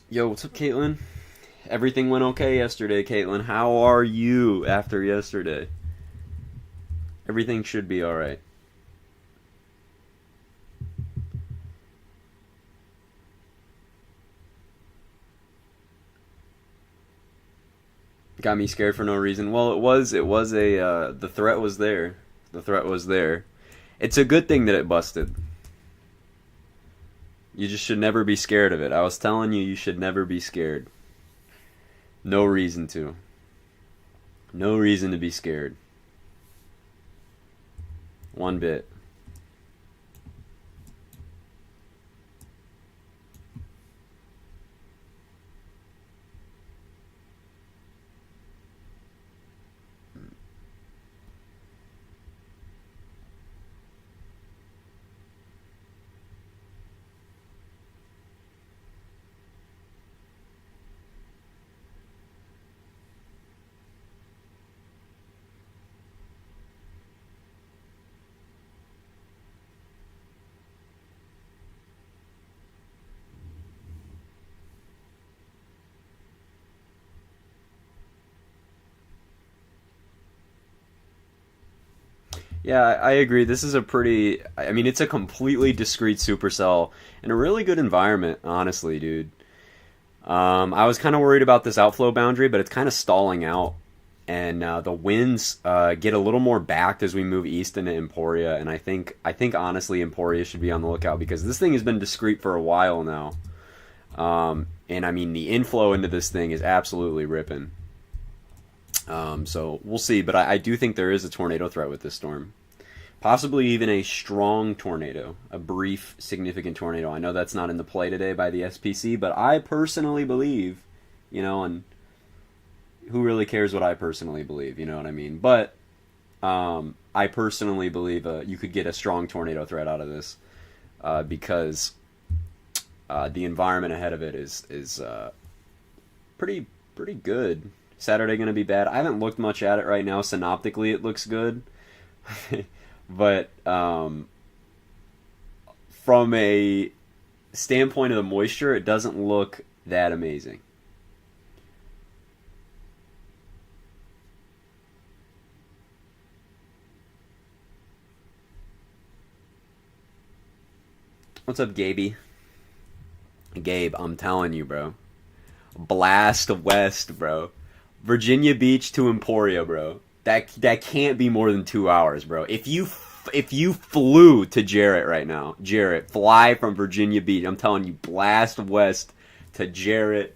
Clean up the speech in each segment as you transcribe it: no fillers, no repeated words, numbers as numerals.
Yo, what's up, Caitlin? Everything went okay yesterday, Caitlin. How are you after yesterday? Everything should be alright. Got me scared for no reason. Well, the threat was there. The threat was there. It's a good thing that it busted. You just should never be scared of it. I was telling you, you should never be scared. No reason to. No reason to be scared. One bit. Yeah, I agree. This is a pretty. I mean, it's a completely discrete supercell in a really good environment, honestly, dude. I was kind of worried about this outflow boundary, but it's kind of stalling out, and the winds get a little more backed as we move east into Emporia, and I think honestly Emporia should be on the lookout because this thing has been discrete for a while now, and I mean the inflow into this thing is absolutely ripping. So we'll see, but I do think there is a tornado threat with this storm. Possibly even a strong tornado, a brief, significant tornado. I know that's not in the play today by the SPC, but I personally believe, and who really cares what I personally believe, you know what I mean? But I personally believe you could get a strong tornado threat out of this because the environment ahead of it is pretty good. Saturday going to be bad. I haven't looked much at it right now. Synoptically, it looks good. But from a standpoint of the moisture, it doesn't look that amazing. What's up, Gaby? Gabe, I'm telling you, bro. Blast west, bro. Virginia Beach to Emporia, bro. That can't be more than 2 hours, bro. If you flew to Jarrett right now, Jarrett, fly from Virginia Beach. I'm telling you, blast west to Jarrett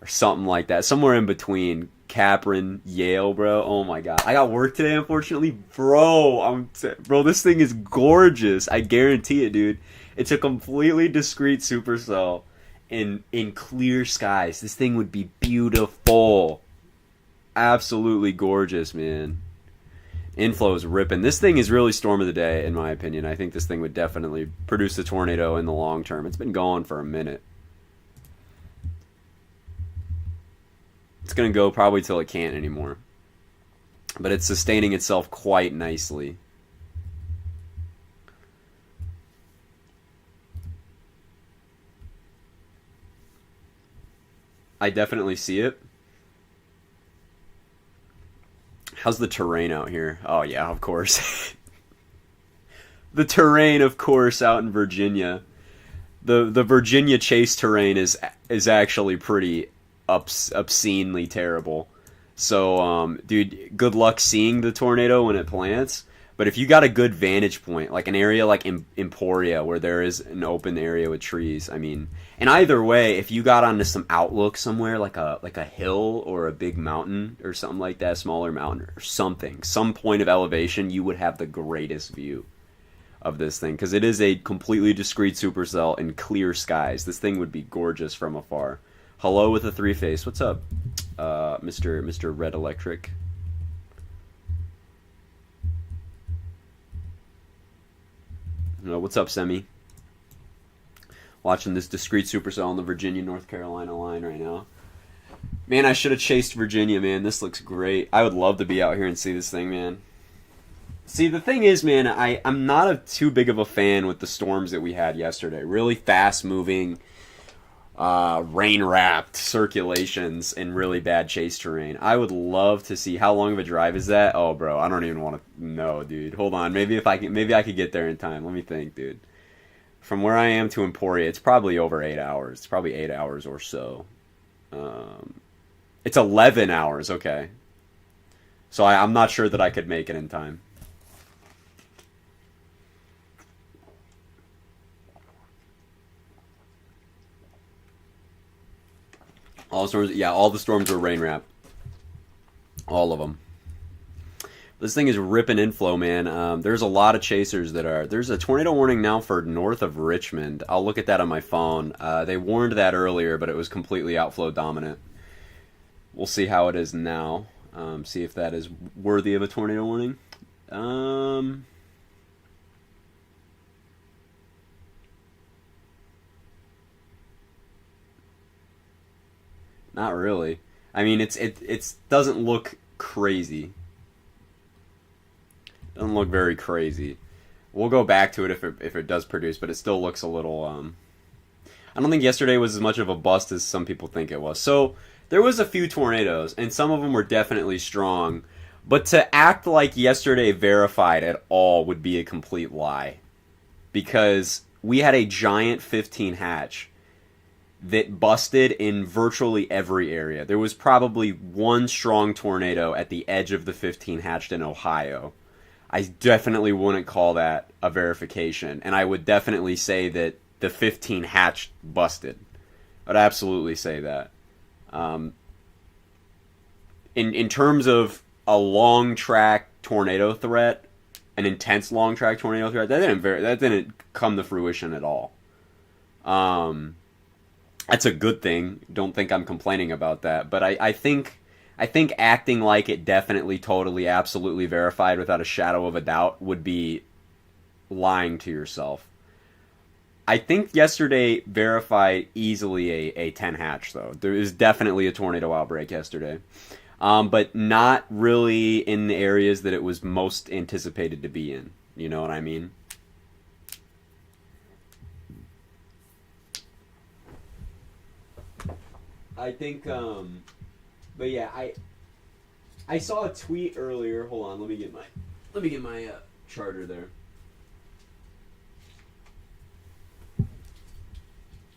or something like that, somewhere in between Capron, Yale, bro. Oh my god, I got work today, unfortunately, bro. Bro, this thing is gorgeous. I guarantee it, dude. It's a completely discrete supercell in clear skies. This thing would be beautiful. Absolutely gorgeous, man. Inflow is ripping. This thing is really storm of the day, in my opinion. I think this thing would definitely produce a tornado in the long term. It's been going for a minute. It's going to go probably till it can't anymore. But it's sustaining itself quite nicely. I definitely see it. How's the terrain out here? Oh yeah, of course. The terrain, of course, out in Virginia. The Virginia chase terrain is actually pretty obscenely terrible. So, dude, good luck seeing the tornado when it plants. But if you got a good vantage point, like an area like Emporia, where there is an open area with trees, I mean, and either way, if you got onto some outlook somewhere, like a hill or a big mountain or something like that, smaller mountain or something, some point of elevation, you would have the greatest view of this thing because it is a completely discrete supercell in clear skies. This thing would be gorgeous from afar. Hello with a three face. What's up, Mr. Red Electric? What's up, Semi? Watching this discrete supercell on the Virginia North Carolina line right now. Man, I should have chased Virginia, man. This looks great. I would love to be out here and see this thing, man. See, the thing is, man, I'm not too big of a fan with the storms that we had yesterday. Really fast moving, rain-wrapped circulations in really bad chase terrain. I would love to see how long of a drive is that. Oh, bro, I don't even want to know, dude. Hold on, maybe I could get there in time. Let me think, dude. From where I am to Emporia, it's probably over 8 hours. It's probably 8 hours or so. Um, it's 11 hours. Okay, so I'm not sure that I could make it in time. All the storms, yeah, all the storms were rain wrapped, all of them. This thing is ripping inflow, man. There's a lot of chasers that are. There's a tornado warning now for north of Richmond. I'll look at that on my phone. They warned that earlier, but it was completely outflow dominant. We'll see how it is now. See if that is worthy of a tornado warning. Um, Not really. I mean, it doesn't look crazy. Doesn't look very crazy. We'll go back to it if it does produce, but it still looks a little. I don't think yesterday was as much of a bust as some people think it was. So there was a few tornadoes, and some of them were definitely strong. But to act like yesterday verified at all would be a complete lie, because we had a giant 15 hatch that busted in virtually every area. There was probably one strong tornado at the edge of the 15 hatched in Ohio. I definitely wouldn't call that a verification, and I would definitely say that the 15 hatched busted. I'd absolutely say that. Um, in terms of a long track tornado threat, an intense long track tornado threat, that didn't come to fruition at all. Um, that's a good thing. Don't think I'm complaining about that, but I think acting like it definitely, totally, absolutely verified without a shadow of a doubt would be lying to yourself. I think yesterday verified easily a 10 hatch, though. There is definitely a tornado outbreak yesterday. But not really in the areas that it was most anticipated to be in. You know what I mean? I think, but yeah, I saw a tweet earlier. Hold on, let me get my charter there.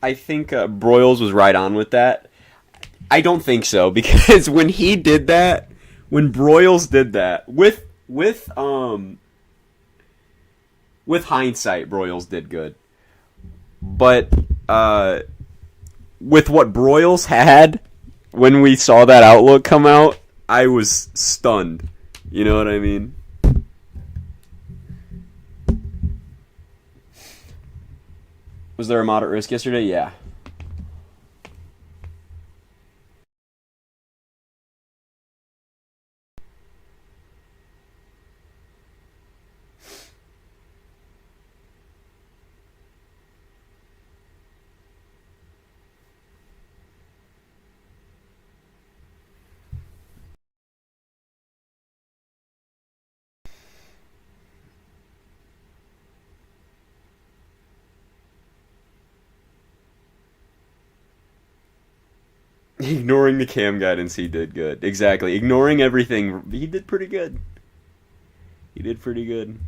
I think Broyles was right on with that. I don't think so because when he did that, when Broyles did that with hindsight, Broyles did good. But uh, with what Broyles had when we saw that outlook come out, I was stunned. You know what I mean? Was there a moderate risk yesterday? Yeah. Ignoring the cam guidance, he did good. Exactly. Ignoring everything, he did pretty good. He did pretty good.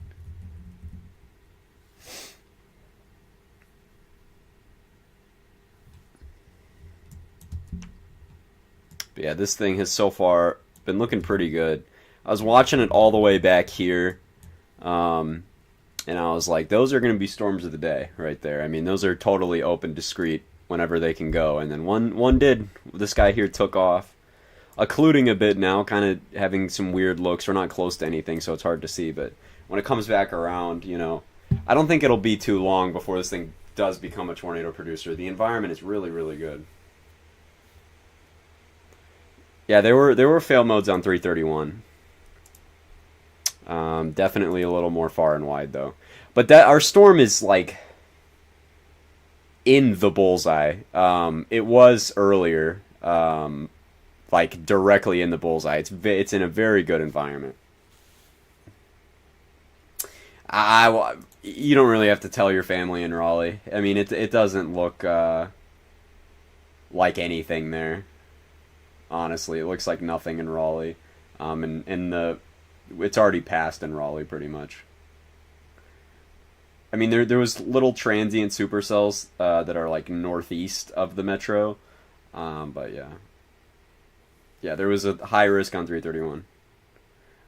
But yeah, this thing has so far been looking pretty good. I was watching it all the way back here, um, and I was like, those are going to be storms of the day right there. I mean, those are totally open, discrete whenever they can go. And then one did. This guy here took off, occluding a bit now, kind of having some weird looks. We're not close to anything, so it's hard to see. But when it comes back around, I don't think it'll be too long before this thing does become a tornado producer. The environment is really, really good. Yeah, there were fail modes on 331. Definitely a little more far and wide though. But that our storm is like in the bullseye. It was earlier, like directly in the bullseye. It's in a very good environment. You don't really have to tell your family in Raleigh. I mean, it doesn't look. like anything there. Honestly, it looks like nothing in Raleigh. And the it's already passed in Raleigh pretty much. I mean, there was little transient supercells that are like northeast of the metro, but yeah, yeah, there was a high risk on 331.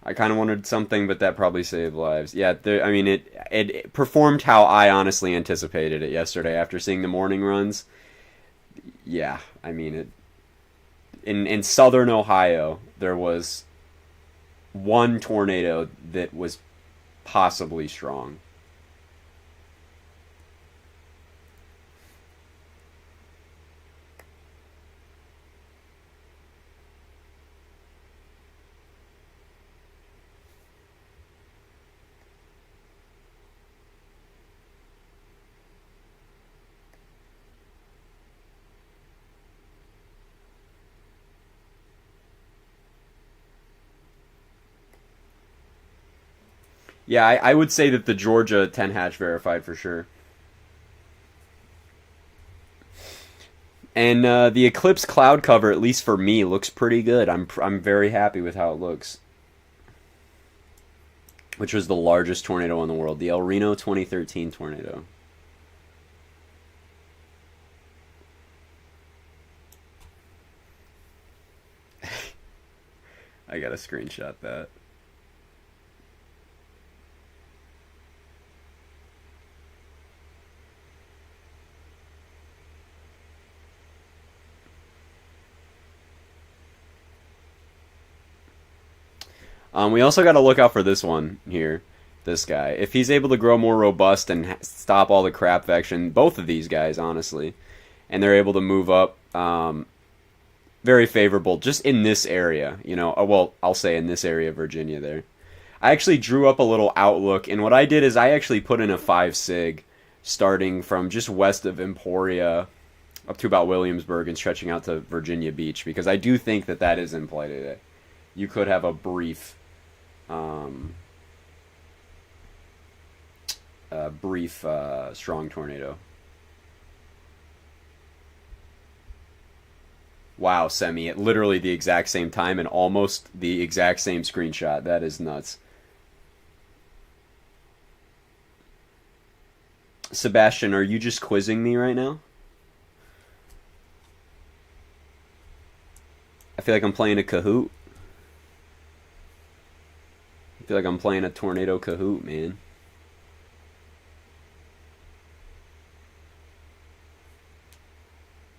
I kind of wanted something, but that probably saved lives. Yeah, I mean, it performed how I honestly anticipated it yesterday after seeing the morning runs. Yeah, I mean it. In southern Ohio, there was one tornado that was possibly strong. Yeah, I would say that the Georgia 10 hatch verified for sure. And the eclipse cloud cover, at least for me, looks pretty good. I'm very happy with how it looks. Which was the largest tornado in the world, the El Reno 2013 tornado. I gotta screenshot that. We also got to look out for this one here. This guy. If he's able to grow more robust and stop all the crap vection, both of these guys, honestly, and they're able to move up, very favorable just in this area. You know, well, I'll say in this area of Virginia there. I actually drew up a little outlook, and what I did is I actually put in a 5 sig starting from just west of Emporia up to about Williamsburg and stretching out to Virginia Beach because I do think that that is in play today. You could have a um, brief strong tornado. Wow, Semi, at literally the exact same time and almost the exact same screenshot. That is nuts. Sebastian, are you just quizzing me right now? I feel like I'm playing a Kahoot. I feel like I'm playing a tornado Kahoot, man.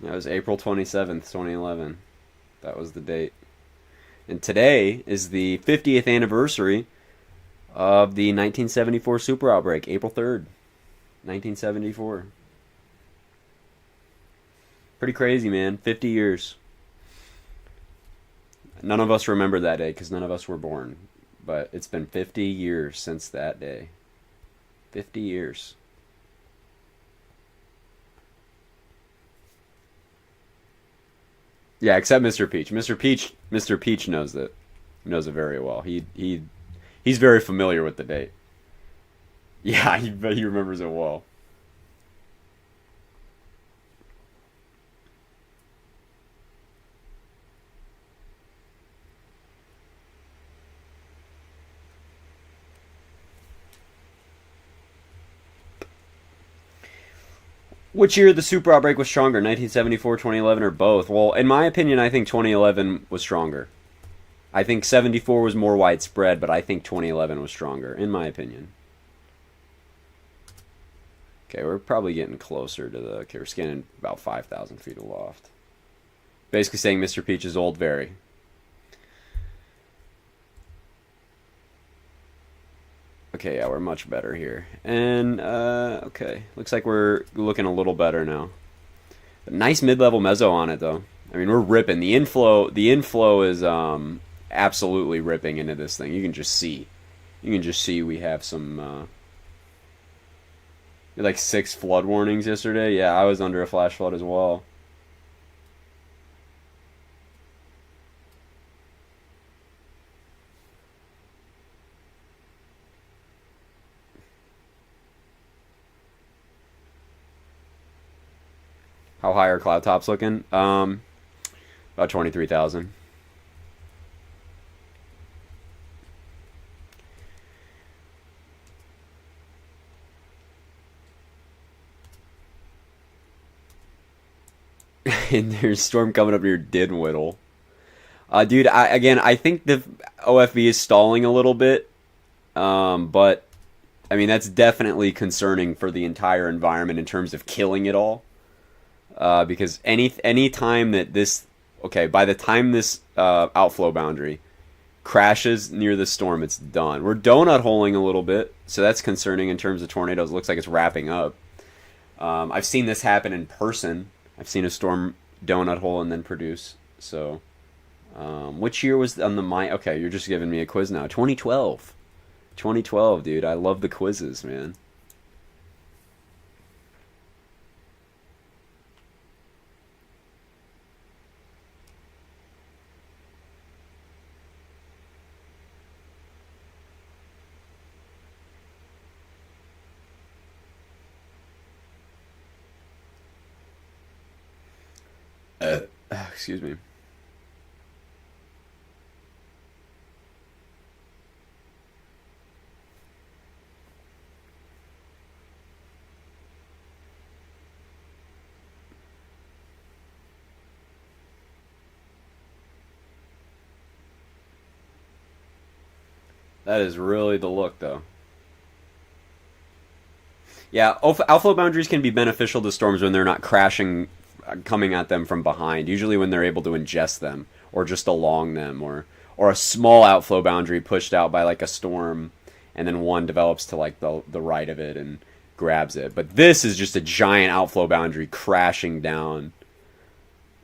That was April 27th, 2011. That was the date. And today is the 50th anniversary of the 1974 super outbreak, April 3rd, 1974. Pretty crazy, man. 50 years. None of us remember that day because none of us were born. But it's been 50 years since that day. 50 years. Yeah, except Mr. Peach. Mr. Peach knows it. He knows it very well. He's very familiar with the date. Yeah, he remembers it well. Which year the super outbreak was stronger, 1974, 2011, or both? Well, in my opinion, I think 2011 was stronger. I think 74 was more widespread, but I think 2011 was stronger, in my opinion. Okay, we're probably getting closer to the... Okay, we're scanning about 5,000 feet aloft. Basically saying Mr. Peach is old, very. Okay, yeah, we're much better here. And, okay. Looks like we're looking a little better now. But nice mid-level mezzo on it, though. I mean, we're ripping. The inflow is, absolutely ripping into this thing. You can just see. You can just see we have some, like 6 flood warnings yesterday. Yeah, I was under a flash flood as well. How high are cloud tops looking? About 23,000. And there's a storm coming up near Dinwiddle. Dude, I think the OFB is stalling a little bit. But I mean, that's definitely concerning for the entire environment in terms of killing it all. Because any time that this, okay, by the time this outflow boundary crashes near the storm, it's done. We're donut holing a little bit, so that's concerning in terms of tornadoes. It looks like it's wrapping up. I've seen this happen in person. I've seen a storm donut hole and then produce. So, which year was on the mine? Okay, you're just giving me a quiz now. 2012. 2012, dude. I love the quizzes, man. Excuse me. That is really the look, though. Yeah, outflow boundaries can be beneficial to storms when they're not crashing, coming at them from behind. Usually, when they're able to ingest them, or just along them, or a small outflow boundary pushed out by like a storm, and then one develops to like the right of it and grabs it. But this is just a giant outflow boundary crashing down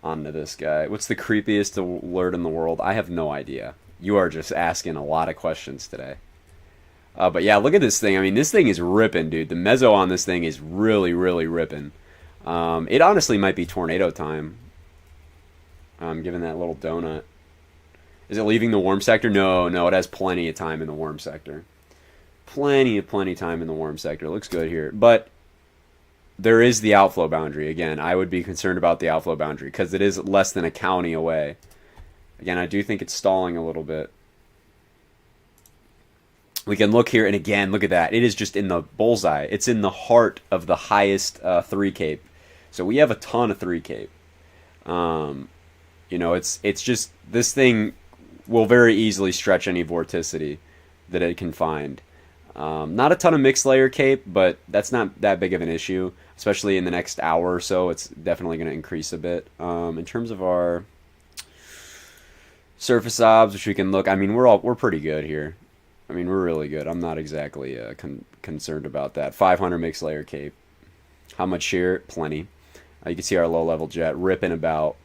onto this guy. What's the creepiest alert in the world? I have no idea. You are just asking a lot of questions today. But yeah, look at this thing. I mean, this thing is ripping, dude. The mezzo on this thing is really, really ripping. It honestly might be tornado time. Given that little donut. Is it leaving the warm sector? No, no, it has plenty of time in the warm sector. Plenty time in the warm sector. Looks good here. But there is the outflow boundary. Again, I would be concerned about the outflow boundary because it is less than a county away. Again, I do think it's stalling a little bit. We can look here, and again, look at that. It is just in the bullseye. It's in the heart of the highest 3 cape. So we have a ton of 3 cape. You know, it's just, this thing will very easily stretch any vorticity that it can find. Not a ton of mixed layer cape, but that's not that big of an issue, especially in the next hour or so. It's definitely going to increase a bit. In terms of our surface obs, which we can look, I mean, we're pretty good here. I mean, we're really good. I'm not exactly concerned about that. 500 mixed layer cape. How much shear? Plenty. You can see our low level jet ripping about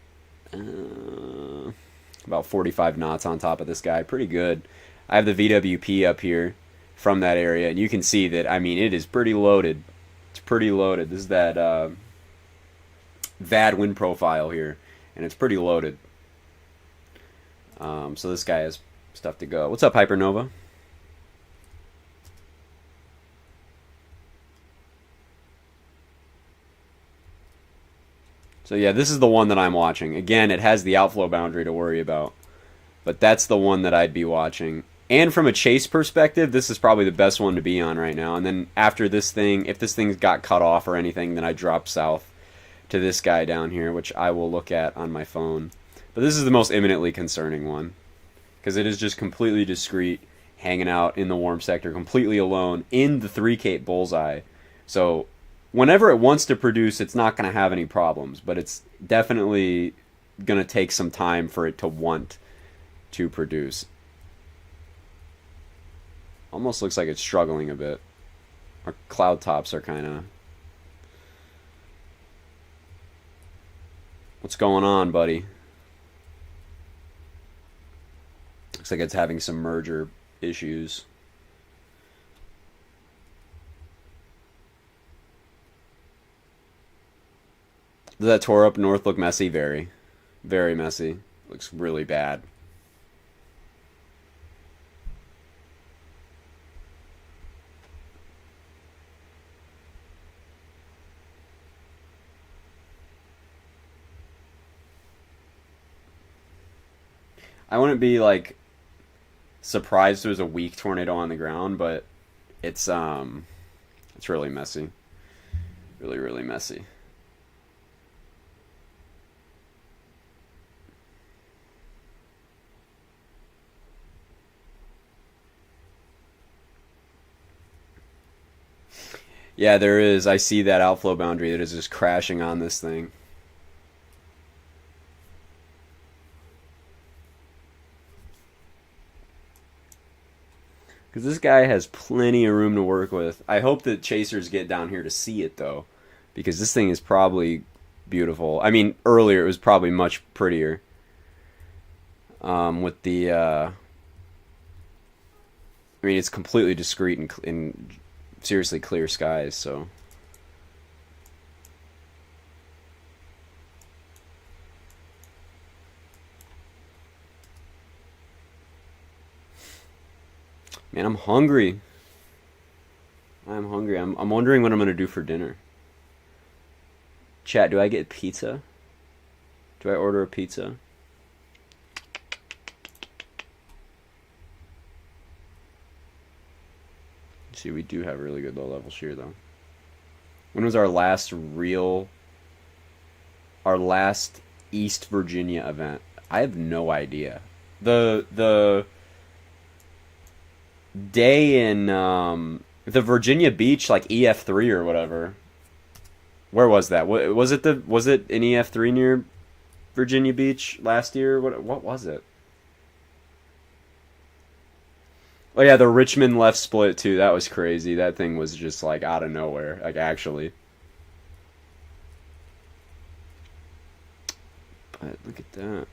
45 knots on top of this guy. Pretty good. I have the VWP up here from that area, and you can see that, I mean, it is pretty loaded. It's pretty loaded. This is that VAD wind profile here, and it's pretty loaded. So this guy has stuff to go. What's up, Hypernova? So yeah, this is the one that I'm watching. Again, it has the outflow boundary to worry about. But that's the one that I'd be watching. And from a chase perspective, this is probably the best one to be on right now. And then after this thing, if this thing's got cut off or anything, then I drop south to this guy down here, which I will look at on my phone. But this is the most imminently concerning one. Because it is just completely discreet, hanging out in the warm sector, completely alone, in the 3 cape bullseye. So whenever it wants to produce, it's not going to have any problems, but it's definitely going to take some time for it to want to produce. Almost looks like it's struggling a bit. Our cloud tops are kind of... What's going on, buddy? Looks like it's having some merger issues. Does that tour up north look messy? Very. Very messy. Looks really bad. I wouldn't be like surprised there was a weak tornado on the ground, but it's really messy, really really messy. Yeah, there is. I see that outflow boundary that is just crashing on this thing. Because this guy has plenty of room to work with. I hope that chasers get down here to see it, though. Because this thing is probably beautiful. I mean, earlier it was probably much prettier. With the, I mean, it's completely discreet and seriously clear skies, so. Man, I'm hungry. I'm hungry. I'm wondering what I'm going to do for dinner. Chat, do I get pizza? Do I order a pizza? See, we do have really good low level shear though. When was our last East Virginia event? I have no idea. The day in the Virginia Beach like EF3 or whatever. Where was that? Was it in EF3 near Virginia Beach last year? What was it? Oh yeah, the Richmond left split too. That was crazy. That thing was just like out of nowhere. Like actually. But look at that.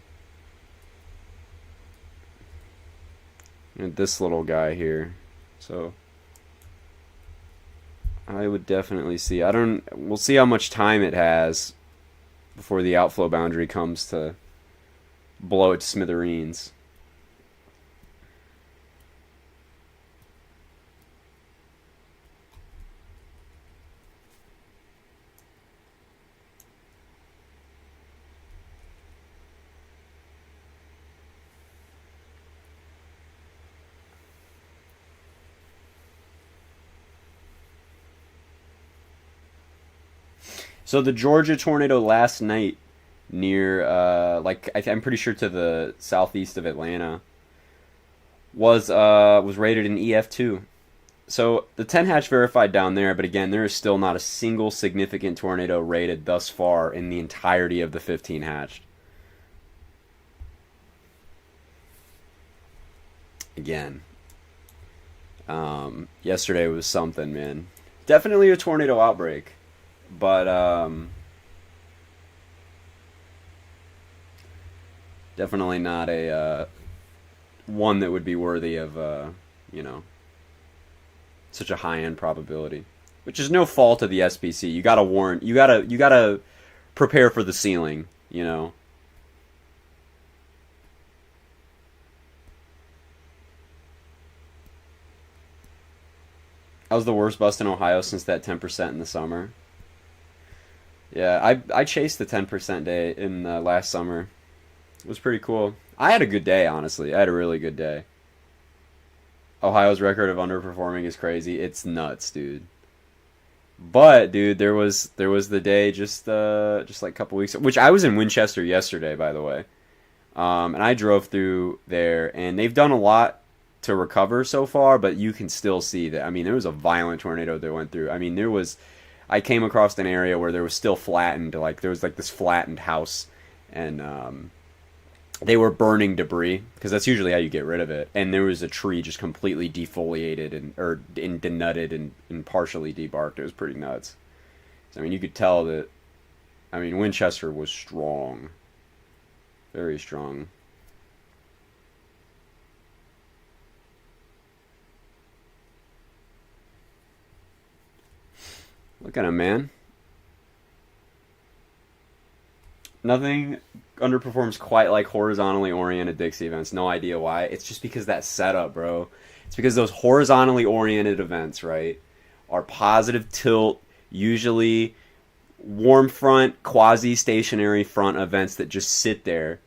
And this little guy here. So I would definitely see. I don't. We'll see how much time it has before the outflow boundary comes to blow it to smithereens. So the Georgia tornado last night near I'm pretty sure to the southeast of Atlanta was rated an EF2. So the 10 hatch verified down there, but again, there is still not a single significant tornado rated thus far in the entirety of the 15 hatched. Again, yesterday was something, man. Definitely a tornado outbreak, but definitely not a one that would be worthy of you know such a high end probability. Which is no fault of the SPC. You gotta warn. You gotta prepare for the ceiling. You know. That was the worst bust in Ohio since that 10% in the summer. Yeah, I chased the 10% day in last summer. It was pretty cool. I had a good day, honestly. I had a really good day. Ohio's record of underperforming is crazy. It's nuts, dude. But dude, there was the day just like a couple weeks, which I was in Winchester yesterday, by the way. And I drove through there, and they've done a lot to recover so far, but you can still see that. I mean, there was a violent tornado that went through. I mean, I came across an area where there was still flattened, like there was like this flattened house, and they were burning debris because that's usually how you get rid of it. And there was a tree just completely defoliated and denuded and partially debarked. It was pretty nuts. So, I mean, you could tell that. I mean, Winchester was strong, very strong. Look at him, man. Nothing underperforms quite like horizontally oriented Dixie events. No idea why. It's just because that setup, bro. It's because those horizontally oriented events, right, are positive tilt, usually warm front, quasi stationary front events that just sit there.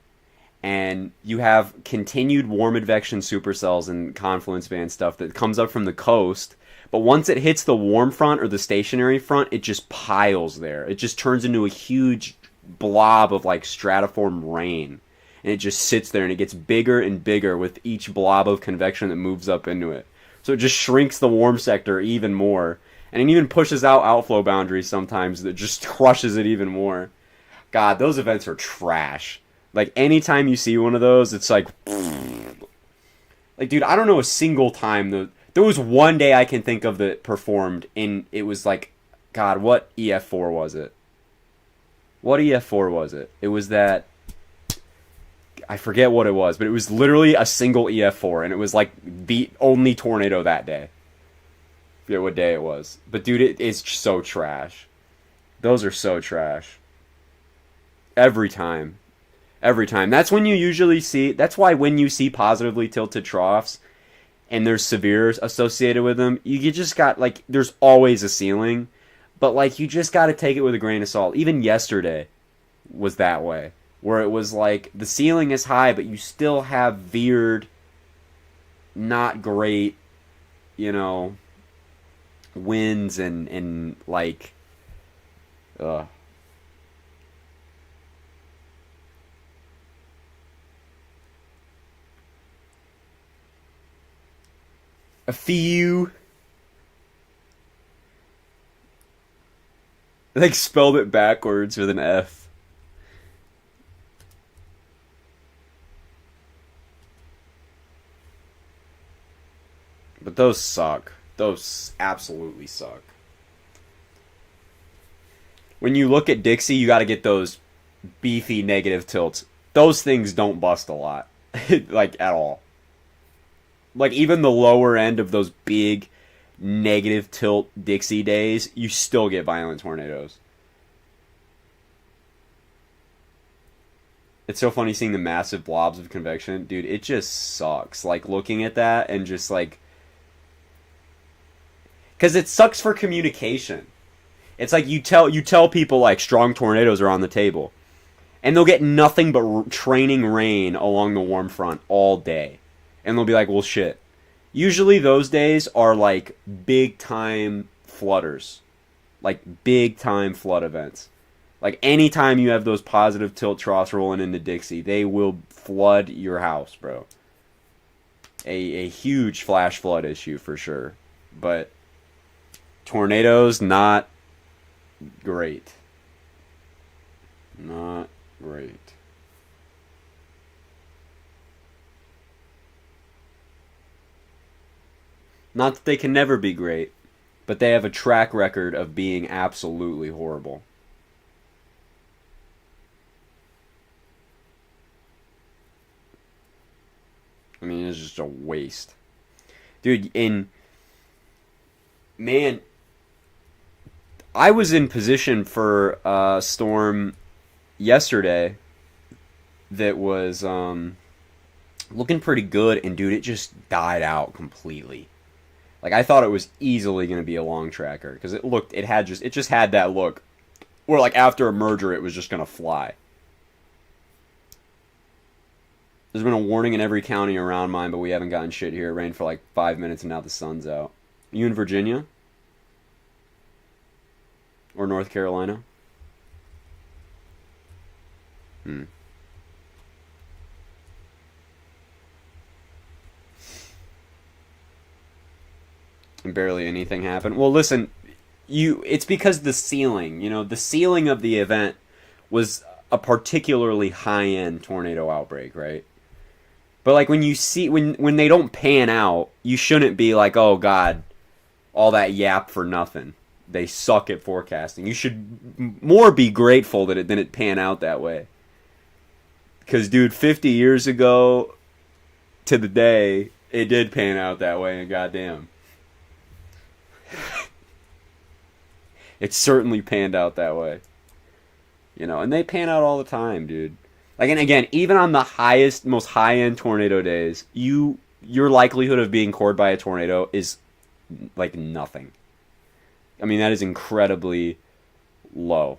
and you have continued warm advection supercells and confluence band stuff that comes up from the coast. But once it hits the warm front or the stationary front, it just piles there. It just turns into a huge blob of like stratiform rain. And it just sits there and it gets bigger and bigger with each blob of convection that moves up into it. So it just shrinks the warm sector even more. And it even pushes out outflow boundaries sometimes that just crushes it even more. God, those events are trash. Like, anytime you see one of those, it's like... Like, dude, I don't know a single time... There was one day I can think of that performed, and it was like... God, what EF4 was it? What EF4 was it? It was that... I forget what it was, but it was literally a single EF4, and it was like the only tornado that day. I forget what day it was. But, dude, it's so trash. Those are so trash. Every time. Every time. That's when you usually see... That's why when you see positively tilted troughs and there's severes associated with them, you just got, like... There's always a ceiling. But, like, you just got to take it with a grain of salt. Even yesterday was that way. Where it was, like, the ceiling is high, but you still have veered, not great, you know, winds and like... Ugh. A few. I like spelled it backwards with an F. But those suck. Those absolutely suck. When you look at Dixie, you got to get those beefy negative tilts. Those things don't bust a lot. Like, at all. Like, even the lower end of those big negative tilt Dixie days, you still get violent tornadoes. It's so funny seeing the massive blobs of convection. Dude, it just sucks. Like, looking at that and just, like... Because it sucks for communication. It's like you tell people, like, strong tornadoes are on the table. And they'll get nothing but training rain along the warm front all day. And they'll be like, well, shit. Usually those days are like big time flooders. Like big time flood events. Like anytime you have those positive tilt troughs rolling into Dixie, they will flood your house, bro. A huge flash flood issue for sure. But tornadoes, not great. Not great. Not that they can never be great, but they have a track record of being absolutely horrible. I mean, it's just a waste. Dude, man, I was in position for a storm yesterday that was looking pretty good, and dude, it just died out completely. Like, I thought it was easily going to be a long tracker because it just had that look where, like, after a merger, it was just going to fly. There's been a warning in every county around mine, but we haven't gotten shit here. It rained for like 5 minutes and now the sun's out. You in Virginia? Or North Carolina? And barely anything happened. Well, listen, it's because the ceiling, the ceiling of the event was a particularly high-end tornado outbreak, right? But like when you see when they don't pan out, you shouldn't be like, "Oh god, all that yap for nothing." They suck at forecasting. You should more be grateful that it didn't pan out that way. Cuz dude, 50 years ago to the day, it did pan out that way, and goddamn. It certainly panned out that way. And they pan out all the time, dude. Like, and again, even on the highest, most high-end tornado days, your likelihood of being cored by a tornado is like nothing. I mean, that is incredibly low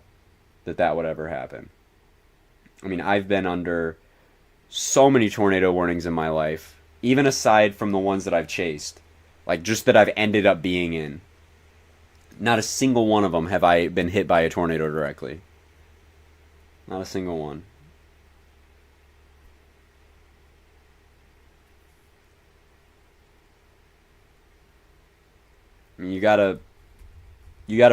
that would ever happen. I mean, I've been under So many tornado warnings in my life, even aside from the ones that I've chased, like just that I've ended up being in. Not a single one of them have I been hit by a tornado directly. Not a single one. I mean, you gotta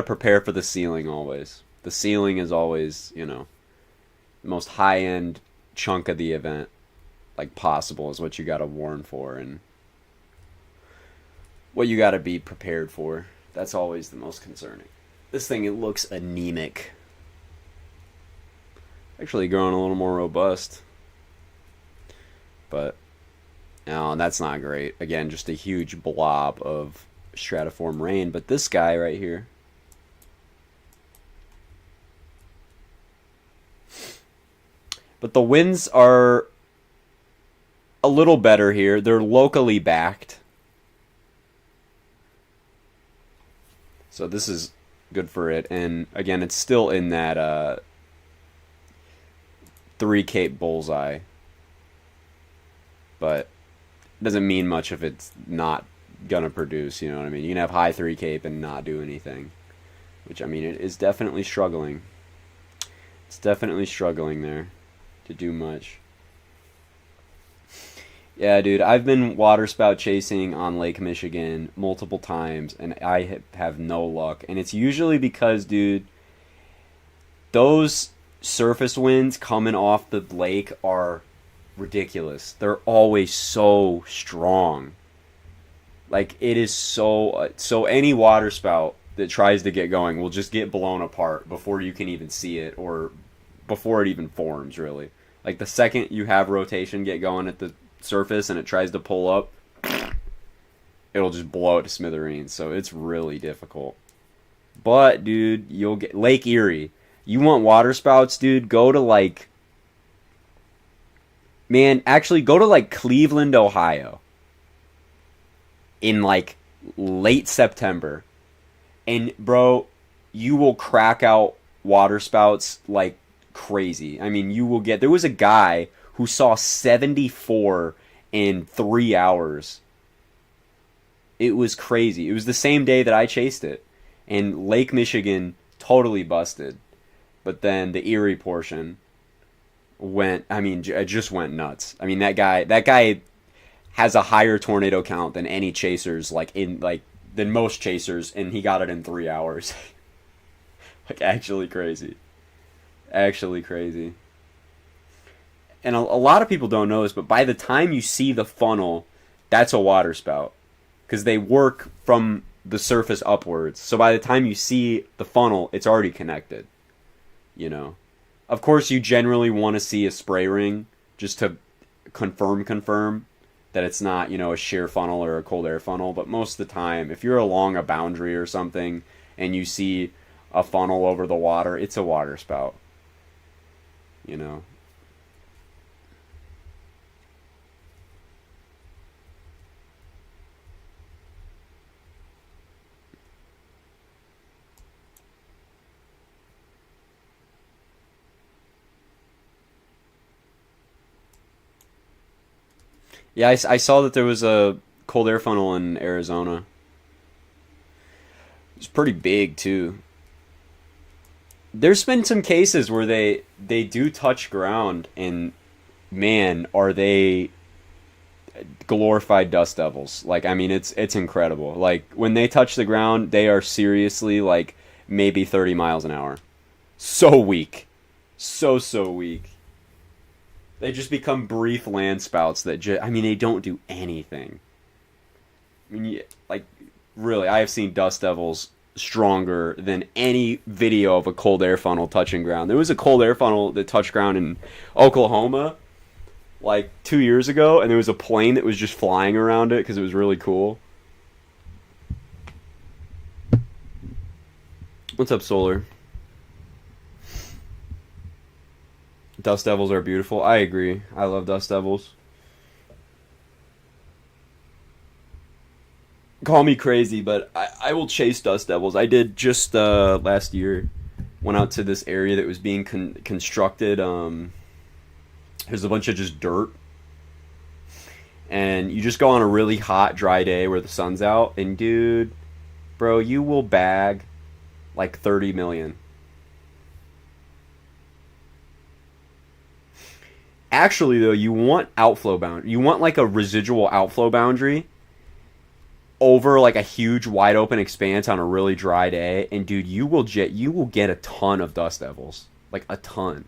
prepare for the ceiling always. The ceiling is always, the most high end chunk of the event, like possible, is what you gotta warn for and what you gotta be prepared for. That's always the most concerning. This thing, it looks anemic. Actually growing a little more robust. But no, that's not great. Again, just a huge blob of stratiform rain. But this guy right here, but the winds are a little better here. They're locally backed. So this is good for it. And again, it's still in that 3 Cape bullseye. But it doesn't mean much if it's not gonna produce, you know what I mean? You can have high 3 Cape and not do anything. Which, I mean, it is definitely struggling. It's definitely struggling there to do much. Yeah, dude, I've been waterspout chasing on Lake Michigan multiple times, and I have no luck. And it's usually because, dude, those surface winds coming off the lake are ridiculous. They're always so strong. Like, it is so any waterspout that tries to get going will just get blown apart before you can even see it, or before it even forms, really. Like, the second you have rotation get going at the surface and it tries to pull up, it'll just blow it to smithereens. So it's really difficult. But, dude, you'll get Lake Erie. You want waterspouts, dude? Go to, like, man, actually go to, like, Cleveland, Ohio in, like, late September. And, bro, you will crack out waterspouts like crazy. I mean, you will get... There was a guy who saw 74 in 3 hours. It was crazy. It was the same day that I chased it. And Lake Michigan totally busted. But then the Erie portion went... I mean, it just went nuts. I mean, that guy has a higher tornado count than any chasers, than most chasers, and he got it in 3 hours. Like, actually crazy. Actually crazy. And a lot of people don't know this, but by the time you see the funnel, that's a waterspout. Because they work from the surface upwards. So by the time you see the funnel, it's already connected. You know? Of course, you generally want to see a spray ring, just to confirm that it's not, a shear funnel or a cold air funnel. But most of the time, if you're along a boundary or something, and you see a funnel over the water, it's a waterspout. You know? Yeah, I saw that there was a cold air funnel in Arizona. It's pretty big, too. There's been some cases where they do touch ground, and man, are they glorified dust devils. Like, I mean, it's incredible. Like, when they touch the ground, they are seriously, like, maybe 30 miles an hour. So weak. So weak. They just become brief land spouts that they don't do anything. I mean, like, really, I have seen dust devils stronger than any video of a cold air funnel touching ground. There was a cold air funnel that touched ground in Oklahoma like 2 years ago, and there was a plane that was just flying around it because it was really cool. What's up, Solar? Dust devils are beautiful. I agree. I love dust devils. Call me crazy, but I will chase dust devils. I did just last year. Went out to this area that was being constructed. There's a bunch of just dirt, and you just go on a really hot, dry day where the sun's out, and dude, bro, you will bag like 30 million. Actually, though, you want outflow boundary. You want like a residual outflow boundary over like a huge wide open expanse on a really dry day, and dude, you will get a ton of dust devils, like a ton.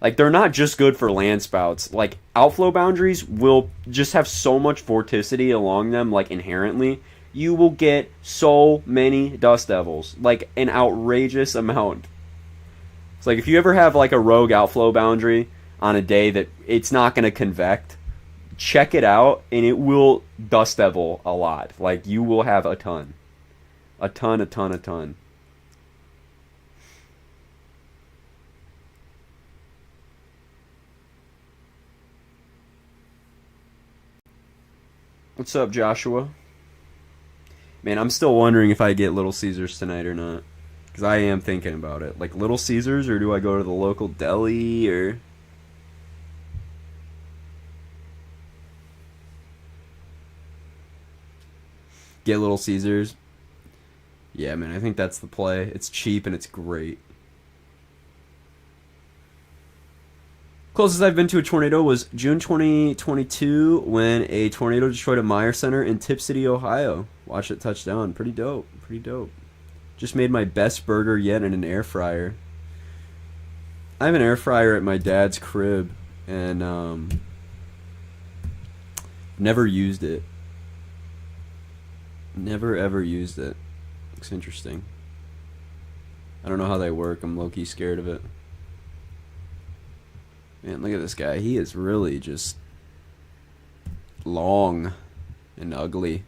Like they're not just good for land spouts. Like outflow boundaries will just have so much vorticity along them, like inherently. You will get so many dust devils, like an outrageous amount. It's like if you ever have like a rogue outflow boundary on a day that it's not going to convect, check it out, and it will dust devil a lot. Like you will have a ton, a ton, a ton, a ton. What's up, Joshua? Man, I'm still wondering if I get Little Caesars tonight or not, because I am thinking about it. Like Little Caesars, or do I go to the local deli, or get Little Caesars? Yeah, man, I think that's the play. It's cheap and it's great. Closest I've been to a tornado was June 2022 when a tornado destroyed a Meyer Center in Tip City, Ohio. Watch it touch down. Pretty dope. Pretty dope. Just made my best burger yet in an air fryer. I have an air fryer at my dad's crib, and never used it. Never ever used it. Looks interesting. I don't know how they work. I'm low-key scared of it. Man, look at this guy. He is really just long and ugly.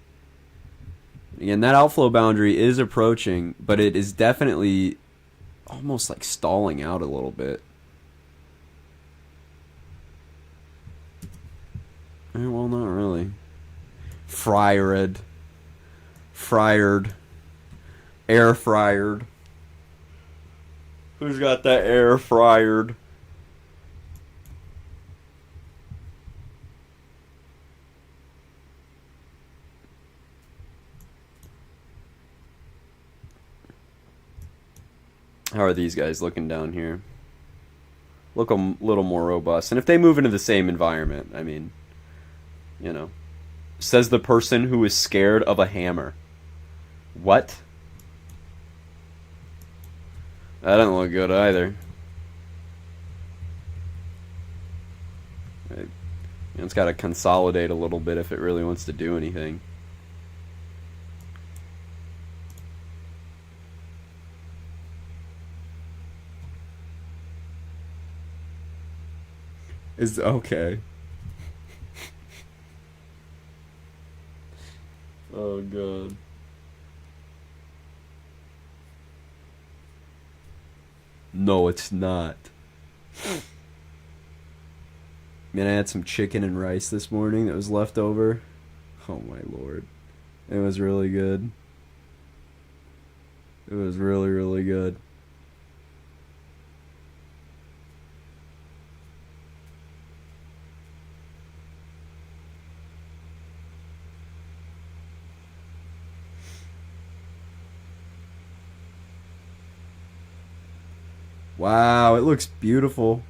Again, that outflow boundary is approaching, but it is definitely almost like stalling out a little bit. Well, not really. Fryered. Fryered. Air fryered. Who's got that air fryered? How are these guys looking down here? Look a little more robust. And if they move into the same environment, I mean, you know. Says the person who is scared of a hammer. What? That doesn't look good either. It's got to consolidate a little bit if it really wants to do anything. Is okay. Oh god. No, it's not. Man, I had some chicken and rice this morning that was left over. Oh my lord. It was really good. It was really, really good. Wow, it looks beautiful.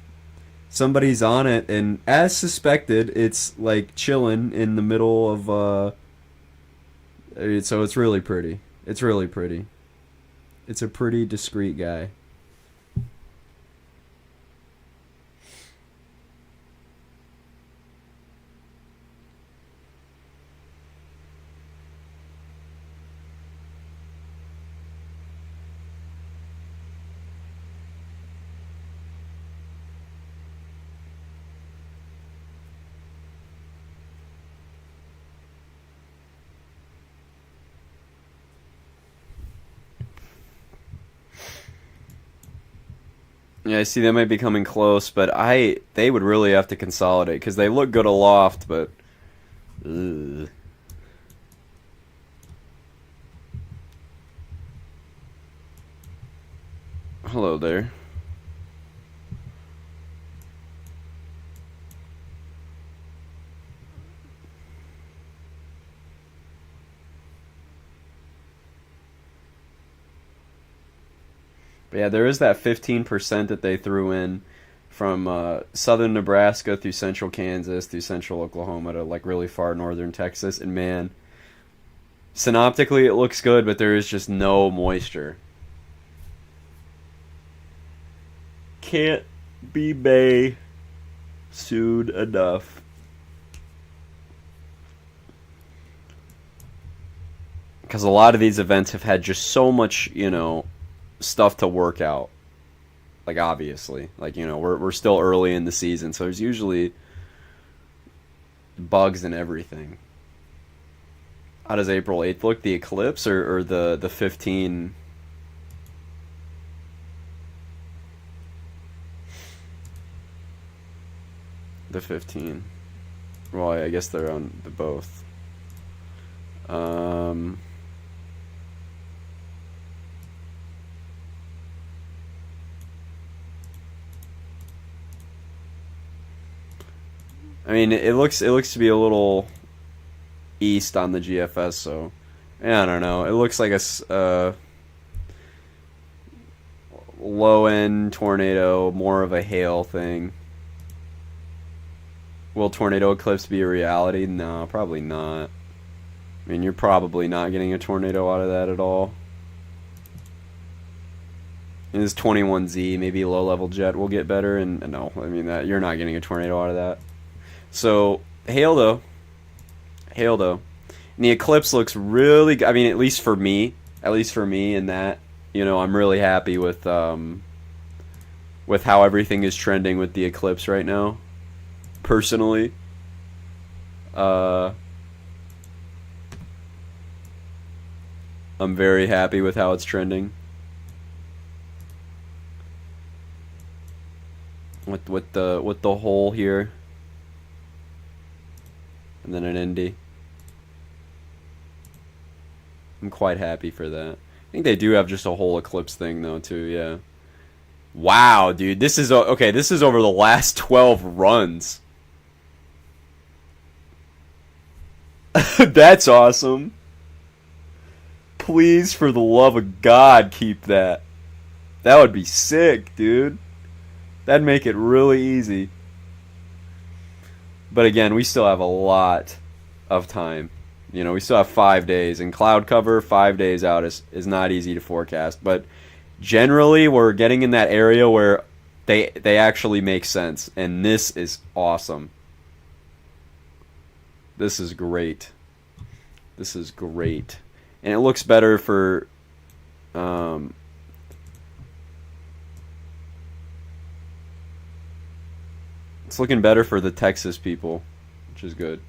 Somebody's on it, and as suspected, it's like chilling in the middle of so it's really pretty. It's really pretty. It's a pretty discreet guy. Yeah, I see they might be coming close, but they would really have to consolidate because they look good aloft, but ugh. Hello there. But yeah, there is that 15% that they threw in from southern Nebraska through central Kansas through central Oklahoma to like really far northern Texas. And man, synoptically it looks good, but there is just no moisture. Can't be Bay sued enough. Because a lot of these events have had just so much, stuff to work out. Like, obviously. Like, we're still early in the season, so there's usually bugs and everything. How does April 8th look? The eclipse or the 15? The 15. Well, I guess they're on the both. I mean, it looks to be a little east on the GFS, so yeah, I don't know. It looks like a low end tornado, more of a hail thing. Will tornado eclipse be a reality? No, probably not. I mean, you're probably not getting a tornado out of that at all. And this 21Z, maybe low level jet will get better, and no, I mean that you're not getting a tornado out of that. So hail though, and the eclipse looks really good. I mean, at least for me, in that, I'm really happy with how everything is trending with the eclipse right now. Personally, I'm very happy with how it's trending. With the hole here. And then an Indy. I'm quite happy for that. I think they do have just a whole eclipse thing though too, yeah. Wow, dude, this is okay, this is over the last 12 runs. That's awesome. Please, for the love of God, keep that. That would be sick, dude. That'd make it really easy. But again, we still have a lot of time. We still have 5 days. And cloud cover, 5 days out is not easy to forecast. But generally, we're getting in that area where they actually make sense. And this is awesome. This is great. This is great. And it looks better for... it's looking better for the Texas people, which is good.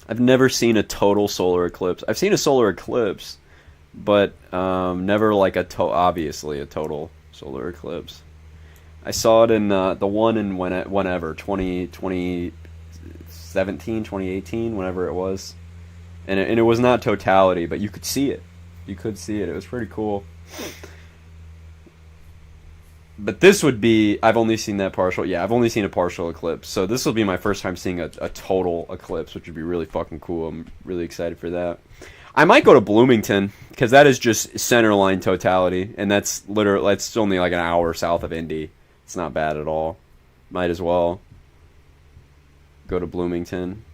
I've never seen a total solar eclipse. I've seen a solar eclipse, but never like obviously a total solar eclipse. I saw it in the one in whenever 2017, 2018, whenever it was. And it was not totality, but you could see it. You could see it. It was pretty cool. But this would be... I've only seen that partial... Yeah, I've only seen a partial eclipse. So this will be my first time seeing a total eclipse, which would be really fucking cool. I'm really excited for that. I might go to Bloomington, because that is just centerline totality. And that's only like an hour south of Indy. It's not bad at all. Might as well go to Bloomington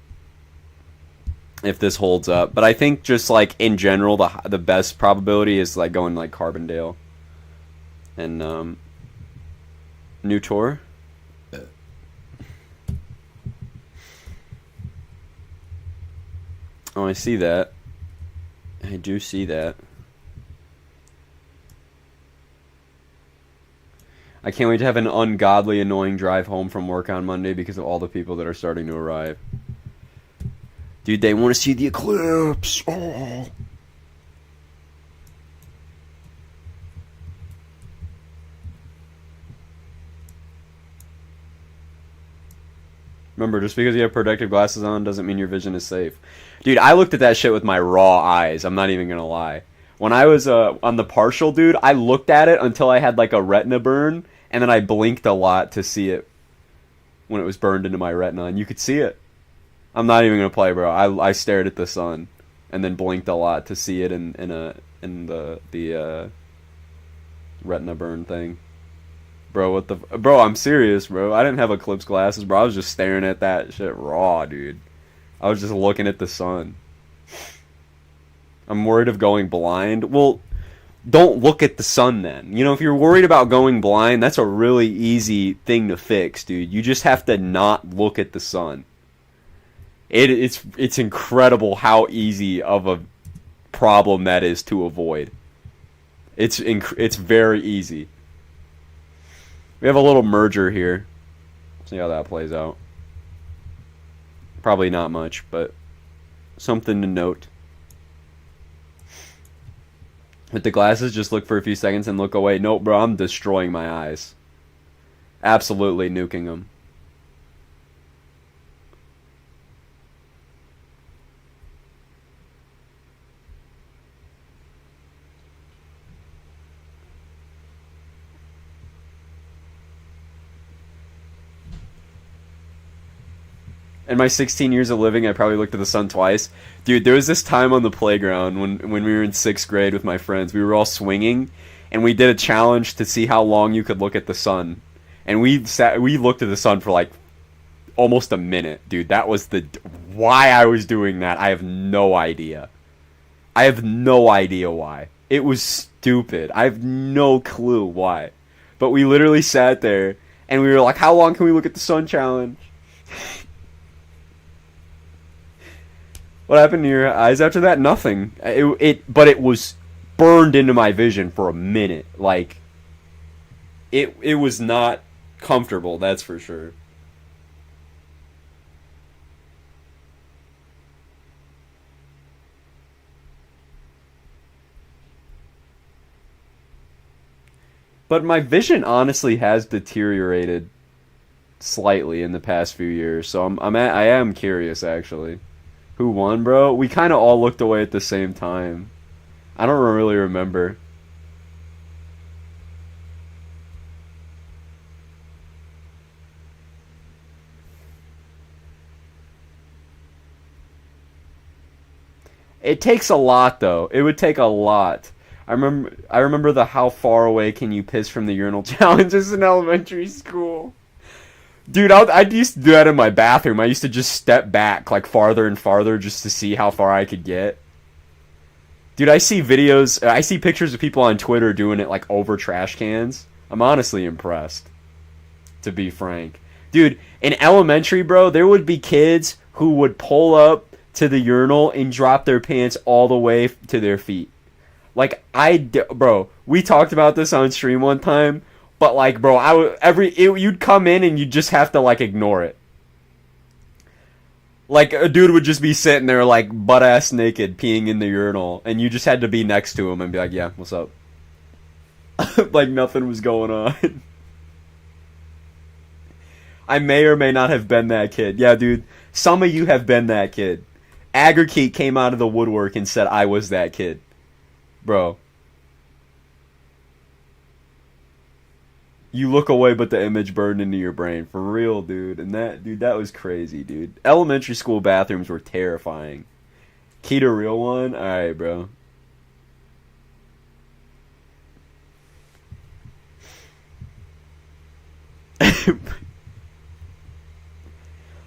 if this holds up. But I think just like in general, the best probability is like going like Carbondale and New Tour. Oh, I see that. I do see that. I can't wait to have an ungodly annoying drive home from work on Monday because of all the people that are starting to arrive. Dude, they want to see the eclipse. Oh. Remember, just because you have protective glasses on doesn't mean your vision is safe. Dude, I looked at that shit with my raw eyes. I'm not even going to lie. When I was on the partial, dude, I looked at it until I had like a retina burn, and then I blinked a lot to see it. when it was burned into my retina, and you could see it. I'm not even gonna play, bro. I stared at the sun, and then blinked a lot to see it in the retina burn thing. Bro, what the bro? I'm serious, bro. I didn't have Eclipse glasses, bro. I was just staring at that shit raw, dude. I was just looking at the sun. I'm worried of going blind. Well, don't look at the sun then. You know, if you're worried about going blind, that's a really easy thing to fix, dude. You just have to not look at the sun. It's incredible how easy of a problem that is to avoid. It's very easy. We have a little merger here. See how that plays out. Probably not much, but something to note. With the glasses, just look for a few seconds and look away. Nope, bro, I'm destroying my eyes. Absolutely nuking them. In my 16 years of living, I probably looked at the sun twice. Dude, there was this time on the playground when we were in 6th grade with my friends. We were all swinging, and we did a challenge to see how long you could look at the sun. And we looked at the sun for like almost a minute, dude. That was why I was doing that. I have no idea. I have no idea why. It was stupid. I have no clue why. But we literally sat there, and we were like, how long can we look at the sun challenge? What happened to your eyes after that? Nothing. But it was burned into my vision for a minute. Like, it was not comfortable, that's for sure. But my vision honestly has deteriorated slightly in the past few years, so I am curious actually. Who won, bro? We kind of all looked away at the same time. I don't really remember. It takes a lot, though. It would take a lot. I remember the how far away can you piss from the urinal challenges in elementary school. Dude, I used to do that in my bathroom. I used to just step back like farther and farther just to see how far I could get. Dude, I see videos, I see pictures of people on Twitter doing it like over trash cans. I'm honestly impressed, to be frank. Dude, in elementary, bro, there would be kids who would pull up to the urinal and drop their pants all the way to their feet. Like, bro, we talked about this on stream one time, but like, bro, you'd come in and you'd just have to like ignore it. Like, a dude would just be sitting there like butt ass naked peeing in the urinal, and you just had to be next to him and be like, yeah, what's up? Like nothing was going on. I may or may not have been that kid. Yeah, dude, some of you have been that kid. Aggregate came out of the woodwork and said I was that kid. Bro. You look away, but the image burned into your brain. For real, dude. And that was crazy, dude. Elementary school bathrooms were terrifying. Key to real one? Alright, bro.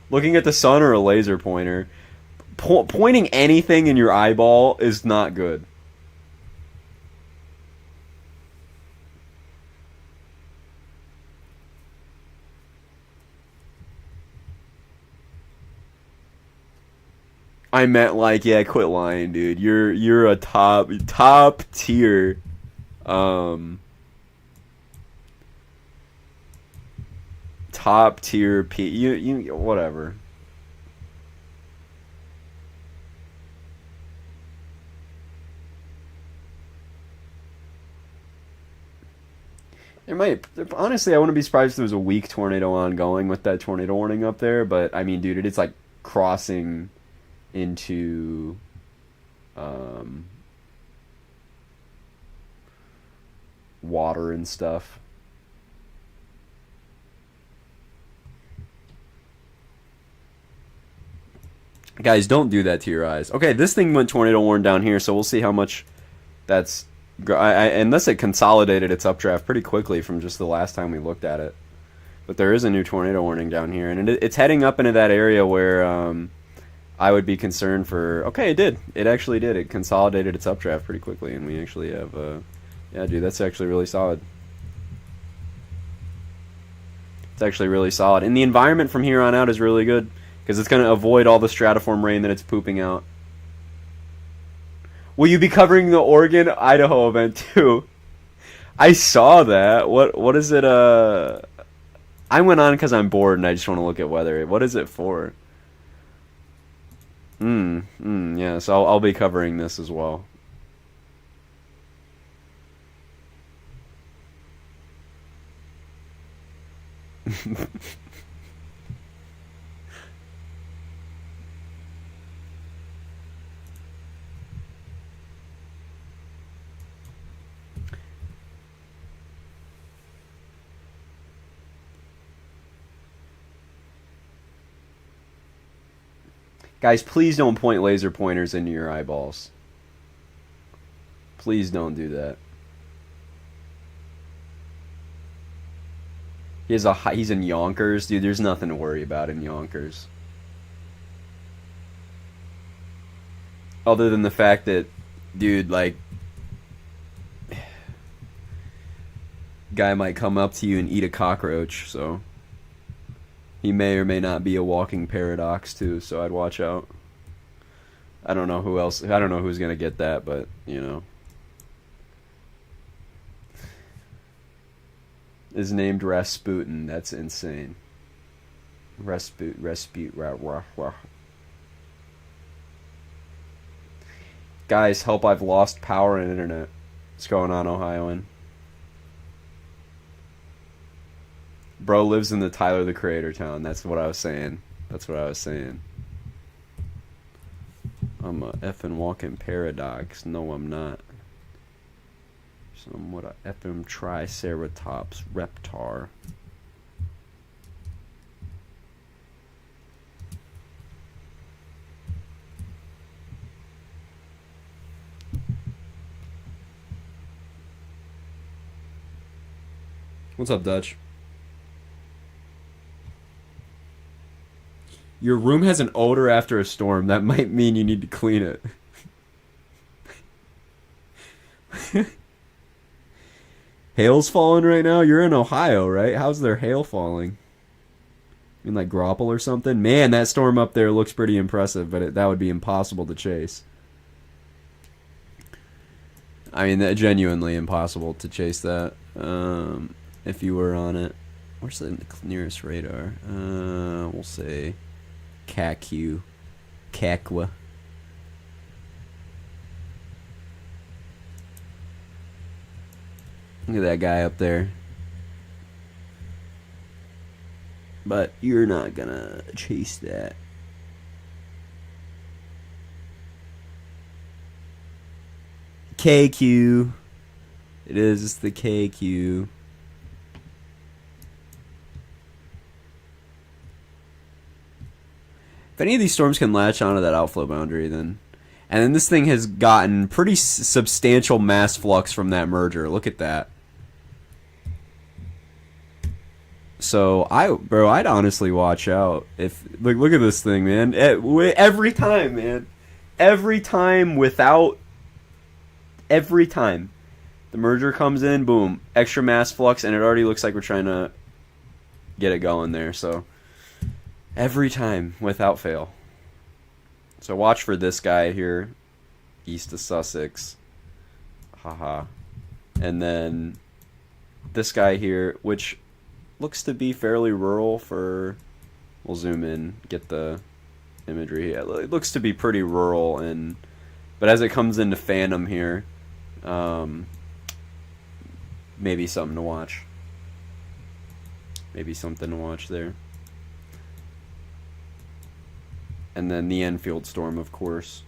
Looking at the sun or a laser pointer. Pointing anything in your eyeball is not good. I meant like, yeah, quit lying, dude. You're a top tier top tier you whatever. There might honestly, I wouldn't be surprised if there was a weak tornado ongoing with that tornado warning up there, but I mean, dude, it's like crossing into um, water and stuff. Guys, don't do that to your eyes. Okay, this thing went tornado warn down here, so we'll see how much that's... unless it consolidated its updraft pretty quickly from just the last time we looked at it. But there is a new tornado warning down here, and it's heading up into that area where I would be concerned for... Okay, it did. It actually did. It consolidated its updraft pretty quickly, and we actually have... yeah, dude, that's actually really solid. It's actually really solid. And the environment from here on out is really good, because it's going to avoid all the stratiform rain that it's pooping out. Will you be covering the Oregon, Idaho event too? I saw that. What is it? I went on because I'm bored and I just want to look at weather. What is it for? Yeah, so I'll be covering this as well. Guys, please don't point laser pointers into your eyeballs. Please don't do that. He's in Yonkers, dude. There's nothing to worry about in Yonkers, other than the fact that, dude, like, guy might come up to you and eat a cockroach. So he may or may not be a walking paradox too. So I'd watch out. I don't know who else. I don't know who's gonna get that, but you know. Is named Rasputin. That's insane. Rasputin. Guys, help, I've lost power and internet. What's going on, Ohioan? Bro lives in the Tyler the Creator town. That's what I was saying. That's what I was saying. I'm a effing walking paradox. No, I'm not. Somewhat a effing triceratops reptar. What's up, Dutch? Your room has an odor after a storm. That might mean you need to clean it. Hail's falling right now? You're in Ohio, right? How's there hail falling? I mean, like Grapple or something? Man, that storm up there looks pretty impressive, but that would be impossible to chase. I mean, that genuinely impossible to chase that. If you were on it. Where's the nearest radar? We'll say Kakwa. Kakwa. Look at that guy up there. But you're not gonna chase that. KQ. It is the KQ. If any of these storms can latch onto that outflow boundary, then... And then this thing has gotten pretty substantial mass flux from that merger. Look at that. So, I'd honestly watch out. If look at this thing, man. Every time, man. Every time the merger comes in, boom, extra mass flux, and it already looks like we're trying to get it going there. So, every time, without fail. So watch for this guy here, east of Sussex. Haha. And then this guy here, which looks to be fairly rural for... We'll zoom in, get the imagery. Yeah, it looks to be pretty rural, but as it comes into Phantom here, maybe something to watch. Maybe something to watch there. And then the Enfield storm, of course.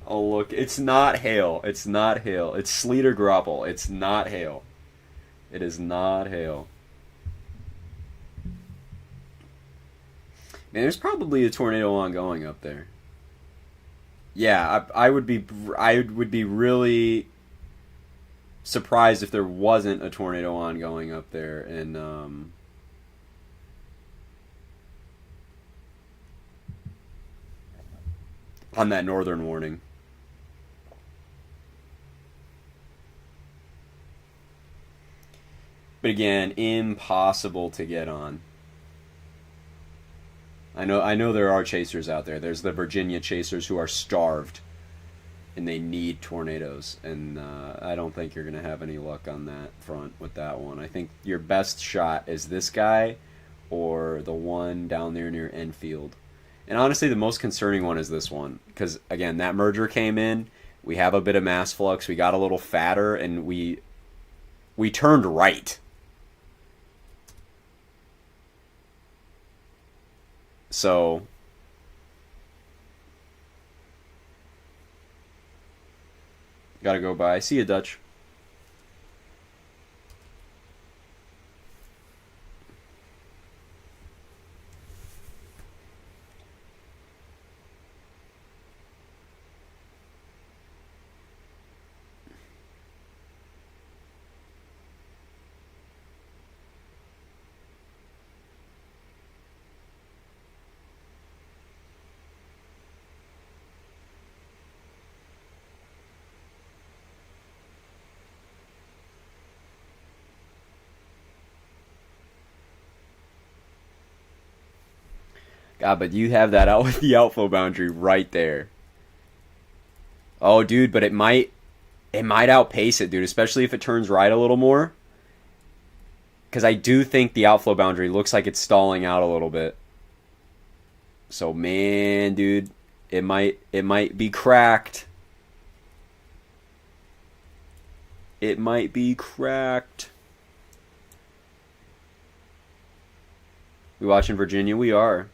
Oh, look. It's not hail. It's not hail. It's sleet or grapple. It's not hail. It is not hail. Man, there's probably a tornado ongoing up there. Yeah, I would be really surprised if there wasn't a tornado ongoing up there, and on that northern warning. But again, impossible to get on. I know there are chasers out there. There's the Virginia chasers who are starved and they need tornadoes, and I don't think you're going to have any luck on that front with that one. I think your best shot is this guy or the one down there near Enfield. And honestly, the most concerning one is this one, because again, that merger came in, we have a bit of mass flux, we got a little fatter, and we turned right. So gotta go by. See you, Dutch. God, but you have that out with the outflow boundary right there. Oh, dude, but it might outpace it, dude, especially if it turns right a little more. Because I do think the outflow boundary looks like it's stalling out a little bit. So, man, dude, it might be cracked. It might be cracked. We watching Virginia? We are.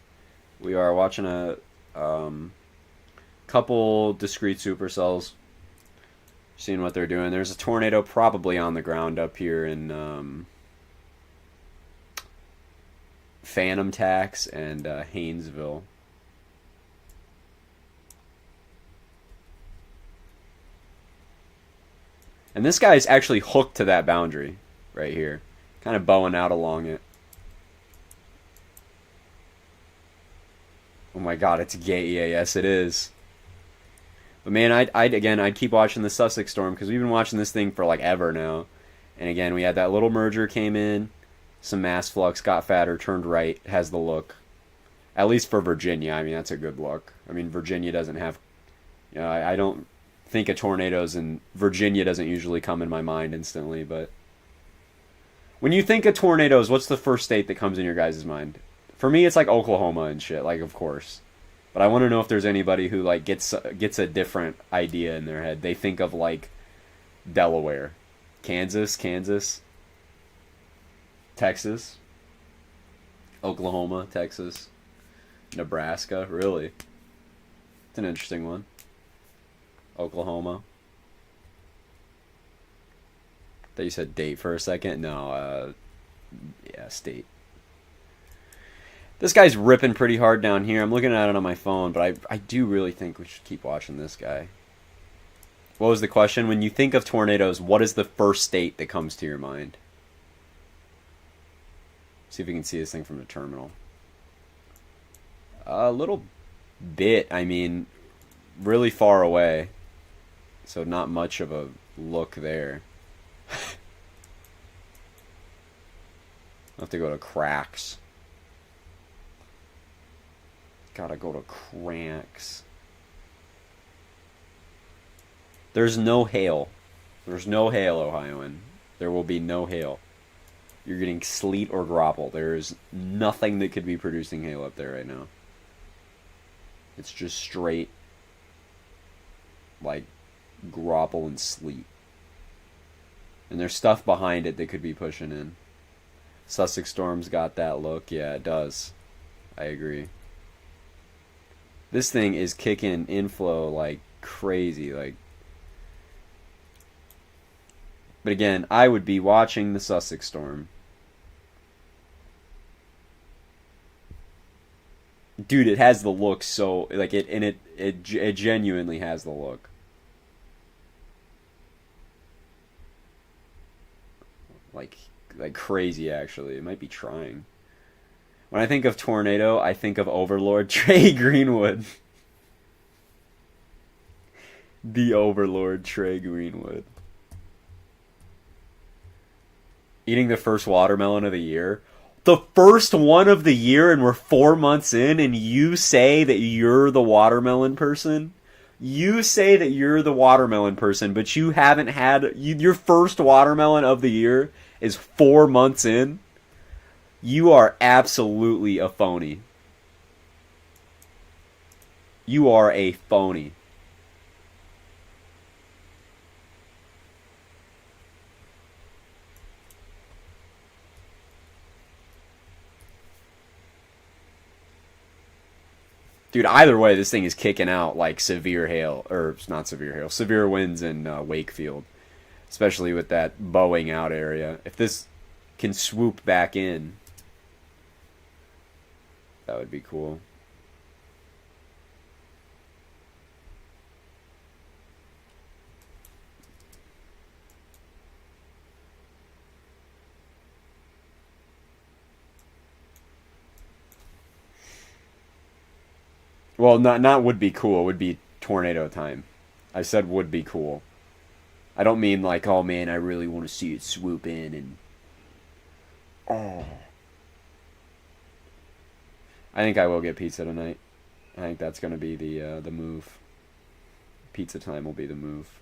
We are watching a couple discrete supercells, seeing what they're doing. There's a tornado probably on the ground up here in Phantom Tax and Haynesville. And this guy's actually hooked to that boundary right here, kind of bowing out along it. Oh my god, it's gay. Yeah, yes, it is. But man, I'd keep watching the Sussex storm because we've been watching this thing for like ever now. And again, we had that little merger came in, some mass flux, got fatter, turned right, has the look. At least for Virginia, I mean that's a good look. I mean Virginia doesn't have, I don't think of tornadoes, and Virginia doesn't usually come in my mind instantly. But when you think of tornadoes, what's the first state that comes in your guys' mind? For me, it's like Oklahoma and shit, like of course. But I want to know if there's anybody who like gets a different idea in their head. They think of like Delaware, Kansas, Texas, Oklahoma, Texas, Nebraska. Really, it's an interesting one. Oklahoma. Thought you said date for a second. No, yeah, state. This guy's ripping pretty hard down here. I'm looking at it on my phone, but I do really think we should keep watching this guy. What was the question? When you think of tornadoes, what is the first state that comes to your mind? See if we can see this thing from the terminal. A little bit. I mean, really far away. So not much of a look there. I'll have to go to cracks. Gotta go to cranks. There's no hail. There's no hail, Ohioan. There will be no hail. You're getting sleet or grapple. There is nothing that could be producing hail up there right now. It's just straight, like, grapple and sleet. And there's stuff behind it that could be pushing in. Sussex Storm's got that look. Yeah, it does. I agree. This thing is kicking inflow like crazy. Like, but again, I would be watching the Sussex Storm. Dude, it has the look so like it and it genuinely has the look. Like like crazy actually. It might be trying. When I think of tornado, I think of Overlord Trey Greenwood. The Overlord Trey Greenwood. Eating the first watermelon of the year. The first one of the year, and we're 4 months in, and you say that you're the watermelon person? You say that you're the watermelon person, but you haven't had your first watermelon of the year is 4 months in? You are absolutely a phony. You are a phony. Dude, either way, this thing is kicking out like severe hail, or not severe hail, severe winds in Wakefield, especially with that bowing out area. If this can swoop back in, that would be cool. Well, not would be cool. Would be tornado time. I said would be cool. I don't mean like, oh man, I really want to see it swoop in and oh. I think I will get pizza tonight. I think that's gonna be the move. Pizza time will be the move.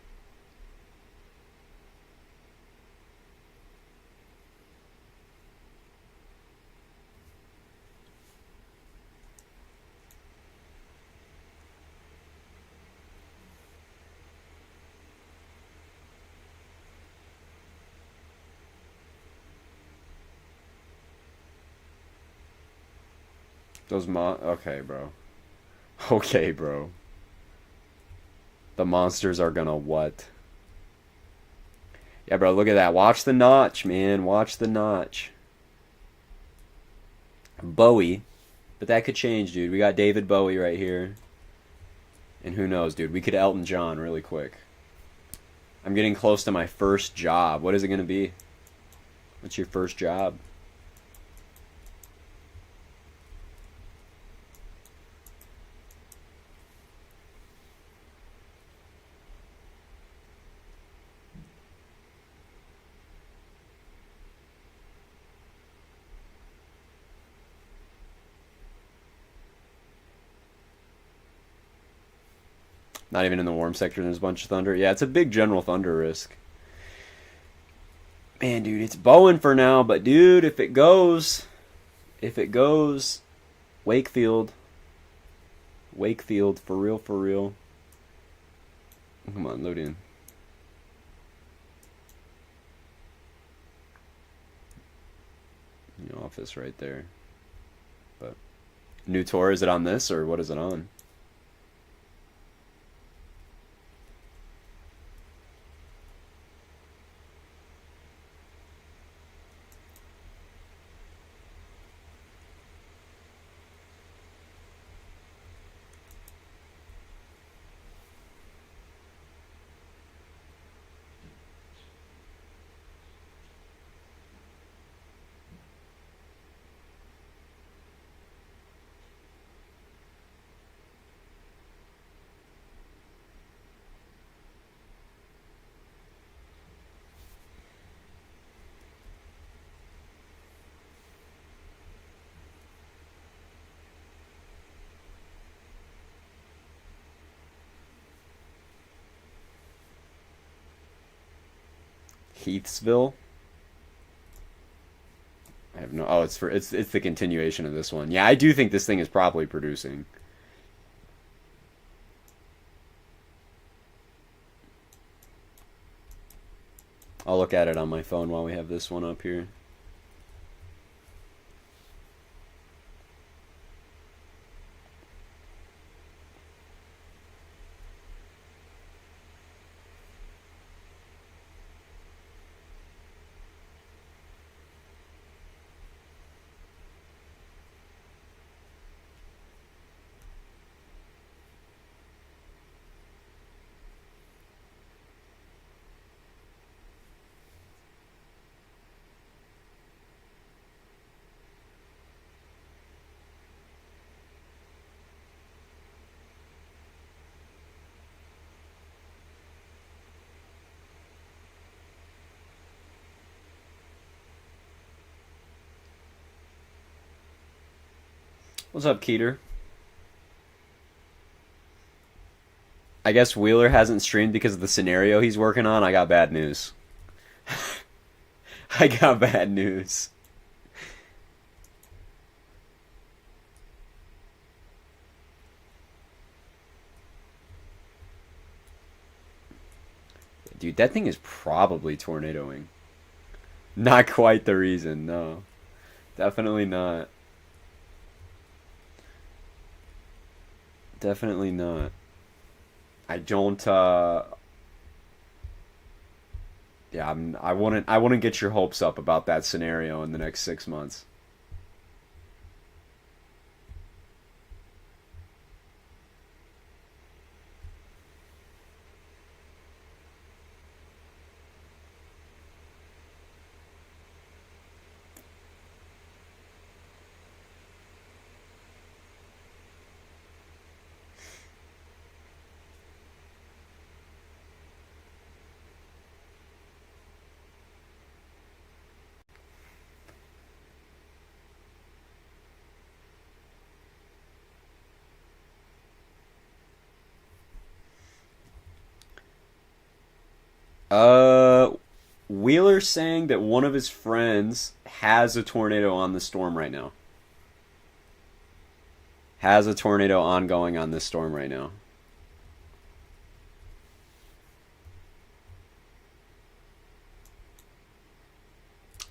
Okay, bro. Okay, bro. The monsters are gonna what? Yeah, bro, look at that. Watch the notch, man. Watch the notch. Bowie. But that could change, dude. We got David Bowie right here. And who knows, dude. We could Elton John really quick. I'm getting close to my first job. What is it gonna be? What's your first job? Not even in the warm sector, there's a bunch of thunder. Yeah, it's a big general thunder risk. Man, dude, it's bowing for now, but dude, if it goes, Wakefield, Wakefield, for real, for real. Come on, load in. The office right there. But new tour, is it on this or what is it on? Heathsville. I have no. Oh, it's the continuation of this one. Yeah, I do think this thing is probably producing. I'll look at it on my phone while we have this one up here. What's up, Keeter? I guess Wheeler hasn't streamed because of the scenario he's working on. I got bad news. I got bad news. Dude, that thing is probably tornadoing. Not quite the reason, no. Definitely not. Definitely not. I don't yeah, I wouldn't get your hopes up about that scenario in the next 6 months. Uh Wheeler's saying that one of his friends has a tornado on the storm right now. Has a tornado ongoing on this storm right now.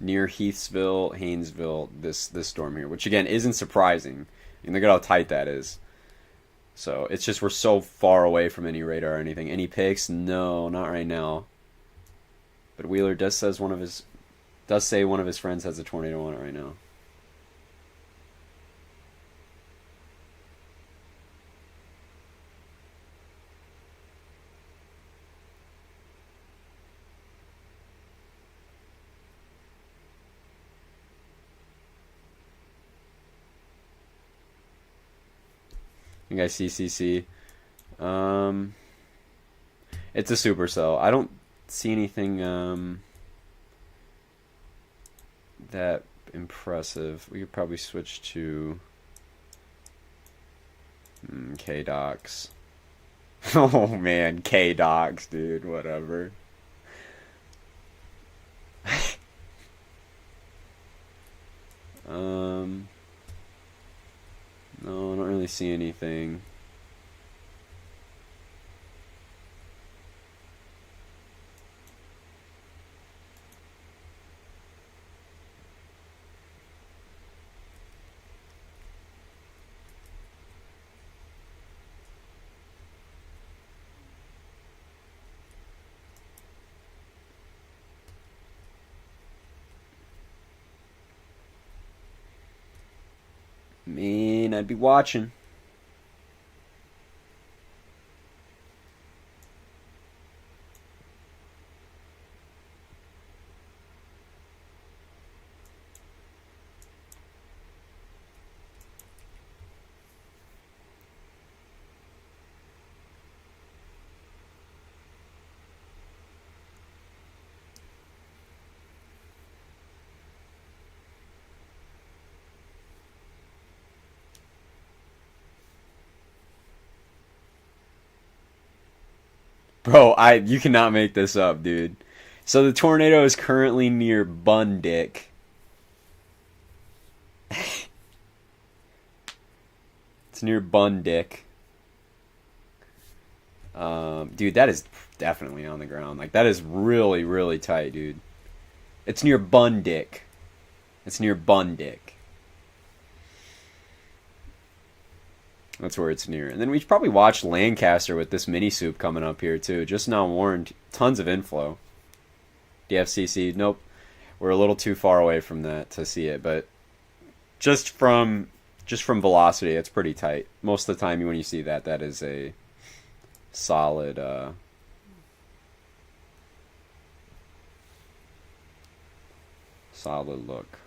Near Heathsville, Haynesville, this storm here, which again isn't surprising. And look at how tight that is. So it's just we're so far away from any radar or anything. Any picks? No, not right now. But Wheeler does say one of his friends has a tornado on it right now. You guys see CC? Um, it's a supercell. I don't see anything that impressive. We could probably switch to K-Docs. Oh man, K-Docs, dude, whatever. Um, no, I don't really see anything. Man, I'd be watching. Bro, you cannot make this up, dude. So the tornado is currently near Bundick. It's near Bundick. Dude, that is definitely on the ground. Like that is really, really tight, dude. It's near Bundick. It's near Bundick. That's where it's near. And then we should probably watch Lancaster with this mini soup coming up here too. Just now warned, tons of inflow. DFCC, nope. We're a little too far away from that to see it, but just from velocity, it's pretty tight. Most of the time when you see that, that is a solid solid look.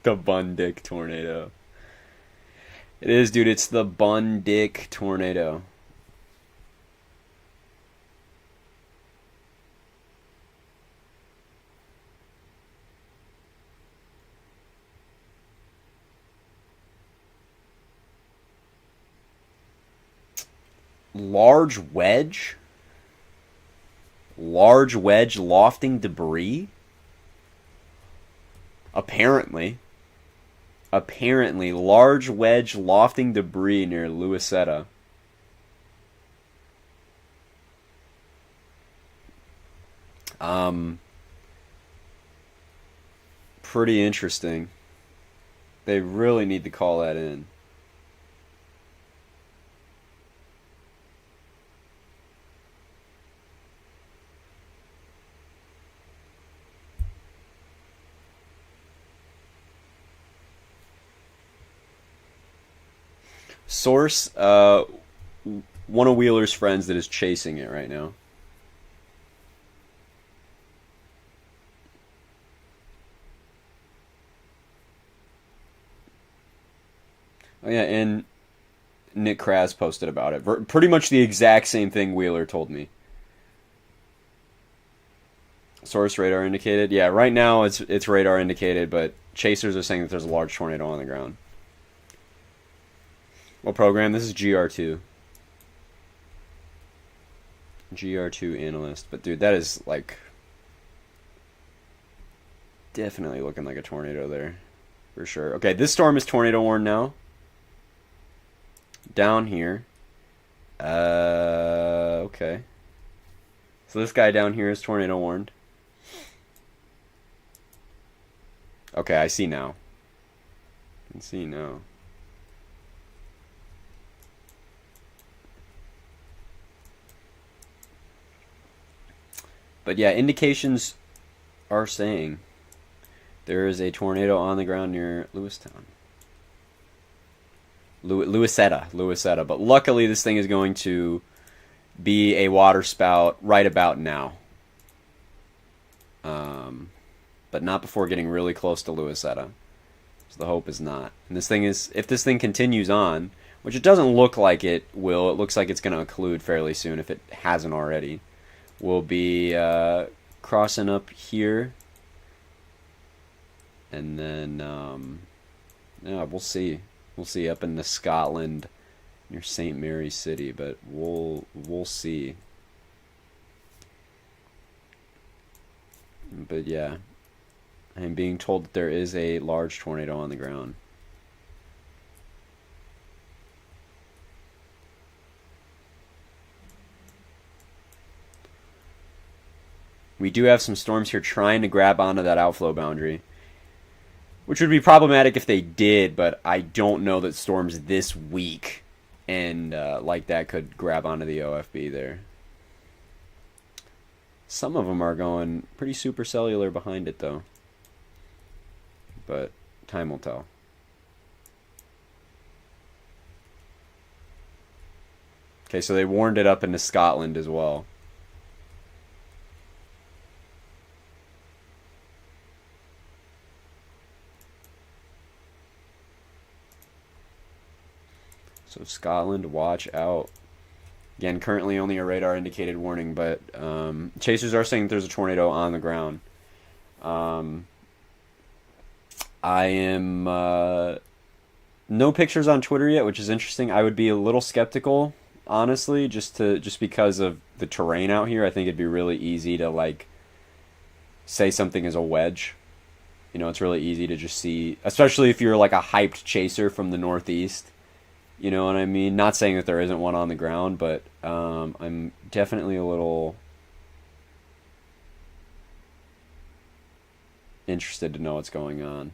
The Bun Dick tornado. It is, dude. It's the Bun Dick tornado. Large wedge? Large wedge lofting debris? Apparently. Apparently, large wedge lofting debris near Luisetta. Um, Pretty interesting. They really need to call that in. Source, one of Wheeler's friends that is chasing it right now. Oh yeah, and Nick Kraz posted about it. Pretty much the exact same thing Wheeler told me. Source radar indicated. Yeah, right now it's radar indicated, but chasers are saying that there's a large tornado on the ground. What program? This is GR2. GR2 analyst. But dude, that is like definitely looking like a tornado there. For sure. Okay, this storm is tornado warned now. Down here. Okay. So this guy down here is tornado warned. Okay, I see now. I can see now. But yeah, indications are saying there is a tornado on the ground near Lewistown. Luisetta. But luckily, this thing is going to be a water spout right about now. But not before getting really close to Luisetta. So the hope is not. And this thing is, if this thing continues on, which it doesn't look like it will, it looks like it's going to occlude fairly soon if it hasn't already. We'll be crossing up here. And then, yeah, we'll see. We'll see up in the Scotland near St. Mary's City, but we'll see. But yeah, I'm being told that there is a large tornado on the ground. We do have some storms here trying to grab onto that outflow boundary, which would be problematic if they did, but I don't know that storms this weak and like that could grab onto the OFB there. Some of them are going pretty supercellular behind it, though. But time will tell. Okay, so they warned it up into Scotland as well. So Scotland, watch out. Again, currently only a radar indicated warning, but chasers are saying that there's a tornado on the ground. I am no pictures on Twitter yet, which is interesting. I would be a little skeptical, honestly, just because of the terrain out here. I think it'd be really easy to like say something is a wedge. You know, it's really easy to just see, especially if you're like a hyped chaser from the Northeast. You know what I mean? Not saying that there isn't one on the ground, but I'm definitely a little interested to know what's going on.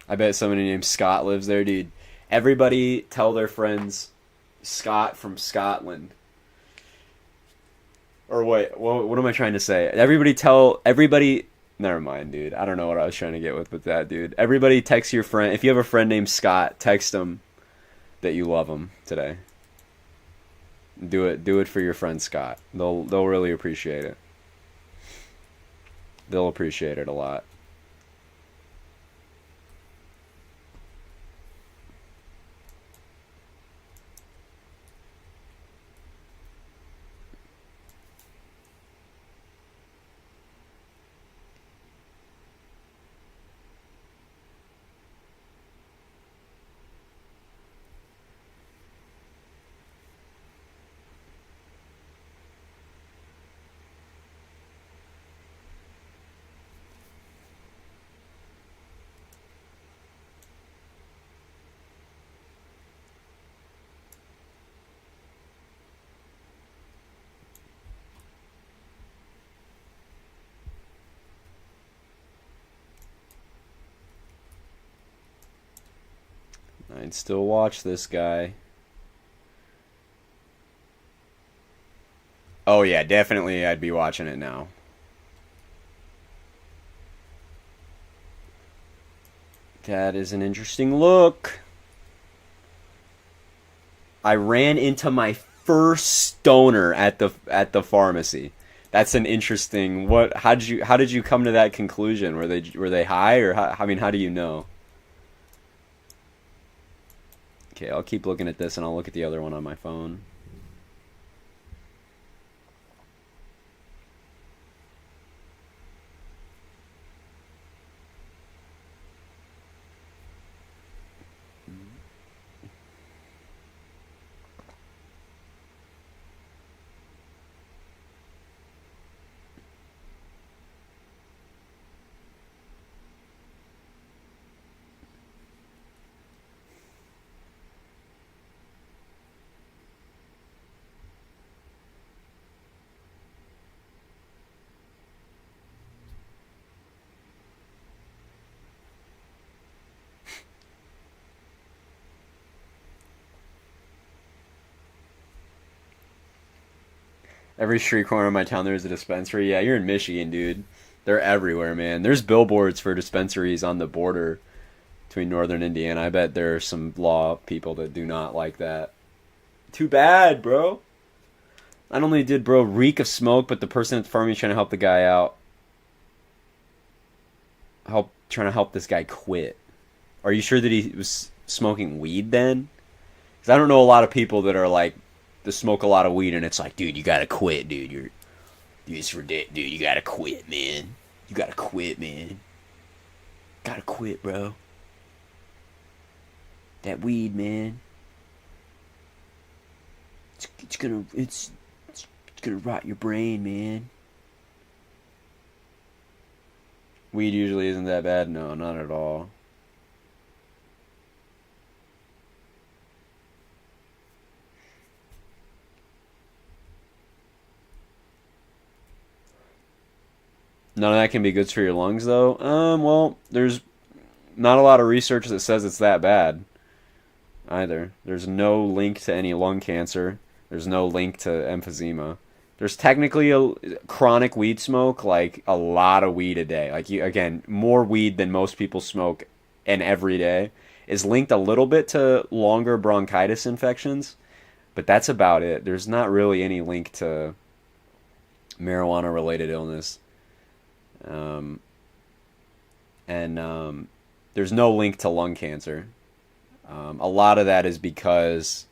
I bet somebody named Scott lives there, dude. Everybody tell their friends Scott from Scotland. Or wait, what am I trying to say? Everybody tell everybody. Never mind, dude. I don't know what I was trying to get with that, dude. Everybody text your friend. If you have a friend named Scott, text him that you love him today. Do it for your friend Scott. They'll really appreciate it. They'll appreciate it a lot. I'd still watch this guy. Oh yeah, definitely I'd be watching it now. That is an interesting look. I ran into my first stoner at the pharmacy. That's an interesting. What? How did you come to that conclusion? Were they high or how, I mean, how do you know? Okay, I'll keep looking at this and I'll look at the other one on my phone. Every street corner of my town there's a dispensary. Yeah, you're in Michigan, dude. They're everywhere, man. There's billboards for dispensaries on the border between northern Indiana. I bet there are some law people that do not like that. Too bad, bro. Not only did bro reek of smoke, but the person at the farm is trying to help the guy out. Trying to help this guy quit. Are you sure that he was smoking weed then? Because I don't know a lot of people that are like, to smoke a lot of weed and it's like, dude, you gotta quit, dude. It's ridiculous, dude. You gotta quit, man. You gotta quit, man. Gotta quit, bro. That weed, man. It's gonna rot your brain, man. Weed usually isn't that bad. No, not at all. None of that can be good for your lungs, though. Well, there's not a lot of research that says it's that bad either. There's no link to any lung cancer. There's no link to emphysema. There's technically a chronic weed smoke, like a lot of weed a day. Like you, again, more weed than most people smoke, and every day is linked a little bit to longer bronchitis infections, but that's about it. There's not really any link to marijuana related illness. Um, and there's no link to lung cancer. A lot of that is because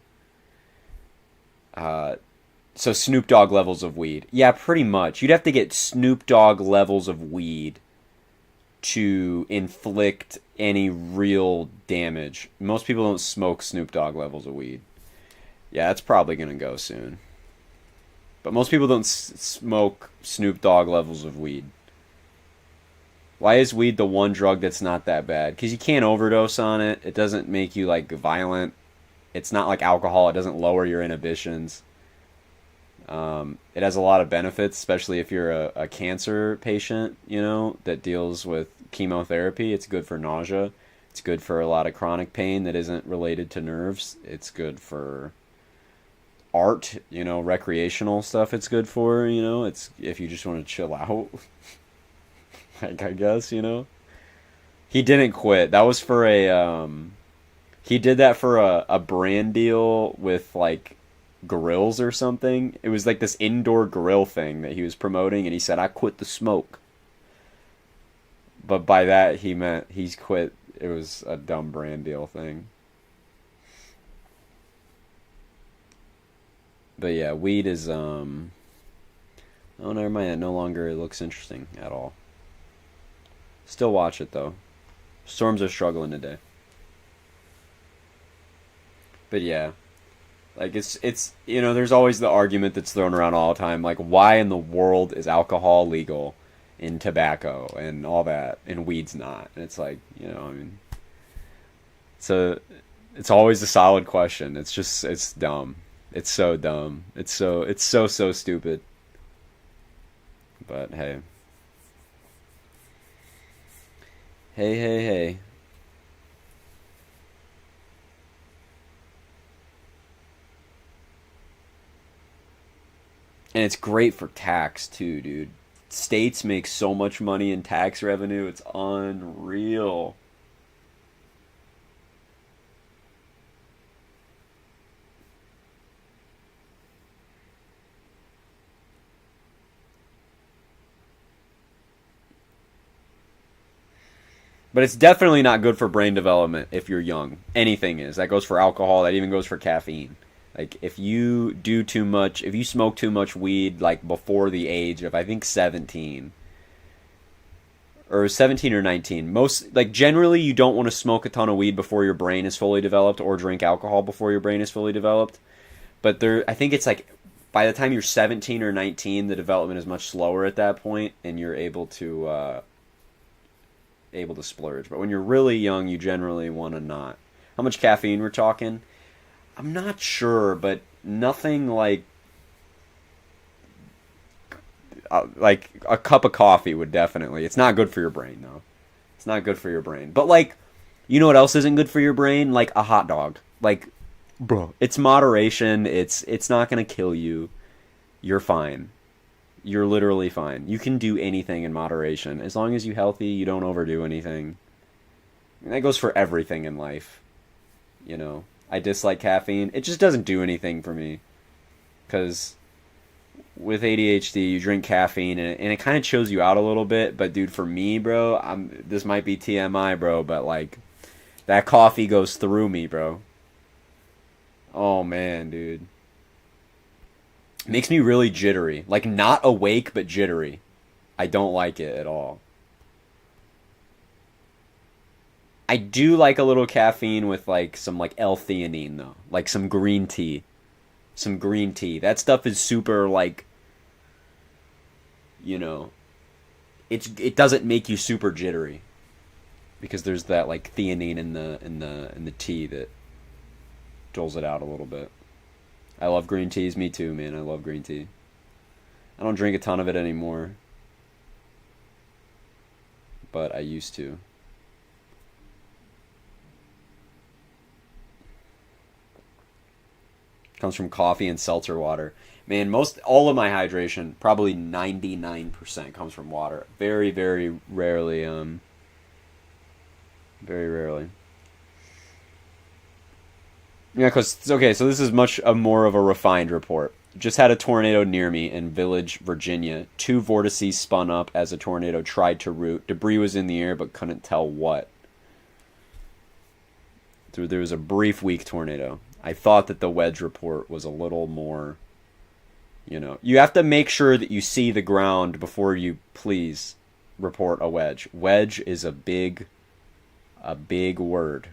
so Snoop Dogg levels of weed. Yeah, pretty much. You'd have to get Snoop Dogg levels of weed to inflict any real damage. Most people don't smoke Snoop Dogg levels of weed. Yeah, that's probably going to go soon. But most people don't smoke Snoop Dogg levels of weed. Why is weed the one drug that's not that bad? Because you can't overdose on it. It doesn't make you, like, violent. It's not like alcohol. It doesn't lower your inhibitions. It has a lot of benefits, especially if you're a cancer patient, you know, that deals with chemotherapy. It's good for nausea. It's good for a lot of chronic pain that isn't related to nerves. It's good for art, recreational stuff it's good for, it's if you just want to chill out. Like, I guess. He didn't quit. That was for he did that for a brand deal with like grills or something. It was like this indoor grill thing that he was promoting, and he said, "I quit the smoke." But by that he meant he's quit. It was a dumb brand deal thing. But yeah, weed is oh, never mind. It no longer looks interesting at all. Still watch it though. Storms are struggling today. But yeah, like it's there's always the argument that's thrown around all the time, like why in the world is alcohol legal in tobacco and all that and weed's not? And it's like, I mean, so it's always a solid question. It's dumb. It's so dumb. It's so stupid. But hey. Hey. And it's great for tax too, dude. States make so much money in tax revenue. It's unreal. But it's definitely not good for brain development if you're young. Anything is. That goes for alcohol. That even goes for caffeine. Like, if you do too much, if you smoke too much weed, like, before the age of, I think, 17, or 17 or 19, generally, you don't want to smoke a ton of weed before your brain is fully developed, or drink alcohol before your brain is fully developed. But I think it's like, by the time you're 17 or 19, the development is much slower at that point, and you're able to splurge. But when you're really young, you generally want to not. How much caffeine we're talking? I'm not sure, but nothing like a cup of coffee would definitely. It's not good for your brain though. It's not good for your brain. But like, you know what else isn't good for your brain? Like a hot dog. Like, bro, it's moderation. It's not gonna kill you. You're fine. You're literally fine. You can do anything in moderation as long as you're healthy. You don't overdo anything. And that goes for everything in life. I dislike caffeine. It just doesn't do anything for me. Because with ADHD, you drink caffeine and it kind of chills you out a little bit. But dude, for me, bro, this might be TMI, bro, but like that coffee goes through me, bro. Oh man, dude. Makes me really jittery. Like not awake, but jittery. I don't like it at all. I do like a little caffeine with like some like L-theanine though, like some green tea, That stuff is super like, you know, it doesn't make you super jittery because there's that like theanine in the tea that dulls it out a little bit. I love green teas. Me too, man. I love green tea. I don't drink a ton of it anymore, but I used to. Comes from coffee and seltzer water. Man, all of my hydration, probably 99% comes from water. Very, very rarely, very rarely. Yeah, because, okay, so this is much more of a refined report. Just had a tornado near me in Village, Virginia. 2 vortices spun up as a tornado tried to root. Debris was in the air, but couldn't tell what. There was a brief, weak tornado. I thought that the wedge report was a little more, you have to make sure that you see the ground before you please report a wedge. Wedge is a big word.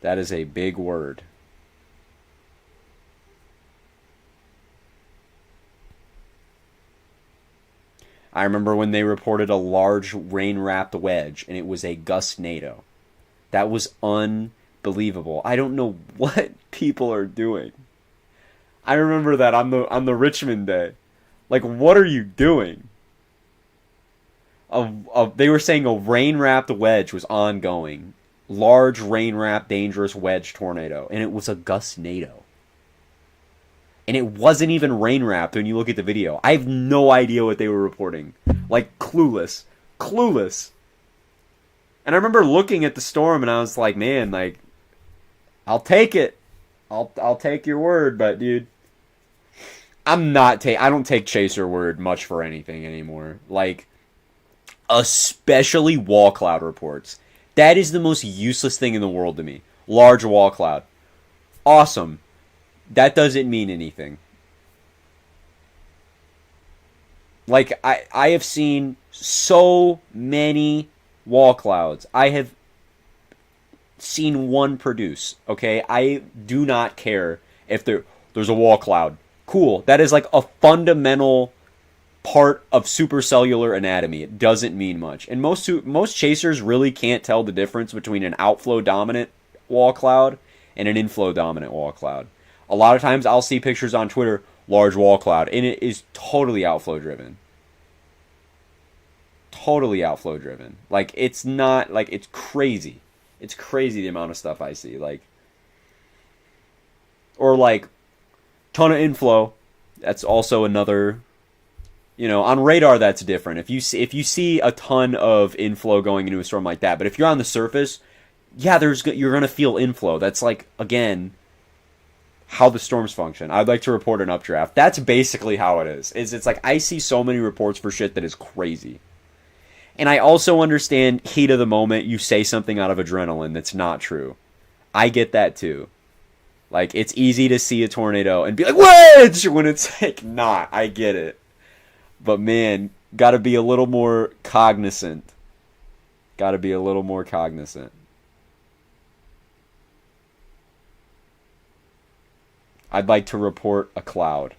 That is a big word. I remember when they reported a large rain-wrapped wedge, and it was a gustnado. That was unbelievable. I don't know what people are doing. I remember that on the Richmond day. Like, what are you doing? They were saying a rain-wrapped wedge was ongoing. Large rain-wrapped dangerous wedge tornado, and it was a gustnado. and it wasn't even rain wrapped when you look at the video. I have no idea what they were reporting. Like, clueless. Clueless. And I remember looking at the storm and I was like, man, like, I'll take it. I'll take your word, but dude, I don't take Chaser word much for anything anymore. Like, especially wall cloud reports. That is the most useless thing in the world to me. Large wall cloud. Awesome. That doesn't mean anything. Like, I have seen so many wall clouds. I have seen one produce, okay? I do not care if there's a wall cloud. Cool. That is like a fundamental part of supercellular anatomy. It doesn't mean much. And most chasers really can't tell the difference between an outflow dominant wall cloud and an inflow dominant wall cloud. A lot of times I'll see pictures on Twitter, large wall cloud, and it is totally outflow driven. Totally outflow driven. Like, it's not, like, it's crazy. It's crazy the amount of stuff I see. Like, or like, ton of inflow. That's also another, on radar that's different. If you see a ton of inflow going into a storm like that, but if you're on the surface, yeah, you're gonna feel inflow. That's like, again, how the storms function. I'd like to report an updraft. That's basically how it is. It's like, I see so many reports for shit that is crazy. And I also understand heat of the moment, you say something out of adrenaline that's not true. I get that too. Like, it's easy to see a tornado and be like, wedge! When it's like, not. I get it. But man, gotta be a little more cognizant. Gotta be a little more cognizant. I'd like to report a cloud.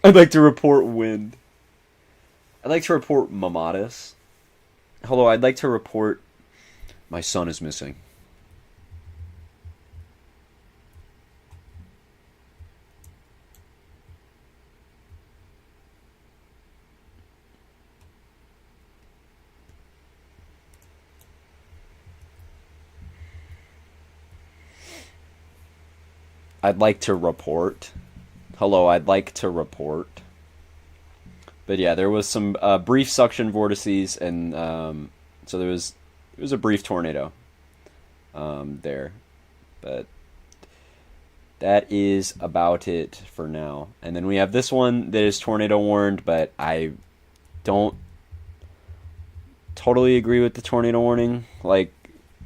I'd like to report wind. I'd like to report mamadas. Hello, I'd like to report my son is missing. I'd like to report. Hello, I'd like to report. But yeah, there was some brief suction vortices, and so it was a brief tornado there. But that is about it for now. And then we have this one that is tornado warned, but I don't totally agree with the tornado warning. Like,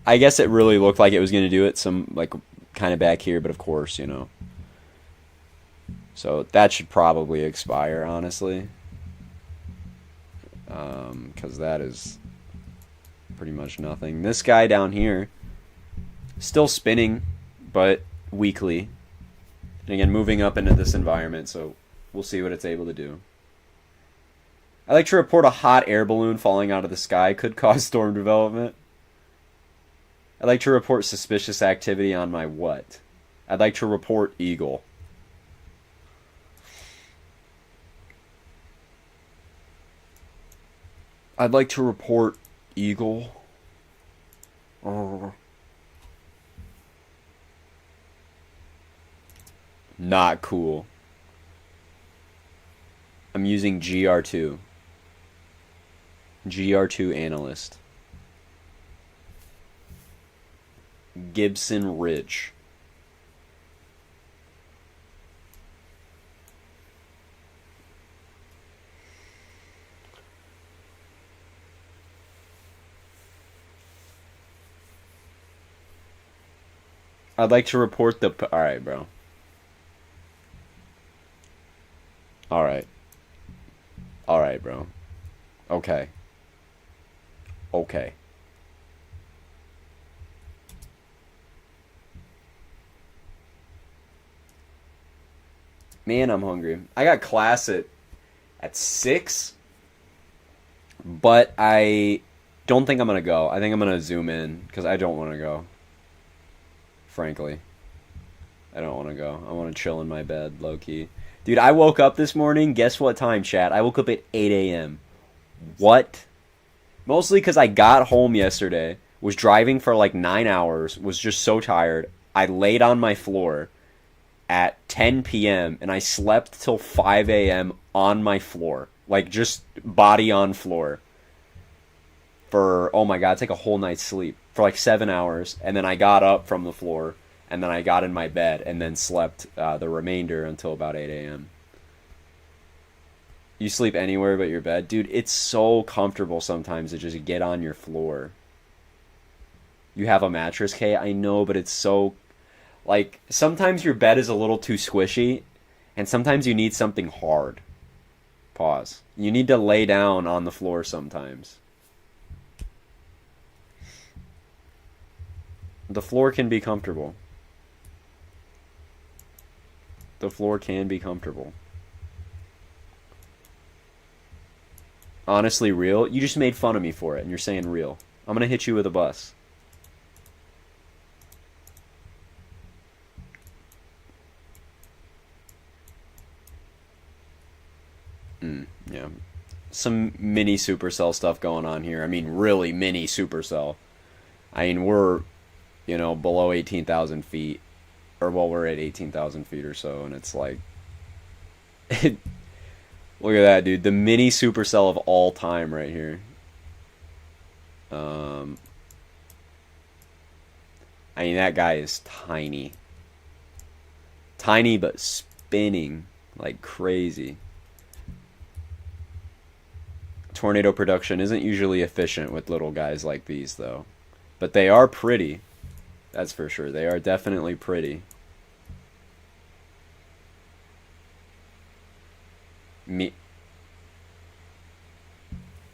I guess it really looked like it was going to do it some, like, kind of back here, but of course, So that should probably expire, honestly. Because that is pretty much nothing. This guy down here, still spinning, but weakly. And again, moving up into this environment, so we'll see what it's able to do. I like to report a hot air balloon falling out of the sky could cause storm development. I'd like to report suspicious activity on my what? I'd like to report eagle. I'd like to report eagle. Not cool. I'm using GR2. GR2 analyst. Gibson Ridge. I'd like to report the... Alright, bro. Alright. Alright, bro. Okay. Okay. Man, I'm hungry. I got class at 6, but I don't think I'm going to go. I think I'm going to zoom in because I don't want to go. Frankly. I don't want to go. I want to chill in my bed, low-key. Dude, I woke up this morning. Guess what time, chat? I woke up at 8 a.m. What? Mostly because I got home yesterday, was driving for like 9 hours, was just so tired. I laid on my floor at 10 p.m. and I slept till 5 a.m. on my floor, like just body on floor for oh my god, it's like a whole night's sleep for like 7 hours, and then I got up from the floor, and then I got in my bed, and then slept the remainder until about 8 a.m. You sleep anywhere but your bed, dude. It's so comfortable sometimes to just get on your floor. You have a mattress, Kay. I know, but it's so like sometimes your bed is a little too squishy, and sometimes you need something hard. Pause. You need to lay down on the floor sometimes. The floor can be comfortable. The floor can be comfortable. Honestly, real? You just made fun of me for it, and you're saying real. I'm gonna hit you with a bus. Yeah. Some mini Supercell stuff going on here. I mean, really mini Supercell. I mean, we're, below 18,000 feet. Or, well, we're at 18,000 feet or so, and it's like... Look at that, dude. The mini Supercell of all time right here. I mean, that guy is tiny. Tiny, but spinning like crazy. Tornado production isn't usually efficient with little guys like these, though. But they are pretty. That's for sure. They are definitely pretty. Me.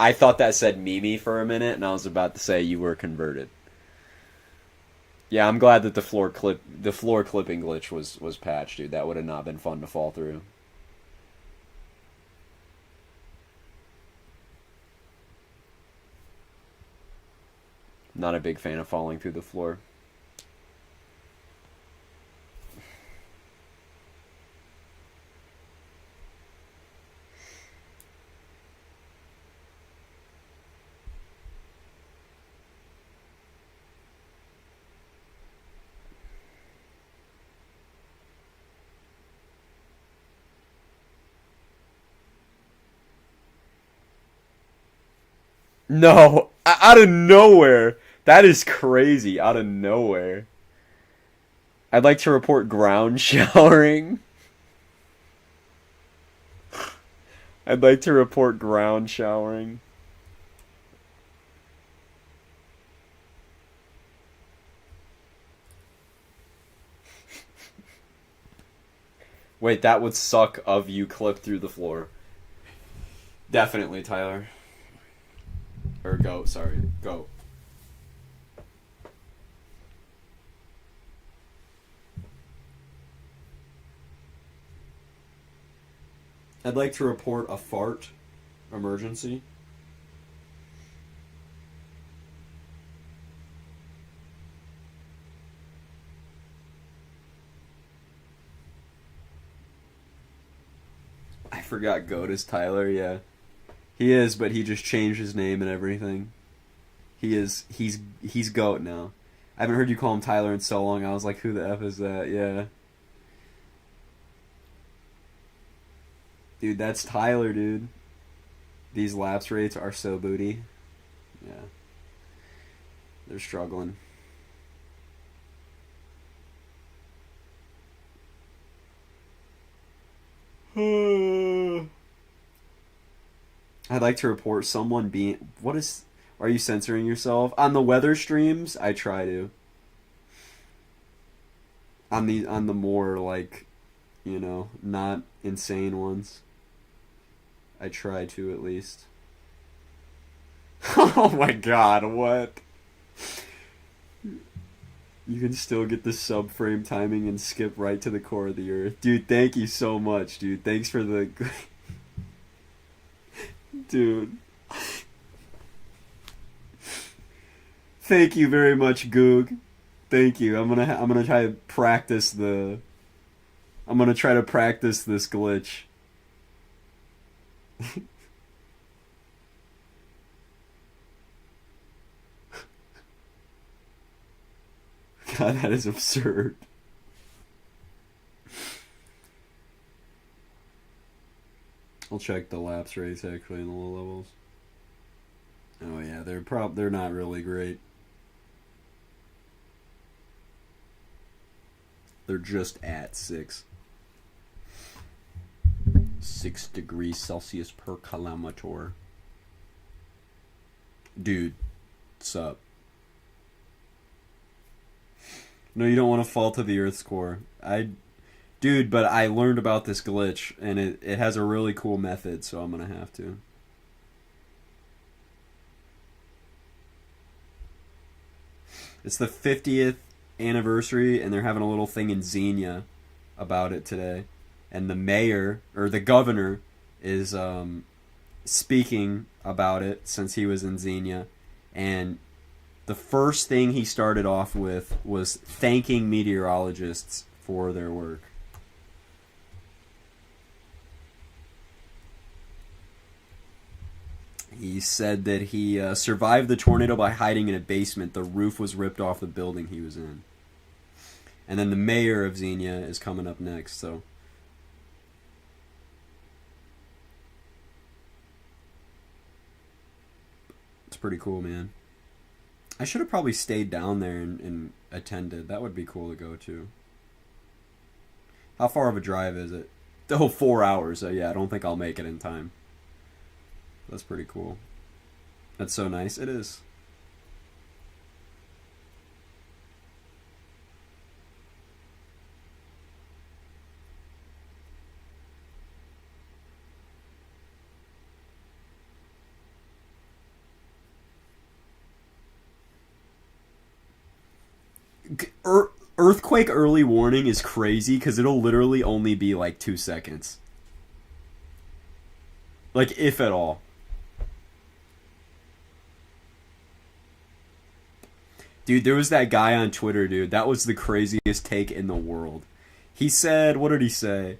I thought that said Mimi for a minute, and I was about to say you were converted. Yeah, I'm glad that the floor clipping glitch was patched, dude. That would have not been fun to fall through. Not a big fan of falling through the floor. No, out of nowhere. That is crazy. Out of nowhere. I'd like to report ground showering. I'd like to report ground showering. Wait, that would suck of you clip through the floor. Definitely, Tyler. Or go, sorry. Go. I'd like to report a fart emergency. I forgot Goat is Tyler, yeah. He is, but he just changed his name and everything. He's Goat now. I haven't heard you call him Tyler in so long. I was like, who the F is that? Yeah. Dude, that's Tyler, dude. These lapse rates are so booty. Yeah. They're struggling. I'd like to report someone being... What is... Are you censoring yourself? On the weather streams, I try to. On the more, like, not insane ones. I try to, at least. Oh my god, what? You can still get the subframe timing and skip right to the core of the earth. Dude, thank you so much, dude. Thanks for the... Dude. Thank you very much, Goog. Thank you. I'm gonna try to practice the... I'm gonna try to practice this glitch. God, that is absurd. I'll check the lapse rates actually in the low levels. Oh yeah, they're not really great. They're just at 6 degrees Celsius per kilometer. Dude, sup? No, you don't want to fall to the Earth's core. Dude, but I learned about this glitch, and it has a really cool method, so I'm gonna have to. It's the 50th anniversary, and they're having a little thing in Xenia about it today. And the mayor, or the governor, is speaking about it since he was in Xenia. And the first thing he started off with was thanking meteorologists for their work. He said that he survived the tornado by hiding in a basement. The roof was ripped off the building he was in. And then the mayor of Xenia is coming up next, so... It's pretty cool, man. I should have probably stayed down there and attended. That would be cool to go to. How far of a drive is it? Oh, 4 hours. So yeah, I don't think I'll make it in time. That's pretty cool. That's so nice. It is. Earthquake early warning is crazy because it'll literally only be like 2 seconds. Like, if at all. Dude, there was that guy on Twitter, dude. That was the craziest take in the world. He said, what did he say?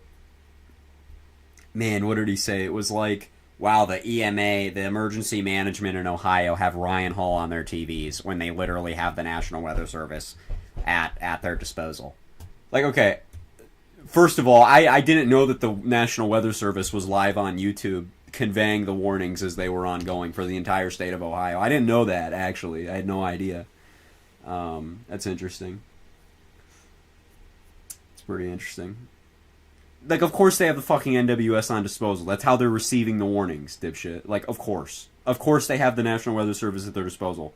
Man, what did he say? It was like, wow, the EMA, the emergency management in Ohio, have Ryan Hall on their TVs when they literally have the National Weather Service at their disposal. Like, okay, first of all, I didn't know that the National Weather Service was live on YouTube conveying the warnings as they were ongoing for the entire state of Ohio. I didn't know that, actually. I had no idea. That's interesting. It's pretty interesting. Like, of course they have the fucking NWS on disposal. That's how they're receiving the warnings, dipshit. Like, of course. Of course they have the National Weather Service at their disposal.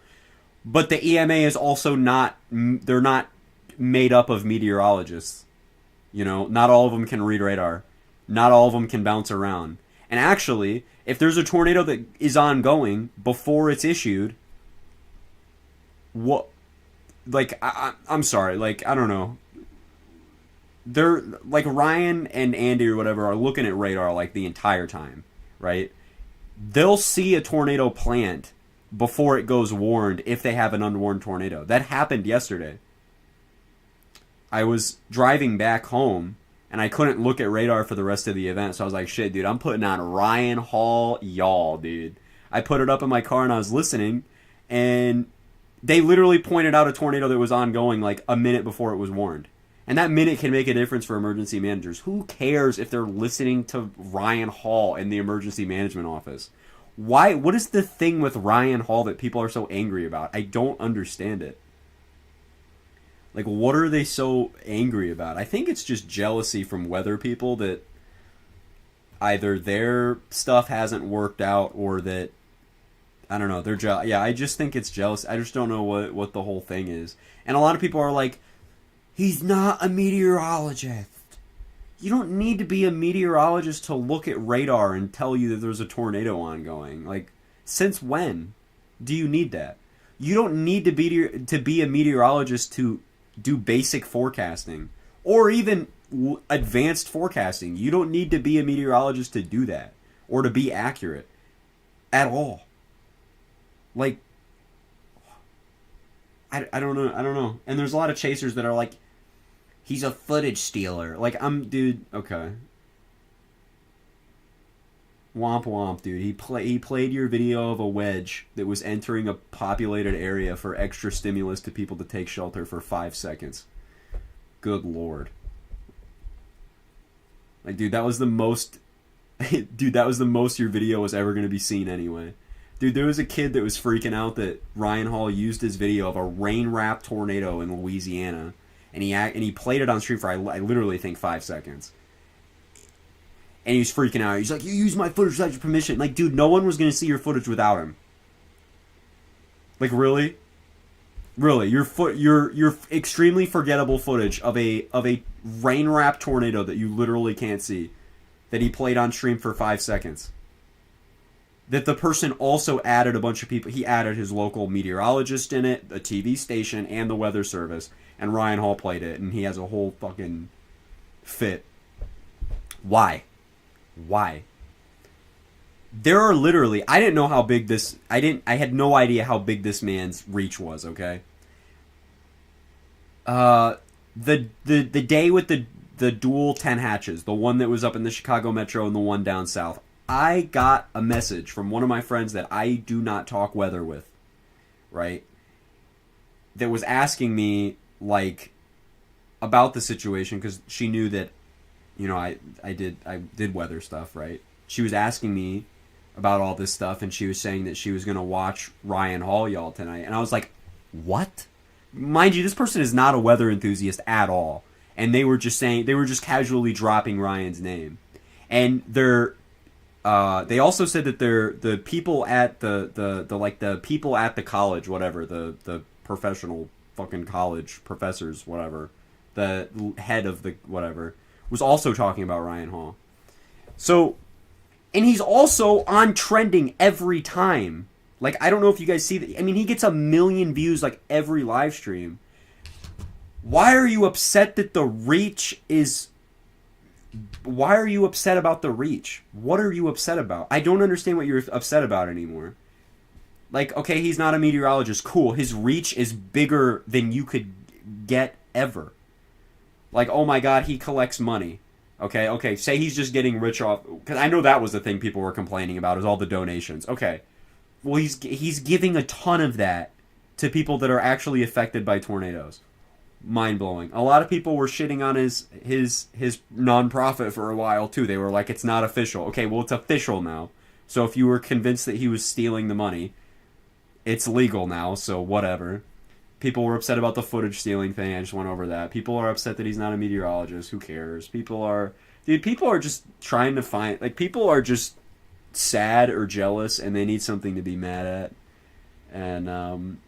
But the EMA is also not... They're not made up of meteorologists. You know, not all of them can read radar. Not all of them can bounce around. And actually, if there's a tornado that is ongoing before it's issued... What... Like, I'm sorry. Like, I don't know. They're like Ryan and Andy or whatever are looking at radar like the entire time, right? They'll see a tornado plant before it goes warned if they have an unwarned tornado. That happened yesterday. I was driving back home and I couldn't look at radar for the rest of the event, so I was like, shit, dude, I'm putting on Ryan Hall, y'all, dude. I put it up in my car and I was listening, and they literally pointed out a tornado that was ongoing like a minute before it was warned. And that minute can make a difference for emergency managers. Who cares if they're listening to Ryan Hall in the emergency management office? Why? What is the thing with Ryan Hall that people are so angry about? I don't understand it. Like, what are they so angry about? I think it's just jealousy from weather people that either their stuff hasn't worked out or that, I don't know, they're yeah, I just think it's jealous. I just don't know what the whole thing is. And a lot of people are like, he's not a meteorologist. You don't need to be a meteorologist to look at radar and tell you that there's a tornado ongoing. Like, since when do you need that? You don't need to be a meteorologist to do basic forecasting or even advanced forecasting. You don't need to be a meteorologist to do that or to be accurate at all. Like, I don't know. And there's a lot of chasers that are like, he's a footage stealer. Like, dude, okay. Womp womp, dude. He played your video of a wedge that was entering a populated area for extra stimulus to people to take shelter for 5 seconds. Good lord. Like, dude, that was the most... dude, that was the most your video was ever going to be seen anyway. Dude, there was a kid that was freaking out that Ryan Hall used his video of a rain-wrapped tornado in Louisiana, and he played it on stream for, I literally think, 5 seconds. And he was freaking out. He's like, you used my footage without your permission. Like, dude, no one was going to see your footage without him. Like, really? Really, your extremely forgettable footage of a rain-wrapped tornado that you literally can't see, that he played on stream for 5 seconds. That the person also added a bunch of people. He added his local meteorologist in it, a TV station, and the weather service. And Ryan Hall played it, and he has a whole fucking fit. Why? Why? There are literally... I didn't know how big this... I had no idea how big this man's reach was, okay? The day with the dual 10 hatches, the one that was up in the Chicago Metro and the one down south, I got a message from one of my friends that I do not talk weather with, right? That was asking me, like, about the situation, because she knew that, you know, I did weather stuff, right? She was asking me about all this stuff, and she was saying that she was going to watch Ryan Hall y'all tonight. And I was like, what? Mind you, this person is not a weather enthusiast at all. And they were just casually dropping Ryan's name. And they also said that the people at the people at the college, whatever, the professional fucking college professors, whatever, the head of the whatever, was also talking about Ryan Hall. So, and he's also on trending every time. Like, I don't know if you guys see that. I mean, he gets 1 million views like every live stream. Why are you upset that the reach is... Why are you upset about the reach? What are you upset about? I don't understand what you're upset about anymore. Like, okay, he's not a meteorologist. Cool. His reach is bigger than you could get ever. Like, oh my god, he collects money. Okay, say he's just getting rich off... Because I know that was the thing people were complaining about, is all the donations. Okay. Well, he's giving a ton of that to people that are actually affected by tornadoes. Mind-blowing. A lot of people were shitting on his non-profit for a while, too. They were like, it's not official. Okay, well, it's official now. So if you were convinced that he was stealing the money, it's legal now, so whatever. People were upset about the footage stealing thing. I just went over that. People are upset that he's not a meteorologist. Who cares? People are just trying to find... Like, people are just sad or jealous, and they need something to be mad at. And,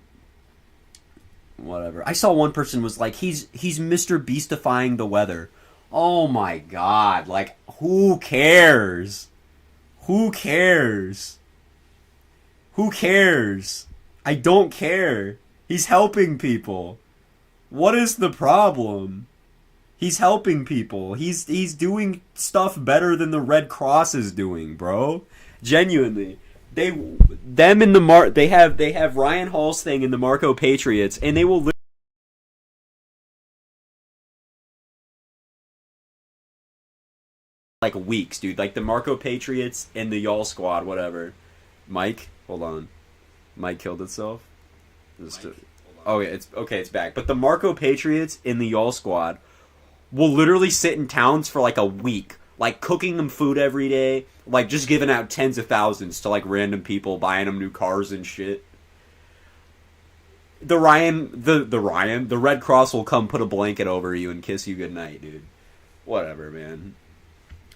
whatever. I saw one person was like, he's Mr. Beastifying the weather. Oh my god. Like, who cares? Who cares? Who cares? I don't care. He's helping people. What is the problem? He's helping people. He's doing stuff better than the Red Cross is doing, bro. Genuinely. They have Ryan Hall's thing in the Marco Patriots, and they will like weeks, dude. Like the Marco Patriots and the Y'all Squad, whatever. Mike, hold on. Mike killed itself. Oh yeah, it's back. But the Marco Patriots in the Y'all Squad will literally sit in towns for like a week, like cooking them food every day, like just giving out tens of thousands to like random people, buying them new cars and shit. The Red Cross will come put a blanket over you and kiss you goodnight, dude. Whatever, man.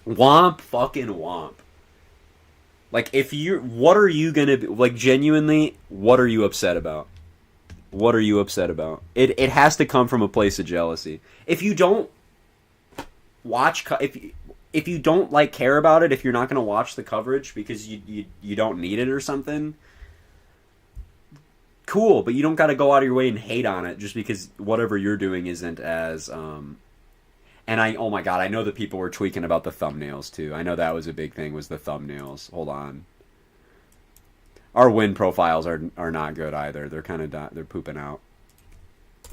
Womp fucking womp. Like, what are you gonna be, like, genuinely, what are you upset about? What are you upset about? It has to come from a place of jealousy. If you don't watch, if you don't, like, care about it, if you're not gonna watch the coverage because you don't need it or something, cool, but you don't gotta go out of your way and hate on it just because whatever you're doing isn't as, and oh my god, I know that people were tweaking about the thumbnails too. I know that was a big thing, was the thumbnails. Hold on. Our win profiles are not good either. They're kind of they're pooping out.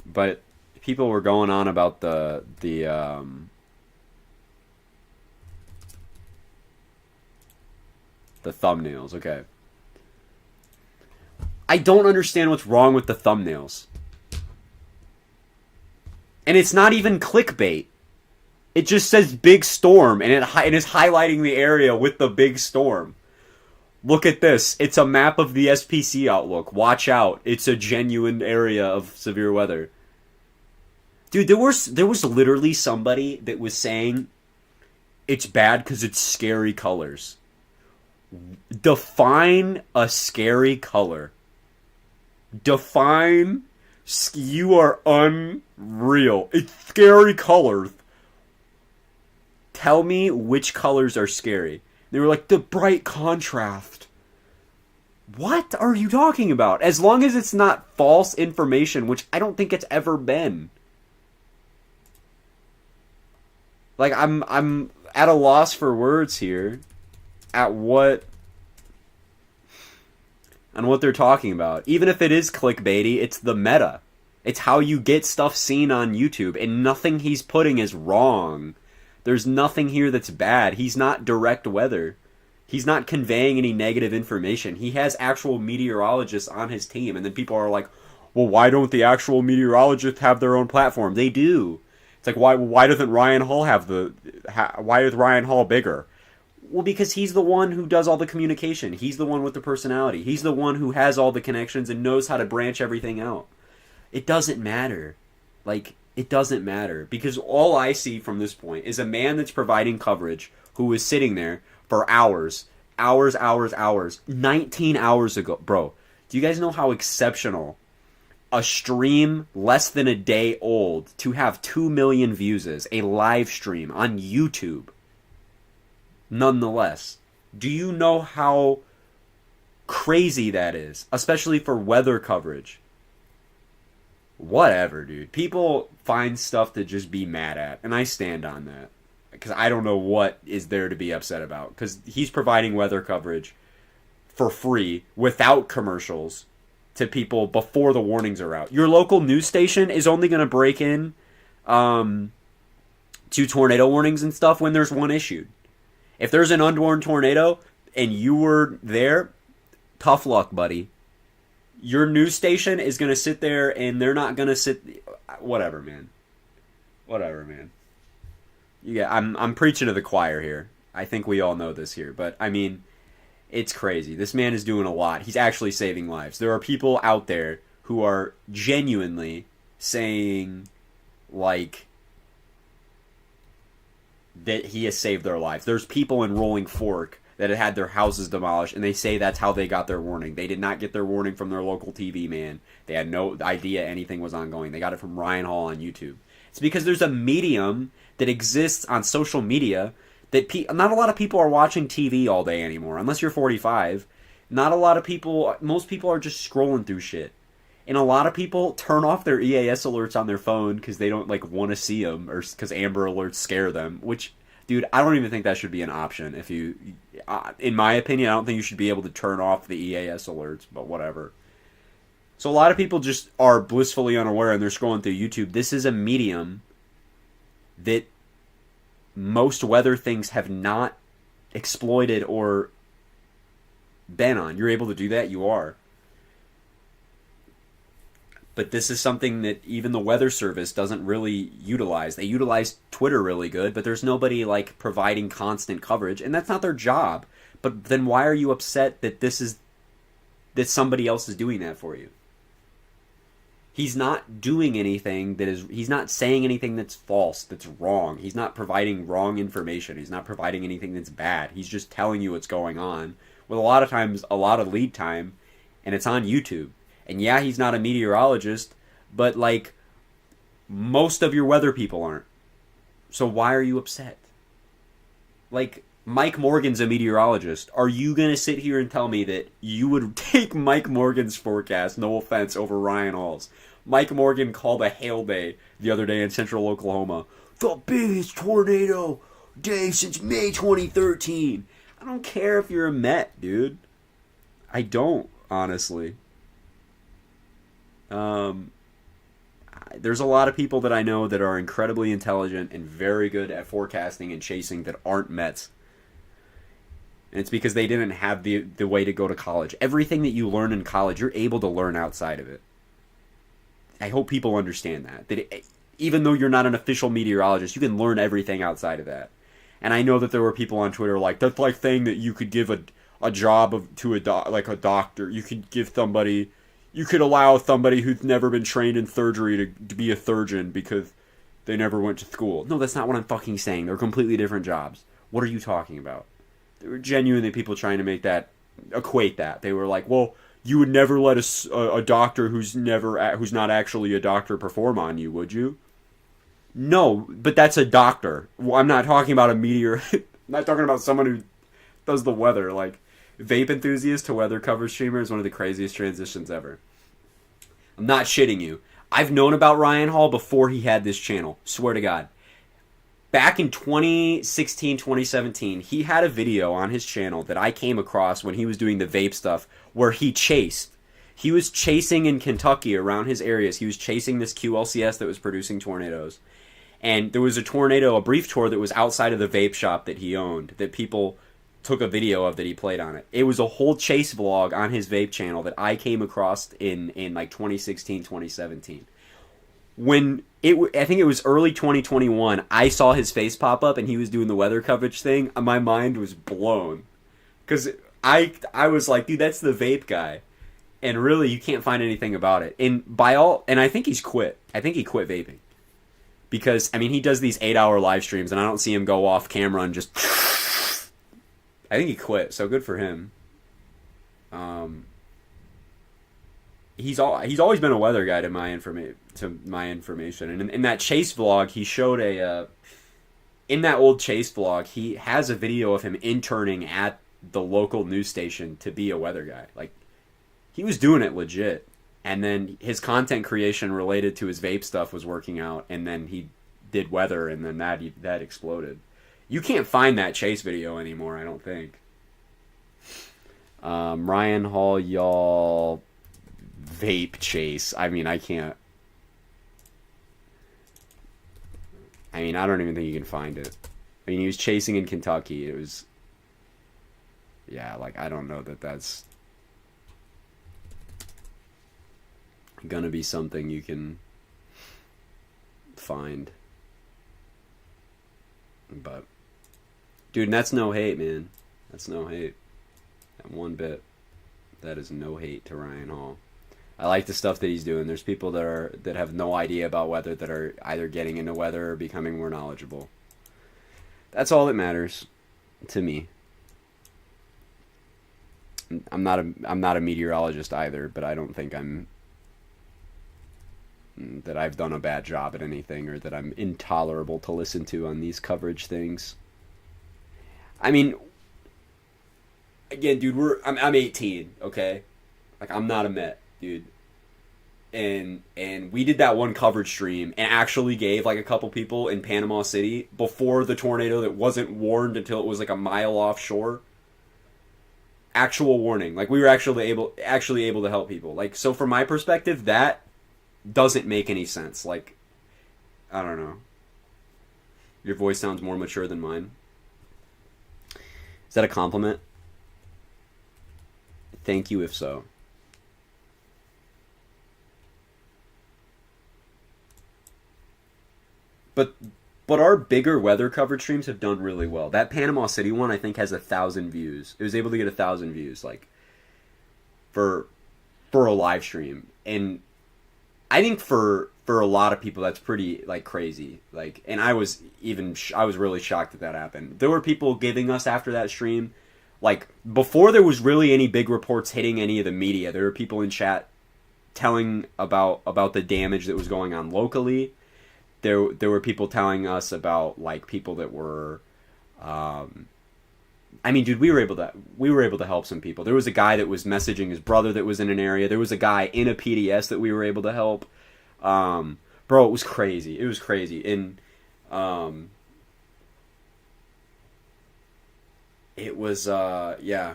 But people were going on about the The thumbnails, okay. I don't understand what's wrong with the thumbnails. And it's not even clickbait. It just says big storm, and it is highlighting the area with the big storm. Look at this. It's a map of the SPC outlook. Watch out. It's a genuine area of severe weather. Dude, there was literally somebody that was saying it's bad because it's scary colors. Define a scary color. Define... You are unreal. It's scary colors. Tell me which colors are scary. They were like, the bright contrast. What are you talking about? As long as it's not false information, which I don't think it's ever been. Like, I'm at a loss for words here. On what they're talking about. Even if it is clickbaity, it's the meta. It's how you get stuff seen on YouTube, and nothing he's putting is wrong. There's nothing here that's bad. He's not direct weather. He's not conveying any negative information. He has actual meteorologists on his team, and then people are like, well, why don't the actual meteorologists have their own platform? They do. It's like, why doesn't Ryan Hall have why is Ryan Hall bigger? Well, because he's the one who does all the communication. He's the one with the personality. He's the one who has all the connections and knows how to branch everything out. It doesn't matter. Like, it doesn't matter. Because all I see from this point is a man that's providing coverage who is sitting there for hours. 19 hours ago. Bro, do you guys know how exceptional a stream less than a day old to have 2 million views is? A live stream on YouTube. Nonetheless, do you know how crazy that is? Especially for weather coverage. Whatever, dude. People find stuff to just be mad at, and I stand on that. Because I don't know what is there to be upset about. Because he's providing weather coverage for free, without commercials, to people before the warnings are out. Your local news station is only going to break in to tornado warnings and stuff when there's one issued. If there's an unwarned tornado and you were there, tough luck, buddy. Your news station is going to sit there and they're not going to sit... Whatever, man. Yeah, I'm preaching to the choir here. I think we all know this here. But, I mean, it's crazy. This man is doing a lot. He's actually saving lives. There are people out there who are genuinely saying, like... that he has saved their lives. There's people in Rolling Fork that had their houses demolished, and they say that's how they got their warning. They did not get their warning from their local TV man. They had no idea anything was ongoing. They got it from Ryan Hall on YouTube. It's because there's a medium that exists on social media that not a lot of people are watching TV all day anymore, unless you're 45. Not a lot of people, most people are just scrolling through shit. And a lot of people turn off their EAS alerts on their phone because they don't want to see them, or because Amber Alerts scare them. Which, dude, I don't even think that should be an option. If you, in my opinion, I don't think you should be able to turn off the EAS alerts. But whatever. So a lot of people just are blissfully unaware and they're scrolling through YouTube. This is a medium that most weather things have not exploited or been on. You're able to do that. You are. But this is something that even the Weather Service doesn't really utilize. They utilize Twitter really good, but there's nobody providing constant coverage, and that's not their job. But then why are you upset that that somebody else is doing that for you? He's not doing anything he's not saying anything that's false, that's wrong. He's not providing wrong information. He's not providing anything that's bad. He's just telling you what's going on with a lot of times a lot of lead time, and it's on YouTube. And yeah, he's not a meteorologist, but most of your weather people aren't. So why are you upset? Mike Morgan's a meteorologist. Are you going to sit here and tell me that you would take Mike Morgan's forecast, no offense, over Ryan Hall's? Mike Morgan called a hail day the other day in central Oklahoma. The biggest tornado day since May 2013. I don't care if you're a Met, dude. I don't, honestly. There's a lot of people that I know that are incredibly intelligent and very good at forecasting and chasing that aren't Mets. And it's because they didn't have the way to go to college. Everything that you learn in college, you're able to learn outside of it. I hope people understand that. Even though you're not an official meteorologist, you can learn everything outside of that. And I know that there were people on Twitter like, that's like saying that you could give a job to like a doctor. You could give somebody, you could allow somebody who's never been trained in surgery to be a surgeon because they never went to school. No, that's not what I'm fucking saying. They're completely different jobs. What are you talking about? There were genuinely people trying to make that, equate that. They were like, well, you would never let a doctor who's not actually a doctor perform on you, would you? No, but that's a doctor. Well, I'm not talking about a meteor. I'm not talking about someone who does the weather. Like, vape enthusiast to weather coverage streamer is one of the craziest transitions ever. I'm not shitting you. I've known about Ryan Hall before he had this channel. Swear to God. Back in 2016, 2017, he had a video on his channel that I came across when he was doing the vape stuff where he chased. He was chasing in Kentucky around his areas. He was chasing this QLCS that was producing tornadoes. And there was a brief tour that was outside of the vape shop that he owned that people took a video of that he played on it. It was a whole chase vlog on his vape channel that I came across in like 2016, 2017. I think it was early 2021, I saw his face pop up and he was doing the weather coverage thing. My mind was blown. Because I was like, dude, that's the vape guy. And really, you can't find anything about it. And I think he's quit. I think he quit vaping. Because, I mean, he does these 8-hour live streams and I don't see him go off camera and just... I think he quit, so good for him. He's always been a weather guy to my information. And in that chase vlog, he showed in that old chase vlog, he has a video of him interning at the local news station to be a weather guy. Like, he was doing it legit. And then his content creation related to his vape stuff was working out, and then he did weather, and then that exploded. You can't find that chase video anymore, I don't think. Ryan Hall, y'all, vape chase. I mean, I can't. I mean, I don't even think you can find it. I mean, he was chasing in Kentucky. It was... Yeah, like, I don't know that that's gonna be something you can find. But... Dude, and that's no hate, man. That's no hate. Not one bit. That is no hate to Ryan Hall. I like the stuff that he's doing. There's people that have no idea about weather that are either getting into weather or becoming more knowledgeable. That's all that matters to me. I'm not a meteorologist either, but I don't think that I've done a bad job at anything or that I'm intolerable to listen to on these coverage things. I mean, again, dude, I'm 18, okay? Like, I'm not a Met, dude. And we did that one coverage stream and actually gave like a couple people in Panama City before the tornado that wasn't warned until it was like a mile offshore. Actual warning. Like, we were actually able to help people. Like, so from my perspective, that doesn't make any sense. Like, I don't know. Your voice sounds more mature than mine. Is that a compliment? Thank you if so. But our bigger weather coverage streams have done really well. That Panama City one, I think, has 1,000 views. It was able to get 1,000 views, like, for a live stream. And I think for a lot of people, that's pretty, like, crazy. Like, and I was really shocked that happened. There were people giving us after that stream, like, before there was really any big reports hitting any of the media, there were people in chat telling about the damage that was going on locally. There were people telling us about, like, people that were, I mean, dude, we were able to help some people. There was a guy that was messaging his brother that was in an area. There was a guy in a PDS that we were able to help. Bro, it was crazy. It was crazy. And, it was, yeah.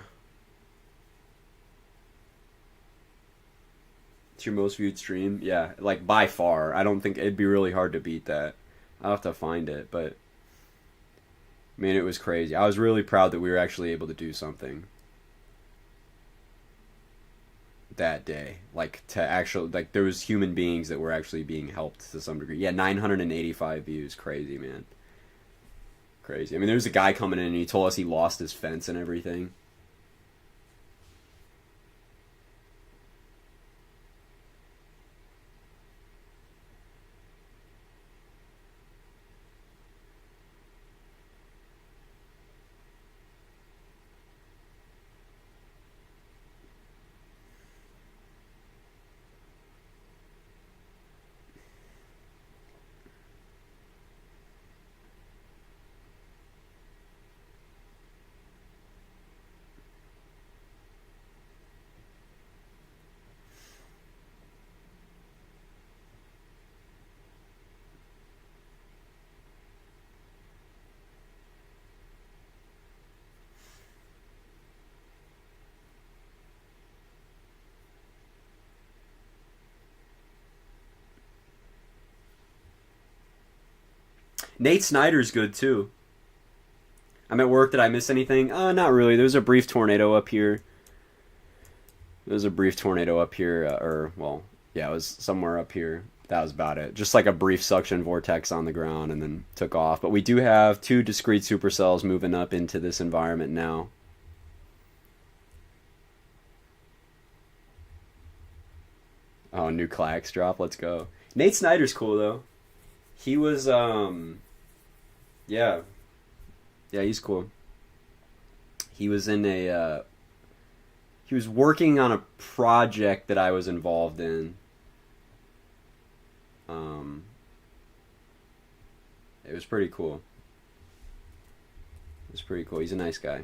It's your most viewed stream? Yeah, like, by far. I don't think it'd be really hard to beat that. I'll have to find it, but I mean, it was crazy. I was really proud that we were actually able to do something that day. Like to actually like there was human beings that were actually being helped to some degree. Yeah, 985 views. Crazy, man. Crazy. I mean, there was a guy coming in and he told us he lost his fence and everything. Nate Snyder's good too. I'm at work. Did I miss anything? Not really. There was a brief tornado up here. There was a brief tornado up here, or well, yeah, it was somewhere up here. That was about it. Just like a brief suction vortex on the ground, and then took off. But we do have two discrete supercells moving up into this environment now. Oh, new Clax drop. Let's go. Nate Snyder's cool though. He was yeah, yeah, he's cool. He was in a he was working on a project that I was involved in. Um, it was pretty cool. It was pretty cool. He's a nice guy.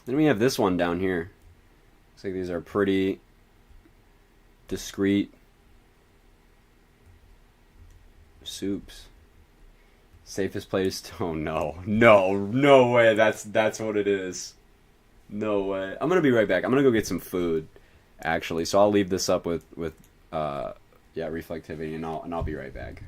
Then we have this one down here. Looks like these are pretty discrete soups. Safest place to, oh no. No, no way. That's what it is. No way. I'm gonna be right back. I'm gonna go get some food, actually. So I'll leave this up with yeah, reflectivity, and I'll be right back.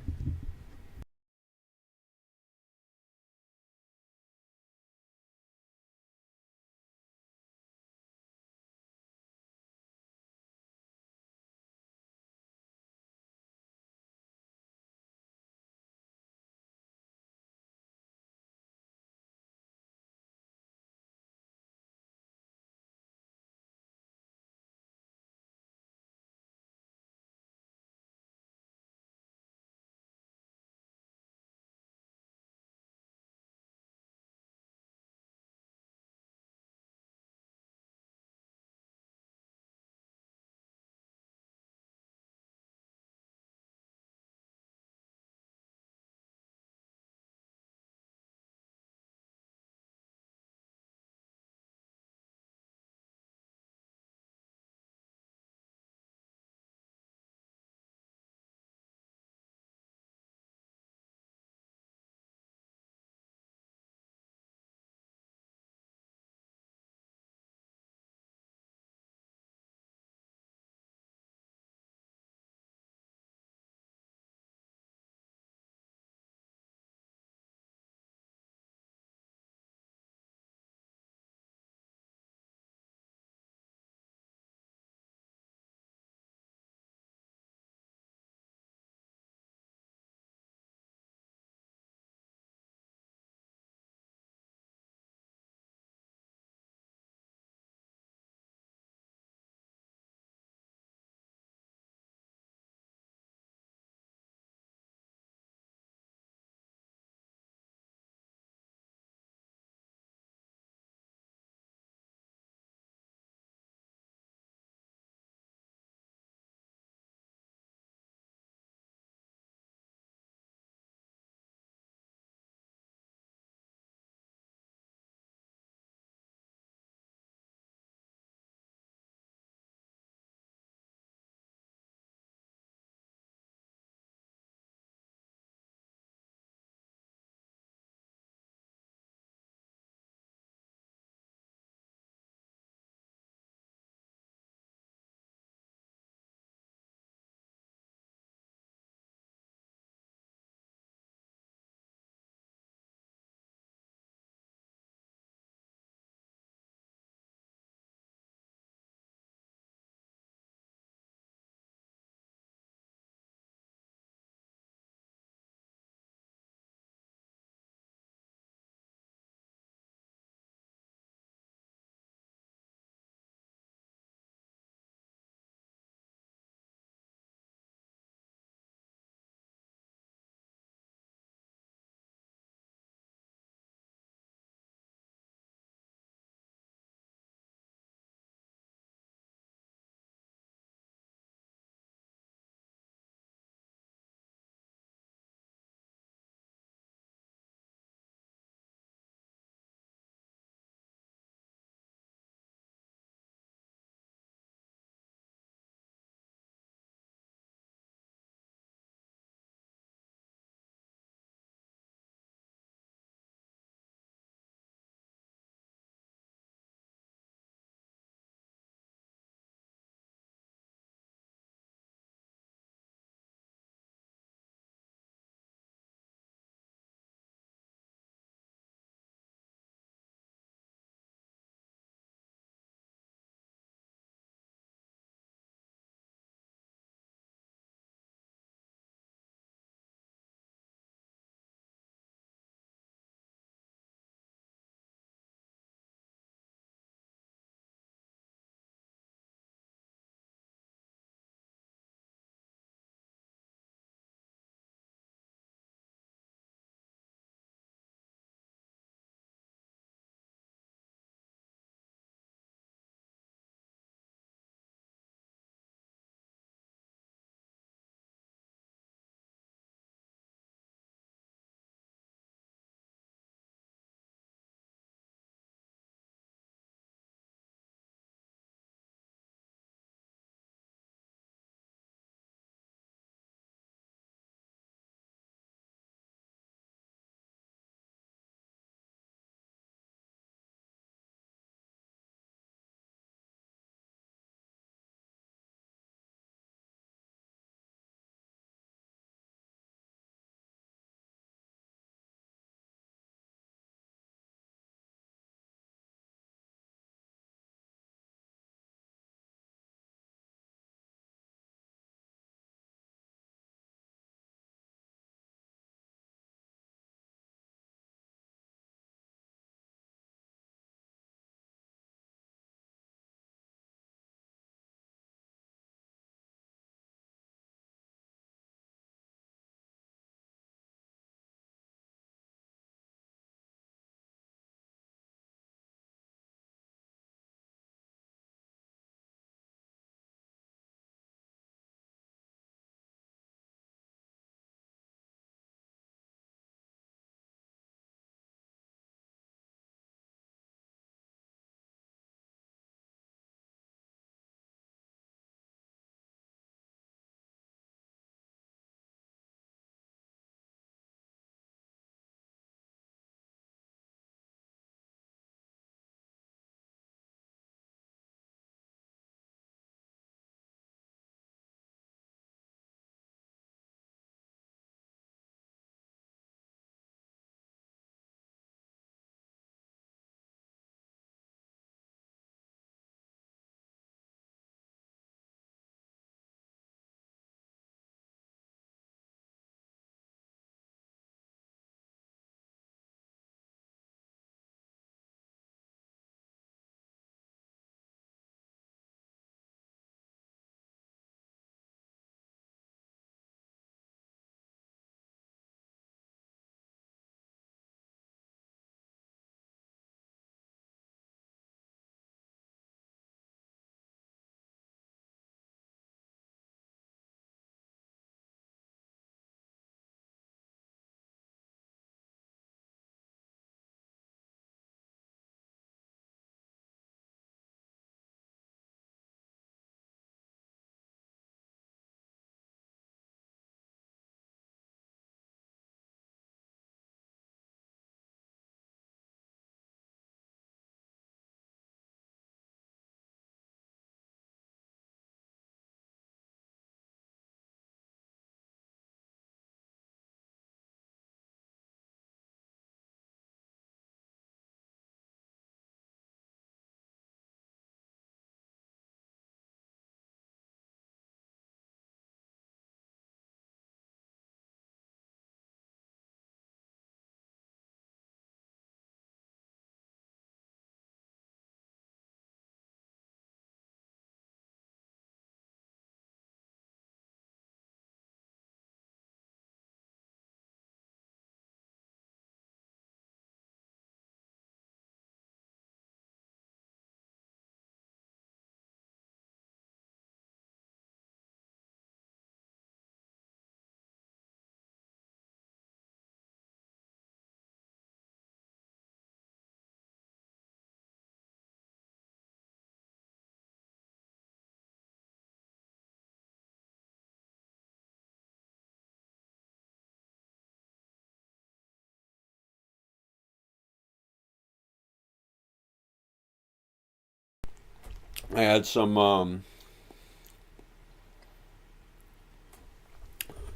I had some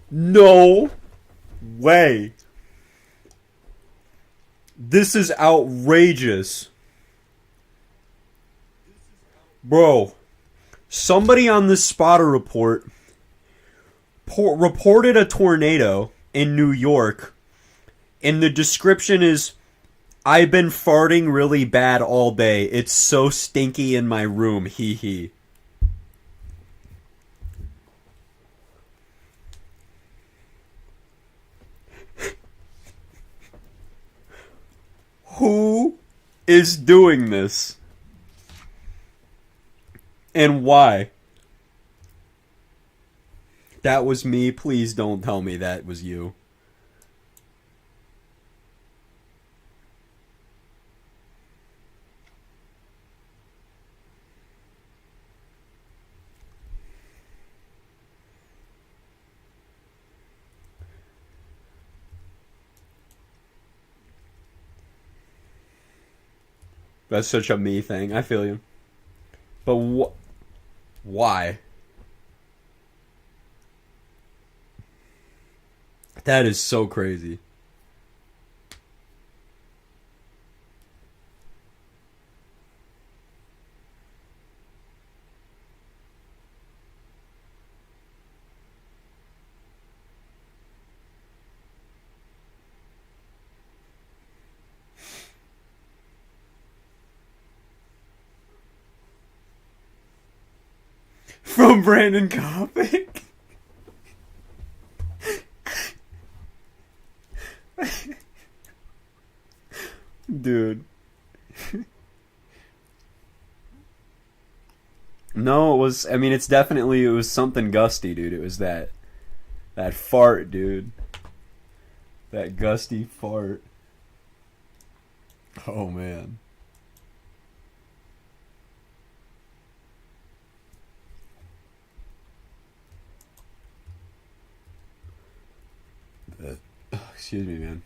no way. This is outrageous. Bro, somebody on this spotter report reported a tornado in New York, and the description is, I've been farting really bad all day. It's so stinky in my room. Hee hee. Who is doing this? And why? That was me. Please don't tell me that was you. That's such a me thing. I feel you. But why? That is so crazy. From Brandon Kopic? Dude. No, it was. I mean, it's definitely. It was something gusty, dude. It was that fart, dude. That gusty fart. Oh man. Excuse me, man.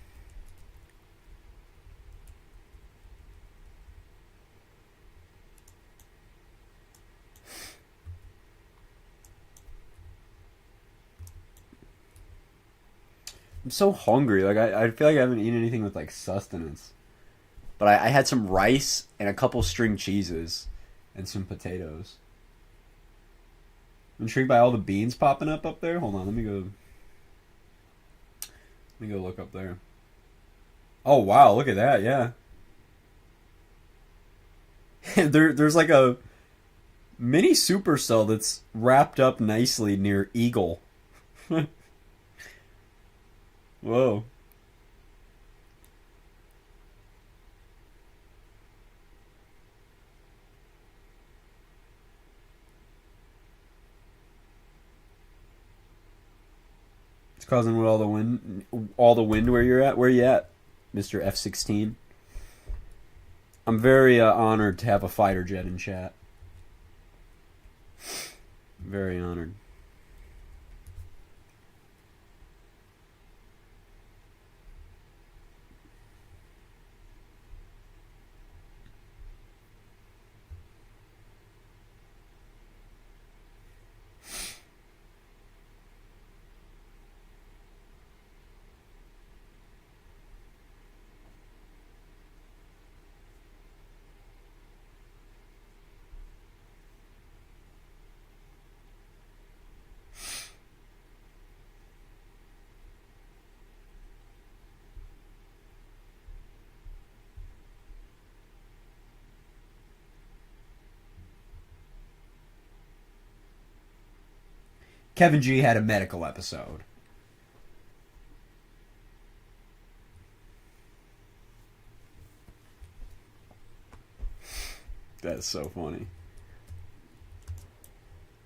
I'm so hungry. Like I feel like I haven't eaten anything with like sustenance. But I had some rice and a couple string cheeses and some potatoes. I'm intrigued by all the beans popping up there. Hold on, let me go. Let me go look up there. Oh wow, look at that. Yeah. There's like a mini supercell that's wrapped up nicely near Eagle. Whoa. It's causing what all the wind where you're at. Where you at, Mr. F-16? I'm very honored to have a fighter jet in chat. Very honored. Kevin G had a medical episode. That's so funny.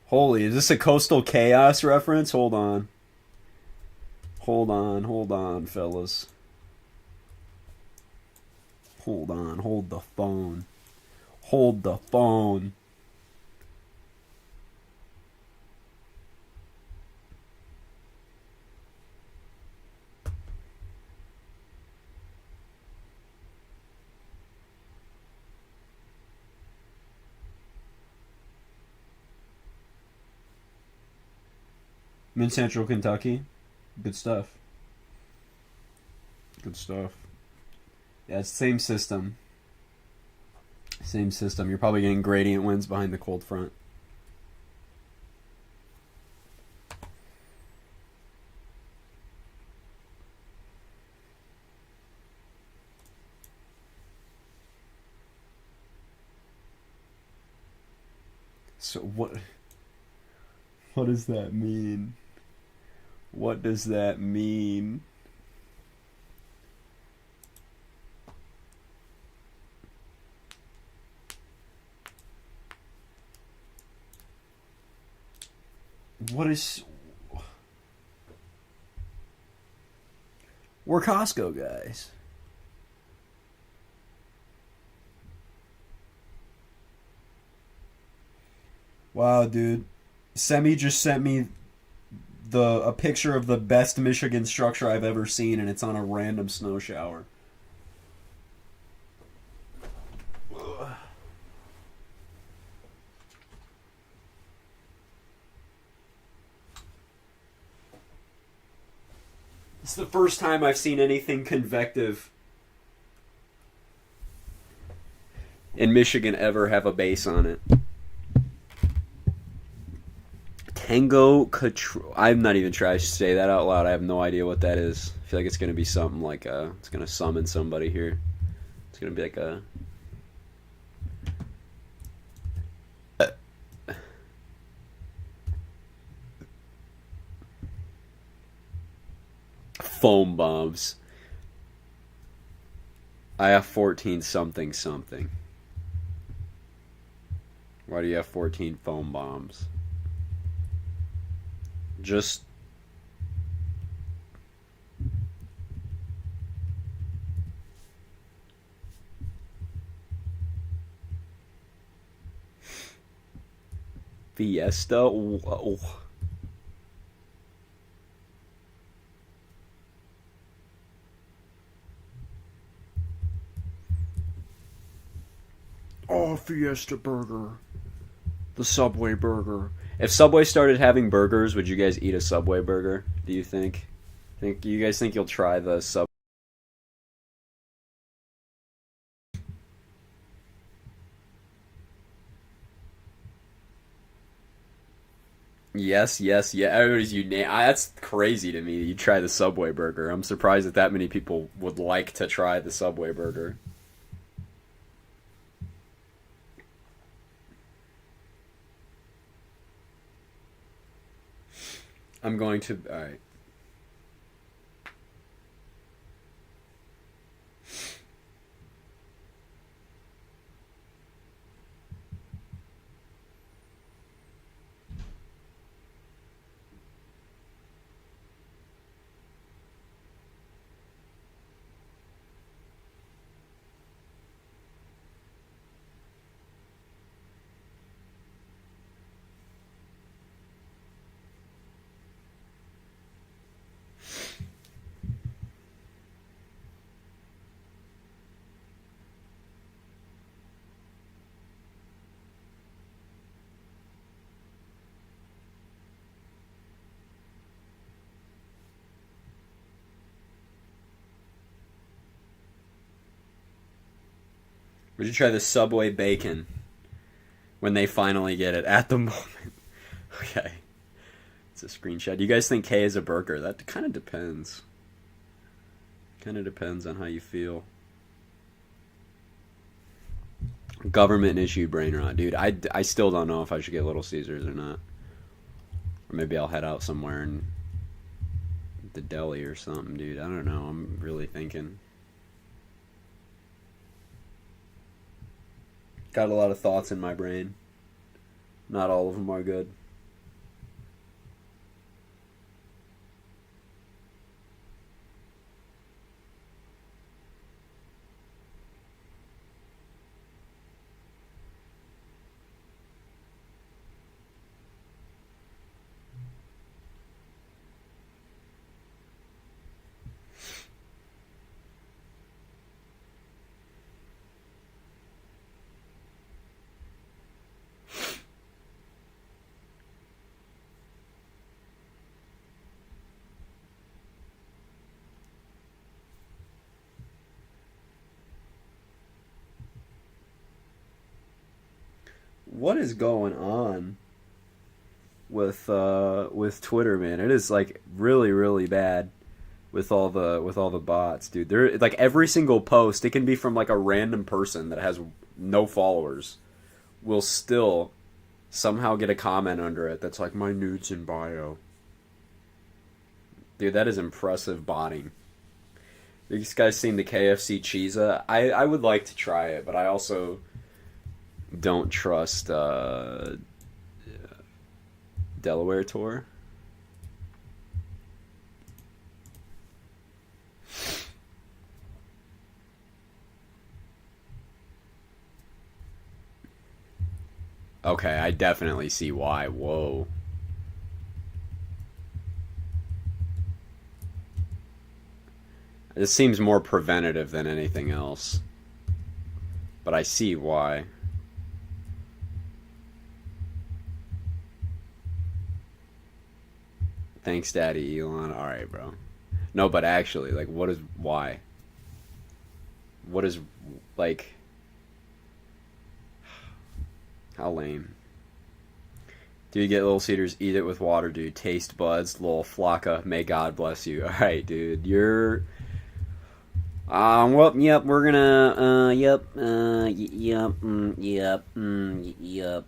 Holy, is this a Coastal Chaos reference? Hold on. Hold on, fellas. Hold on, hold the phone. Hold the phone. I'm in Central Kentucky. Good stuff. Good stuff. Yeah, it's the same system. Same system. You're probably getting gradient winds behind the cold front. So what does that mean? What does that mean? What is... We're Costco guys. Wow, dude. Semi just sent me a picture of the best Michigan structure I've ever seen, and it's on a random snow shower. It's the first time I've seen anything convective in Michigan ever have a base on it. Tango Control. I'm not even trying to say that out loud. I have no idea what that is. I feel like it's going to be something like it's going to summon somebody here. It's going to be like a... foam bombs. I have 14 something something. Why do you have 14 foam bombs? Just... Fiesta? Oh. Oh, Fiesta Burger. The Subway burger. If Subway started having burgers, would you guys eat a Subway burger? Do you think? You guys think you'll try the Subway? Yes, yes, yeah. Everybody's that's crazy to me. You try the Subway burger. I'm surprised that many people would like to try the Subway burger. I'm going to. All right. Would you try the Subway bacon when they finally get it at the moment? Okay. It's a screenshot. Do you guys think K is a burger? That kind of depends. Kind of depends on how you feel. Government issued brain rot. Dude, I still don't know if I should get Little Caesars or not. Or maybe I'll head out somewhere in the deli or something, dude. I don't know. I'm really thinking. Got a lot of thoughts in my brain. Not all of them are good. what is going on with Twitter, man? It is like really, really bad with all the bots, dude. They're like every single post, it can be from like a random person that has no followers, will still somehow get a comment under it that's like my nudes in bio. Dude, that is impressive botting. These guys seen the KFC Cheesa. I would like to try it, but I also don't trust Delaware Tour. Okay, I definitely see why. Whoa. This seems more preventative than anything else. But I see why. Thanks, Daddy Elon. Alright, bro. No, but actually, like, what is... Why? What is... Like... How lame. Do you get Little Cedars? Eat it with water, dude. Taste buds. Lil Flocka. May God bless you. Alright, dude. You're... well, yep, we're gonna, yep, yep.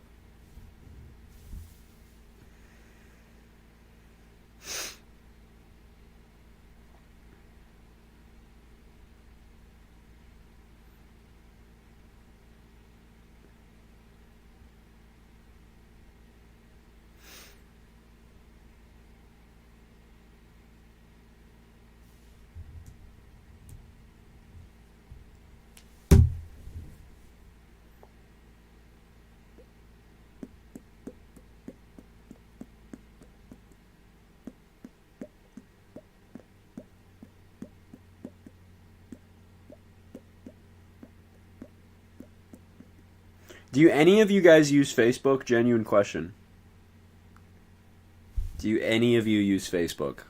Do any of you guys use Facebook? Genuine question. Do any of you use Facebook?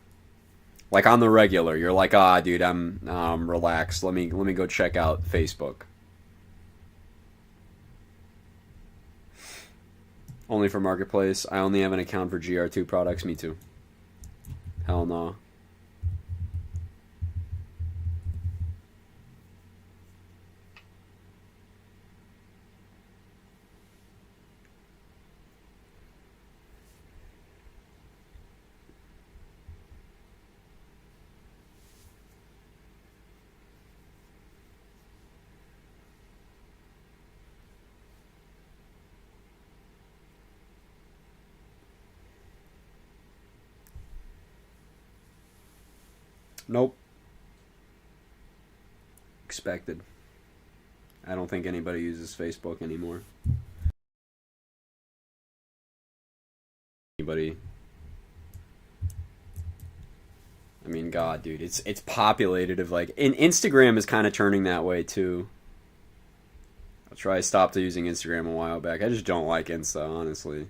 Like on the regular, you're like, ah, dude, I'm relaxed. Let me go check out Facebook. Only for Marketplace. I only have an account for GR2 products. Me too. Hell no. Nope. Expected. I don't think anybody uses Facebook anymore. Anybody? I mean, God, dude, it's populated of like, and Instagram is kind of turning that way too. That's why I stopped using Instagram a while back. I just don't like Insta, honestly.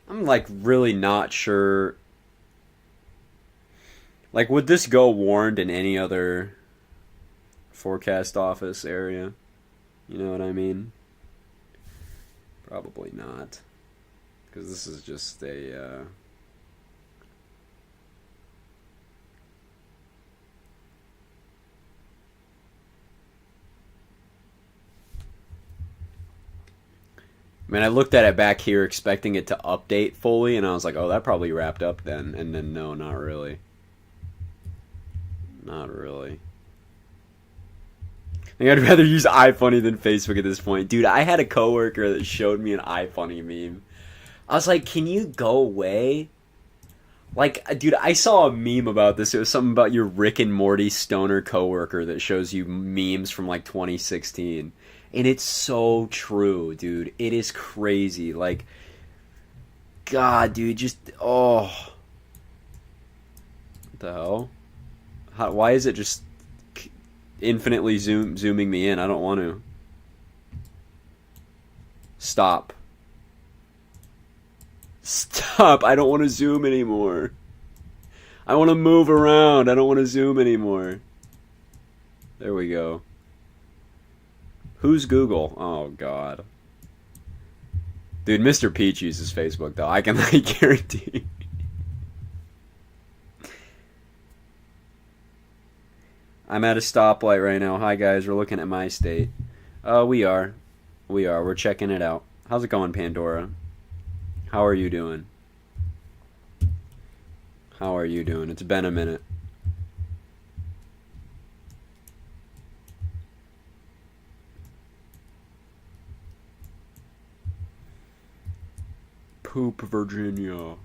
I'm like really not sure. Like, would this go warned in any other forecast office area? You know what I mean? Probably not. Because this is just a... I mean, I looked at it back here expecting it to update fully, and I was like, oh, that probably wrapped up then. And then, no, not really. Not really. I think I'd rather use iFunny than Facebook at this point. Dude, I had a coworker that showed me an iFunny meme. I was like, can you go away? Like, dude, I saw a meme about this. It was something about your Rick and Morty stoner coworker that shows you memes from, like, 2016. And it's so true, dude. It is crazy. Like, God, dude, just, oh. What the hell? Why is it just infinitely zooming me in? I don't want to. Stop. Stop. I don't want to zoom anymore. I want to move around. I don't want to zoom anymore. There we go. Who's Google? Oh, God. Dude, Mr. Peach uses Facebook, though. I can, like, guarantee. I'm at a stoplight right now. Hi, guys. We're looking at my state. We are. We are. We're checking it out. How's it going, Pandora? How are you doing? How are you doing? It's been a minute. Poop, Virginia.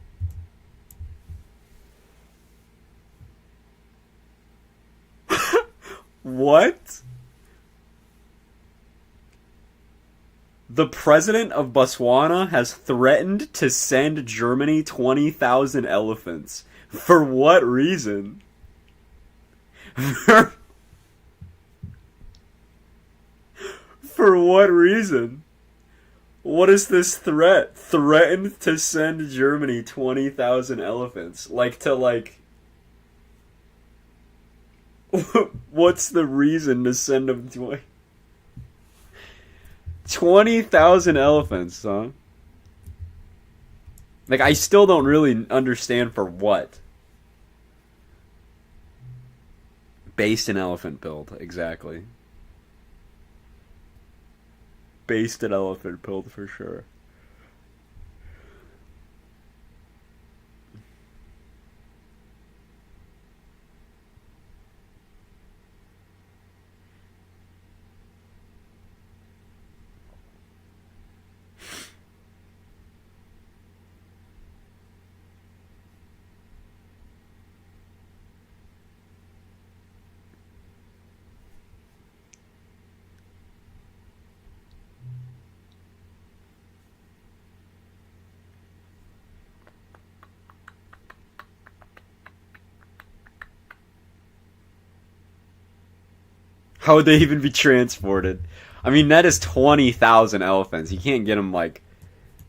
What? The president of Botswana has threatened to send Germany 20,000 elephants. For what reason? For what reason? What is this threat? Threatened to send Germany 20,000 elephants. Like, to, like... What's the reason to send them 20,000 elephants, huh? Like, I still don't really understand for what. Based in elephant build, exactly. Based in elephant build for sure. How would they even be transported? I mean, that is 20,000 elephants. You can't get them, like,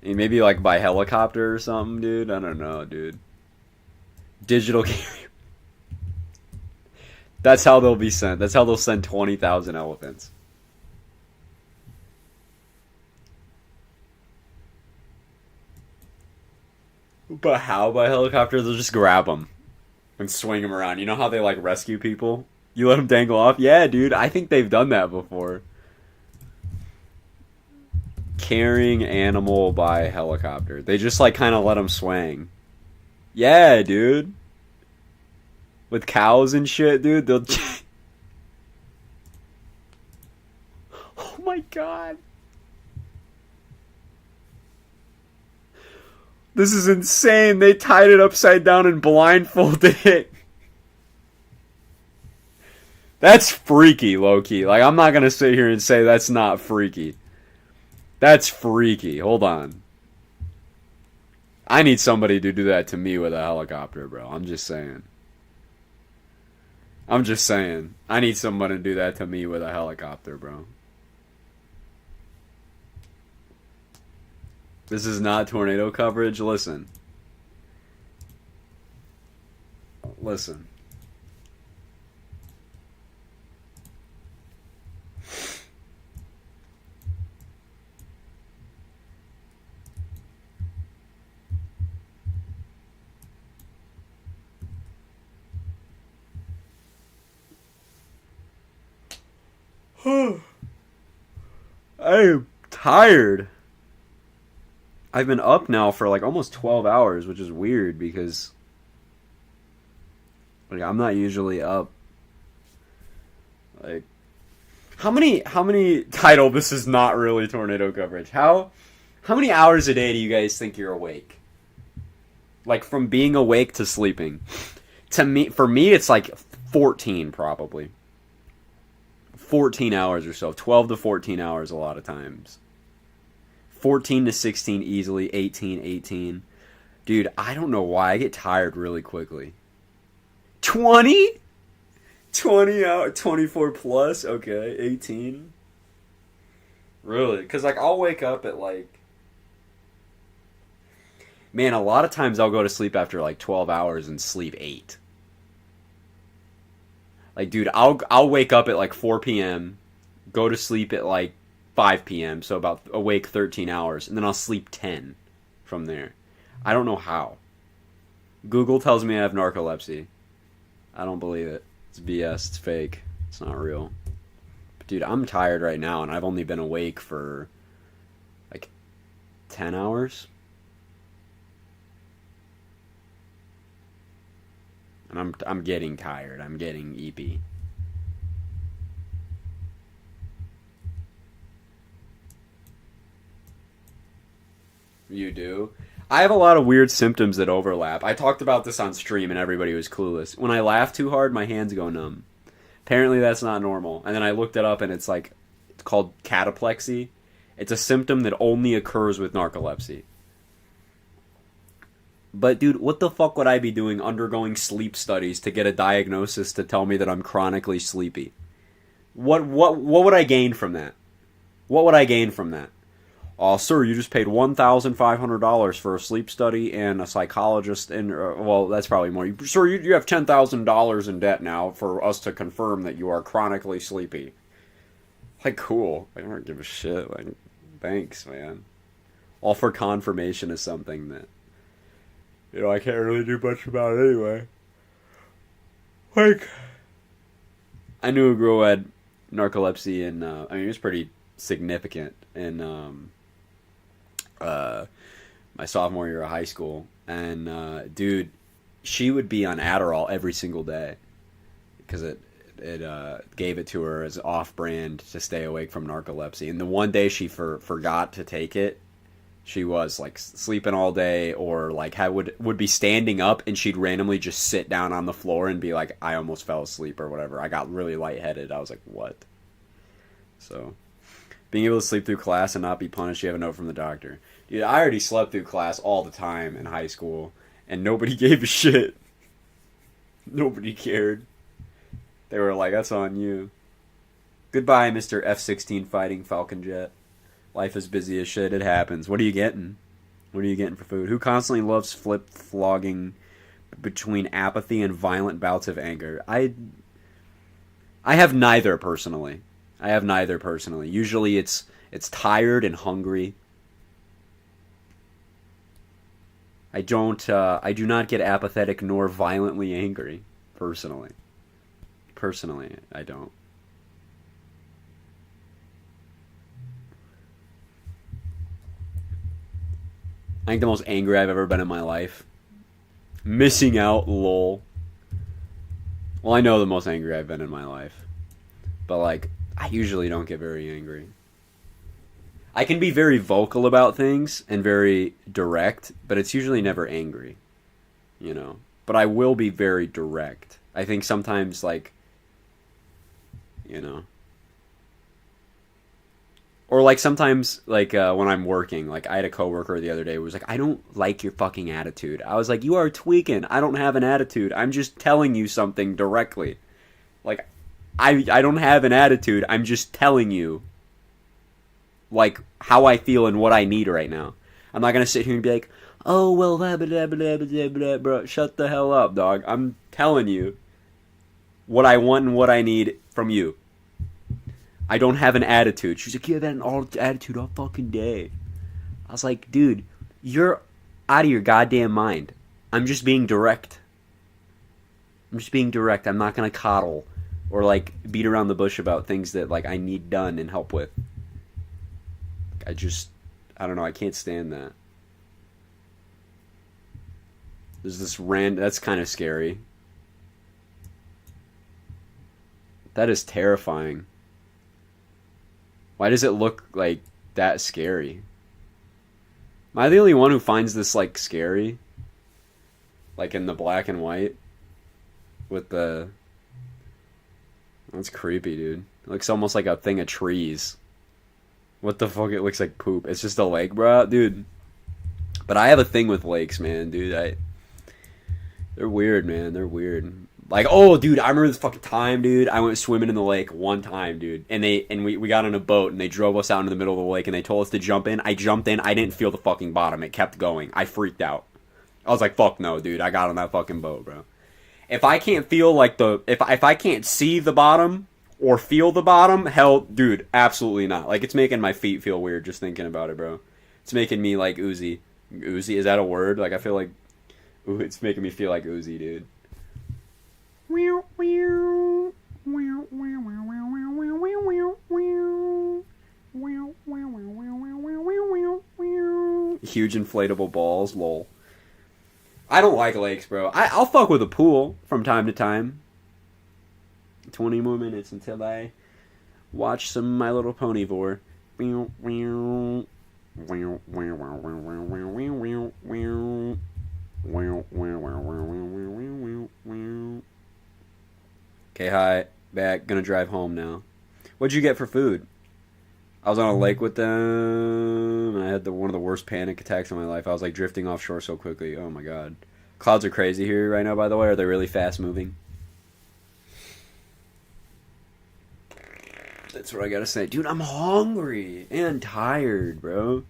maybe, like, by helicopter or something, dude. I don't know, dude. Digital carrier. That's how they'll be sent. That's how they'll send 20,000 elephants. But how by helicopter? They'll just grab them and swing them around. You know how they, like, rescue people? You let them dangle off? Yeah, dude. I think they've done that before. Carrying animal by helicopter. They just, like, kind of let them swing. Yeah, dude. With cows and shit, dude. They'll... Oh my god. This is insane. They tied it upside down and blindfolded it. That's freaky, low-key. Like, I'm not gonna sit here and say that's not freaky. That's freaky. Hold on. I need somebody to do that to me with a helicopter, bro. I'm just saying. I'm just saying. I need someone to do that to me with a helicopter, bro. This is not tornado coverage. Listen. Listen. I am tired. I've been up now for like almost 12 hours, which is weird because like I'm not usually up. Like how many title this is not really tornado coverage. How many hours a day do you guys think you're awake? Like from being awake to sleeping. For me it's like 14 probably. 14 hours or so. 12 to 14 hours a lot of times. 14 to 16 easily. 18. Dude, I don't know why. I get tired really quickly. 20? 20 out, 24 plus? Okay, 18. Really? Because, like, I'll wake up at, like... Man, a lot of times I'll go to sleep after, like, 12 hours and sleep 8. Like, dude, I'll wake up at like 4 p.m., go to sleep at like 5 p.m., so about awake 13 hours, and then I'll sleep 10 from there. I don't know how. Google tells me I have narcolepsy. I don't believe it. It's BS. It's fake. It's not real. But dude, I'm tired right now, and I've only been awake for like 10 hours. And I'm getting tired. I'm getting eepy. You do? I have a lot of weird symptoms that overlap. I talked about this on stream and everybody was clueless. When I laugh too hard, my hands go numb. Apparently that's not normal. And then I looked it up and it's called cataplexy. It's a symptom that only occurs with narcolepsy. But dude, what the fuck would I be doing undergoing sleep studies to get a diagnosis to tell me that I'm chronically sleepy? What would I gain from that? What would I gain from that? Sir, you just paid $1,500 for a sleep study and a psychologist, and well, that's probably more. Sir, you have $10,000 in debt now for us to confirm that you are chronically sleepy. Like, cool. I don't give a shit. Like, thanks, man. All for confirmation of something that, I can't really do much about it anyway. Like, I knew a girl who had narcolepsy, and I mean, it was pretty significant in my sophomore year of high school. And dude, she would be on Adderall every single day because it gave it to her as off-brand to stay awake from narcolepsy. And the one day she forgot to take it, she was like sleeping all day, or like would be standing up and she'd randomly just sit down on the floor and be like, I almost fell asleep or whatever. I got really lightheaded. I was like, what? So being able to sleep through class and not be punished, you have a note from the doctor. Dude, I already slept through class all the time in high school, and nobody gave a shit. Nobody cared. They were like, that's on you. Goodbye, Mr. F-16 fighting Falcon Jet. Life is busy as shit. It happens. What are you getting? What are you getting for food? Who constantly loves flip-flogging between apathy and violent bouts of anger? I have neither, personally. Usually it's tired and hungry. I do not get apathetic nor violently angry, personally. Personally, I don't. I think the most angry I've ever been in my life. Missing out, lol. Well, I know the most angry I've been in my life. But, like, I usually don't get very angry. I can be very vocal about things and very direct, but it's usually never angry. But I will be very direct. I think sometimes, like, or like sometimes, like when I'm working, like I had a coworker the other day who was like, I don't like your fucking attitude. I was like, you are tweaking. I don't have an attitude. I'm just telling you something directly. Like, I don't have an attitude. I'm just telling you, like, how I feel and what I need right now. I'm not gonna sit here and be like, oh well, blah, blah, blah, blah, blah, blah, blah. Shut the hell up, dog. I'm telling you what I want and what I need from you. I don't have an attitude. She's like, you have an attitude all fucking day. I was like, dude, you're out of your goddamn mind. I'm just being direct. I'm not gonna coddle or like beat around the bush about things that like I need done and help with. I don't know. I can't stand that. There's this that's kind of scary. That is terrifying. Why does it look like that scary? Am I the only one who finds this like scary? Like in the black and white? With the... That's creepy, dude. It looks almost like a thing of trees. What the fuck? It looks like poop. It's just a lake, bro? Dude. But I have a thing with lakes, man, dude. They're weird, man. They're weird. Like, oh, dude, I remember this fucking time, dude. I went swimming in the lake one time, dude. And we got on a boat, and they drove us out into the middle of the lake, and they told us to jump in. I jumped in. I didn't feel the fucking bottom. It kept going. I freaked out. I was like, fuck no, dude. I got on that fucking boat, bro. If I can't feel like if I can't see the bottom or feel the bottom, hell, dude, absolutely not. Like it's making my feet feel weird just thinking about it, bro. It's making me like oozy. Oozy, is that a word? Like I feel like, ooh, it's making me feel like oozy, dude. Huge inflatable balls, lol. I don't like lakes, bro. I'll fuck with a pool from time to time. 20 more minutes until I watch some My Little Pony vor. Okay, hi. Back. Gonna drive home now. What'd you get for food? I was on a lake with them, and I had one of the worst panic attacks of my life. I was like drifting offshore so quickly. Oh my god. Clouds are crazy here right now, by the way. Are they really fast moving? That's what I gotta say. Dude, I'm hungry and tired, bro.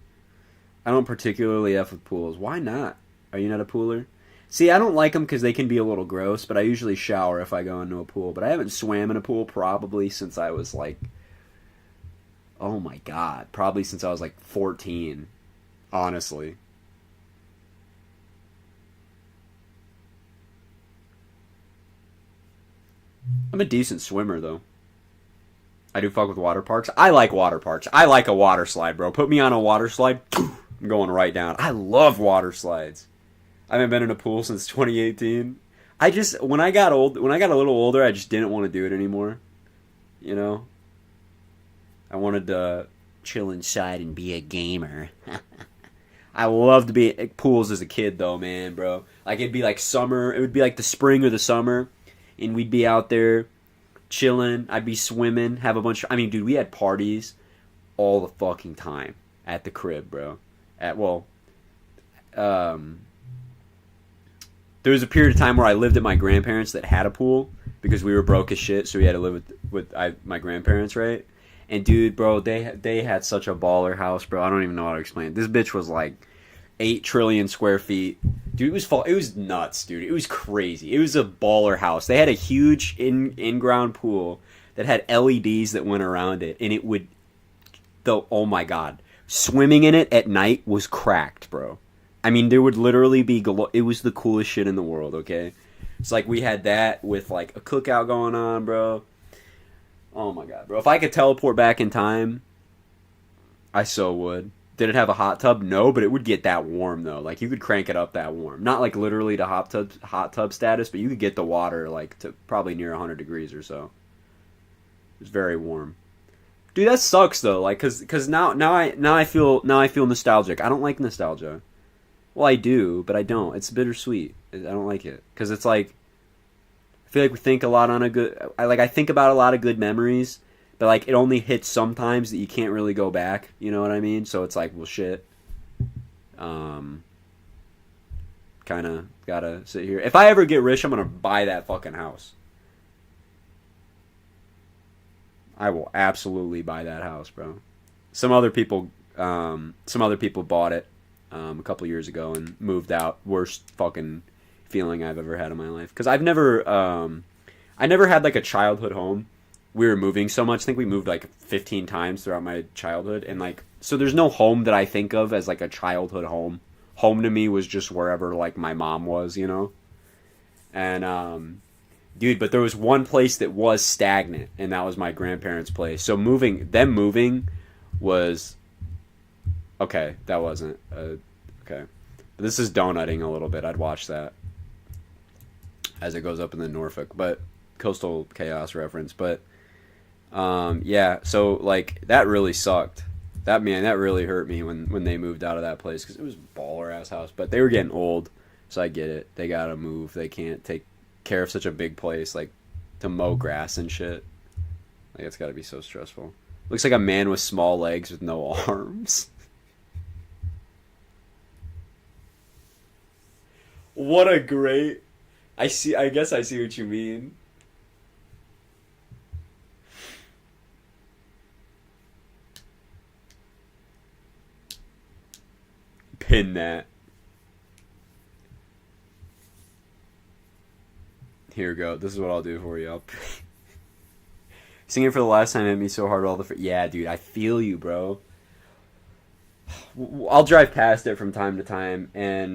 I don't particularly F with pools. Why not? Are you not a pooler? See, I don't like them because they can be a little gross, but I usually shower if I go into a pool. But I haven't swam in a pool probably since I was like, oh my god, probably since I was like 14, honestly. I'm a decent swimmer, though. I do fuck with water parks. I like water parks. I like a water slide, bro. Put me on a water slide, I'm going right down. I love water slides. I haven't been in a pool since 2018. I just when I got a little older, I just didn't want to do it anymore. You know, I wanted to chill inside and be a gamer. I loved to be at pools as a kid, though, man, bro. Like it'd be like summer. It would be like the spring or the summer, and we'd be out there chilling. I'd be swimming, have a bunch. I mean, dude, we had parties all the fucking time at the crib, bro. Um, there was a period of time where I lived at my grandparents that had a pool because we were broke as shit, so we had to live with my grandparents, right? And dude, bro, they had such a baller house, bro. I don't even know how to explain it. This bitch was like 8 trillion square feet. Dude, it was nuts, dude. It was crazy. It was a baller house. They had a huge in-ground pool that had LEDs that went around it, and it would, oh my god, swimming in it at night was cracked, bro. I mean, there would literally be, it was the coolest shit in the world, okay? It's like we had that with like a cookout going on, bro. Oh my god, bro. If I could teleport back in time, I so would. Did it have a hot tub? No, but it would get that warm though. Like you could crank it up that warm. Not like literally to hot tub status, but you could get the water like to probably near 100 degrees or so. It was very warm. Dude, that sucks though. Like cuz now I feel nostalgic. I don't like nostalgia. Well, I do, but I don't. It's bittersweet. I don't like it cuz it's like I feel like we think a lot on a good I think about a lot of good memories. But, like, it only hits sometimes that you can't really go back. You know what I mean? So it's like, well, shit. Kind of gotta sit here. If I ever get rich, I'm gonna buy that fucking house. I will absolutely buy that house, bro. Some other people bought it a couple years ago and moved out. Worst fucking feeling I've ever had in my life. Because I never had, like, a childhood home. We were moving so much. I think we moved like 15 times throughout my childhood. And like, so there's no home that I think of as like a childhood home. Home to me was just wherever like my mom was, you know? And, dude, but there was one place that was stagnant and that was my grandparents' place. So them moving was, okay, that wasn't, okay. But this is donutting a little bit. I'd watch that as it goes up in the Norfolk, but Coastal Chaos reference, but, yeah, so like that really sucked. That really hurt me when they moved out of that place because it was a baller ass house. But they were getting old, so I get it. They gotta move. They can't take care of such a big place like to mow grass and shit. Like it's gotta be so stressful. Looks like a man with small legs with no arms. What a great. I see. I guess I see what you mean. Pin that. Here we go. This is what I'll do for you. I'll singing for the last time hit me so hard. Yeah, dude. I feel you, bro. I'll drive past it from time to time, and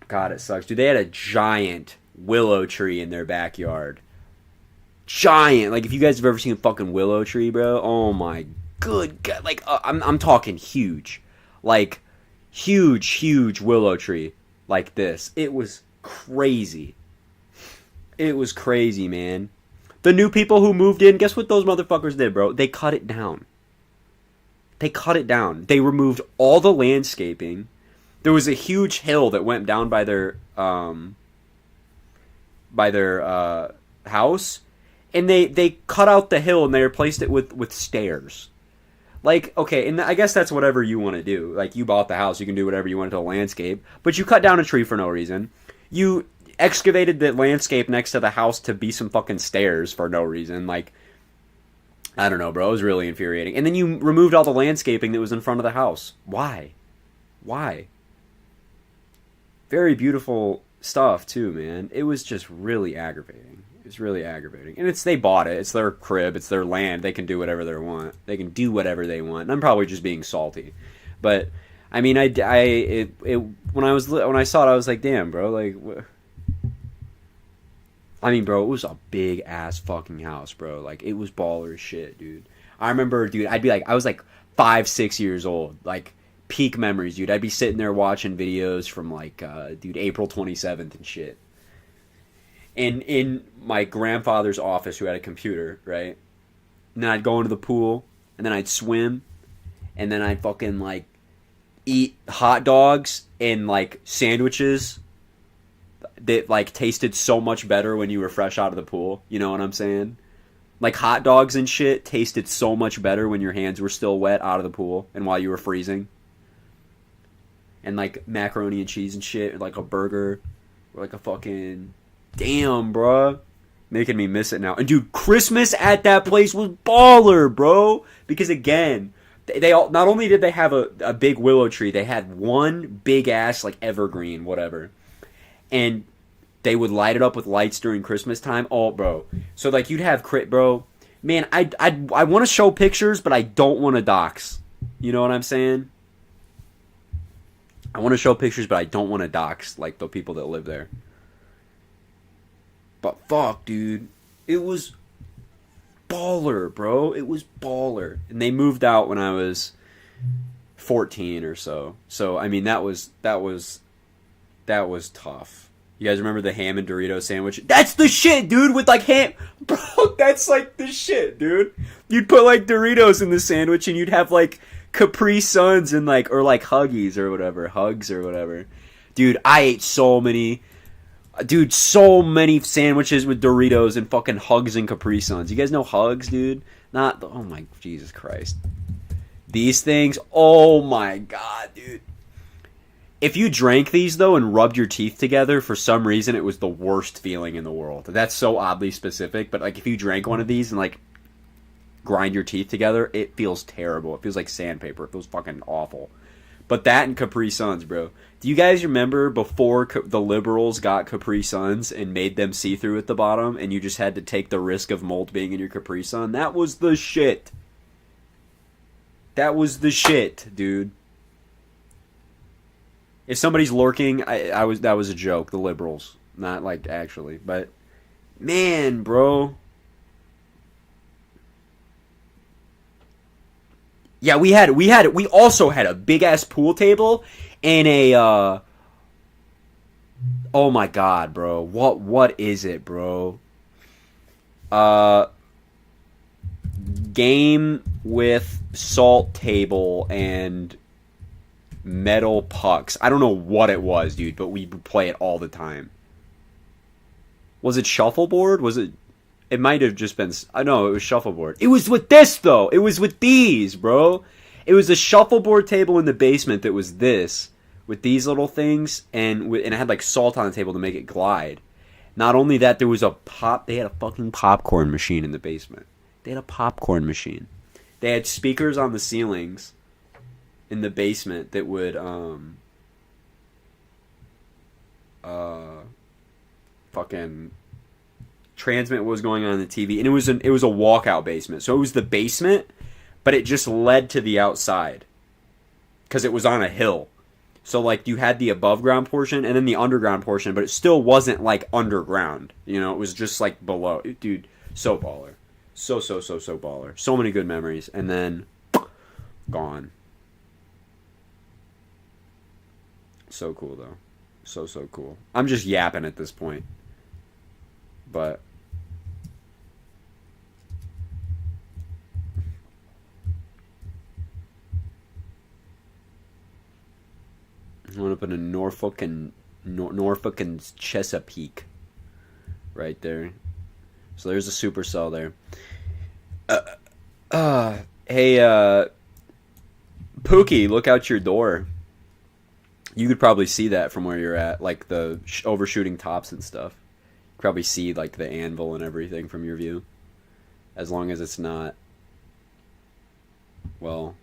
God, it sucks, dude. They had a giant willow tree in their backyard. Giant. Like, if you guys have ever seen a fucking willow tree, bro, oh my good God. Like, I'm talking huge. Like, huge willow tree like this. It was crazy. It was crazy, man. The new people who moved in, guess what those motherfuckers did, bro? They cut it down. They cut it down. They removed all the landscaping. There was a huge hill that went down by their house, and they cut out the hill and they replaced it with stairs. Like, okay, and I guess that's whatever you want to do. Like, you bought the house, you can do whatever you want to the landscape, but you cut down a tree for no reason. You excavated the landscape next to the house to be some fucking stairs for no reason. Like, I don't know, bro. It was really infuriating. And then you removed all the landscaping that was in front of the house. Why? Why? Very beautiful stuff, too, man. It was just really aggravating. It was really aggravating. And they bought it. It's their crib. It's their land. They can do whatever they want. They can do whatever they want. And I'm probably just being salty. But, I mean, when I saw it, I was like, damn, bro. Like, I mean, bro, it was a big-ass fucking house, bro. Like, it was baller as shit, dude. I remember, dude, I was like 5, 6 years old. Like, peak memories, dude. I'd be sitting there watching videos from, like, dude, April 27th and shit. And in my grandfather's office, who had a computer, right? And then I'd go into the pool, and then I'd swim, and then I'd fucking, like, eat hot dogs and, like, sandwiches that, like, tasted so much better when you were fresh out of the pool. You know what I'm saying? Like, hot dogs and shit tasted so much better when your hands were still wet out of the pool and while you were freezing. And, like, macaroni and cheese and shit, or, like, a burger, or, like, a fucking... Damn, bruh. Making me miss it now. And, dude, Christmas at that place was baller, bro. Because, again, they all... Not only did they have a big willow tree, they had one big-ass, like, evergreen, whatever. And they would light it up with lights during Christmas time. Oh, bro. So, like, you'd have... Bro, man, I want to show pictures, but I don't want to dox. You know what I'm saying? I want to show pictures, but I don't want to dox, like, the people that live there. But fuck, dude. It was baller, bro. It was baller. And they moved out when I was 14 or so. So, I mean, that was tough. You guys remember the ham and Dorito sandwich? That's the shit, dude, with, like, ham. Bro, that's, like, the shit, dude. You'd put, like, Doritos in the sandwich, and you'd have, like, Capri Suns and, like, or, like, Huggies or whatever. Hugs or whatever. Dude, I ate so many sandwiches with Doritos and fucking Hugs and Capri Suns. You guys know Hugs, dude? Oh my, Jesus Christ. These things, oh my God, dude. If you drank these, though, and rubbed your teeth together, for some reason, it was the worst feeling in the world. That's so oddly specific, but, like, if you drank one of these and, like, grind your teeth together, it feels terrible. It feels like sandpaper. It feels fucking awful. But that and Capri Suns, bro. Do you guys remember before the liberals got Capri Suns and made them see-through at the bottom, and you just had to take the risk of mold being in your Capri Sun? That was the shit. That was the shit, dude. If somebody's lurking, that was a joke. The liberals, not like actually, but man, bro. Yeah, we also had a big ass pool table and a oh my God, bro. What is it, bro? Game with salt table and metal pucks. I don't know what it was, dude, but we would play it all the time. Was it shuffleboard? It might have just been... I know, it was shuffleboard. It was with this, though. It was with these, bro. It was a shuffleboard table in the basement that was this, with these little things, and it had, like, salt on the table to make it glide. Not only that, there was they had a fucking popcorn machine in the basement. They had a popcorn machine. They had speakers on the ceilings in the basement that would fucking transmit what was going on in the TV, and it was a walkout basement. So it was the basement, but it just led to the outside because it was on a hill. So like you had the above ground portion and then the underground portion, but it still wasn't like underground. You know, it was just like below. Dude, so baller, so baller. So many good memories, and then gone. So cool though, so cool. I'm just yapping at this point, but. I went up in Norfolk and Chesapeake, right there. So there's a supercell there. Hey, Pookie, look out your door. You could probably see that from where you're at, like the overshooting tops and stuff. You could probably see like the anvil and everything from your view, as long as it's not. Well.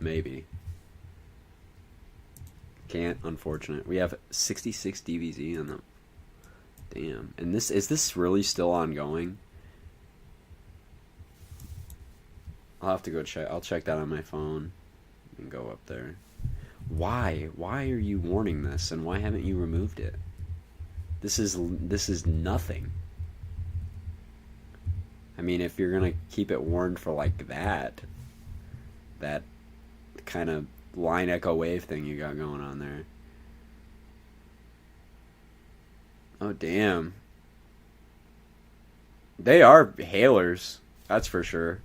Maybe. Can't, unfortunate. We have 66 DBZ on them. Damn. And is this really still ongoing? I'll have to go check. I'll check that on my phone and go up there. Why? Why are you warning this, and why haven't you removed it? This is nothing. I mean, if you're gonna keep it warned for like that kind of line echo wave thing you got going on there. Oh damn. They are hailers, that's for sure.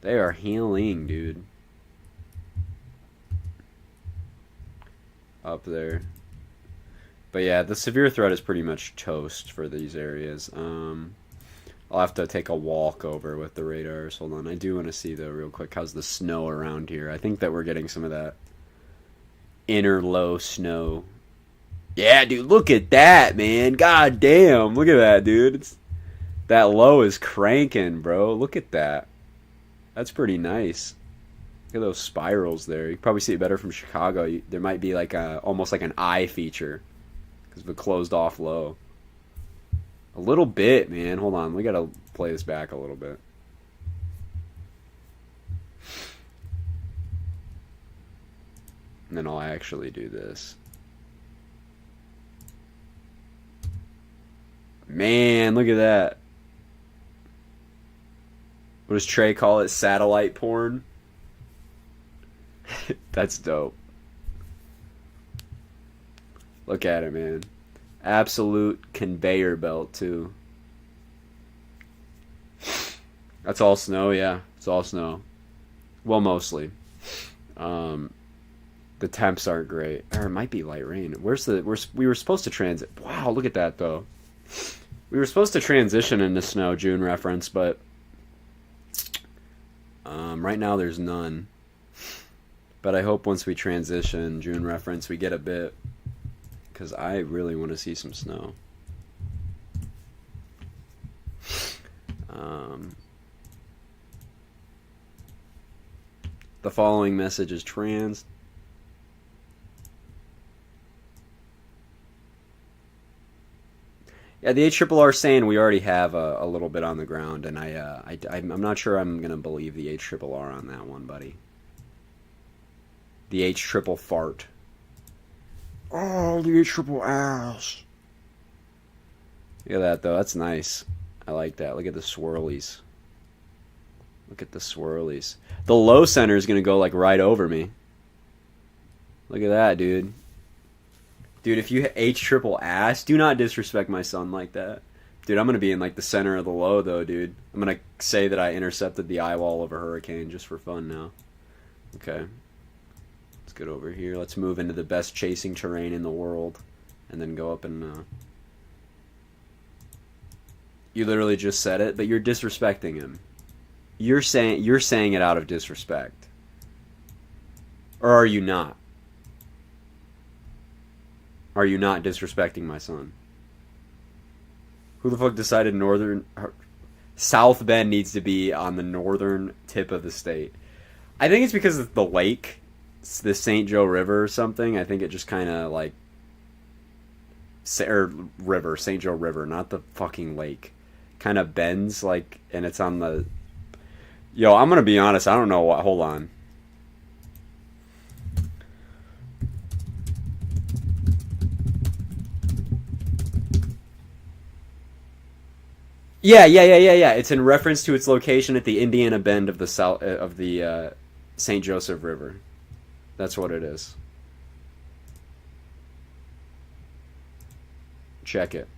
They are healing, dude. Up there. But yeah, the severe threat is pretty much toast for these areas. I'll have to take a walk over with the radars. Hold on. I do want to see, though, real quick, how's the snow around here. I think that we're getting some of that inner low snow. Yeah, dude, look at that, man. God damn. Look at that, dude. That low is cranking, bro. Look at that. That's pretty nice. Look at those spirals there. You can probably see it better from Chicago. There might be like almost like an eye feature because of the closed off low. A little bit, man. Hold on. We gotta play this back a little bit. And then I'll actually do this. Man, look at that. What does Trey call it? Satellite porn? That's dope. Look at it, man. Absolute conveyor belt, too. That's all snow, yeah. It's all snow. Well, mostly. The temps aren't great. Or it might be light rain. We were supposed to transit. Wow, look at that, though. We were supposed to transition into snow, June reference, but right now there's none. But I hope once we transition, June reference, we get a bit. Because I really want to see some snow. The following message is trans. Yeah, the HRRR saying we already have a little bit on the ground, and I'm not sure I'm going to believe the HRRR on that one, buddy. The H triple fart. Oh, the H triple ass. Look at that, though. That's nice. I like that. Look at the swirlies. Look at the swirlies. The low center is going to go, like, right over me. Look at that, dude. Dude, if you H triple ass, do not disrespect my son like that. Dude, I'm going to be in, like, the center of the low, though, dude. I'm going to say that I intercepted the eye wall of a hurricane just for fun now. Okay. Let's get over here. Let's move into the best chasing terrain in the world. And then go up and... You literally just said it, but you're disrespecting him. You're saying it out of disrespect. Or are you not? Are you not disrespecting my son? Who the fuck decided South Bend needs to be on the northern tip of the state? I think it's because of the lake. It's the St. Joe River or something. I think it just kind of like... or river, St. Joe River, not the fucking lake. Kind of bends like, and it's on the. Yo, I'm gonna be honest. I don't know what. Hold on. Yeah. It's in reference to its location at the Indiana bend of the south of the St. Joseph River. That's what it is. Check it.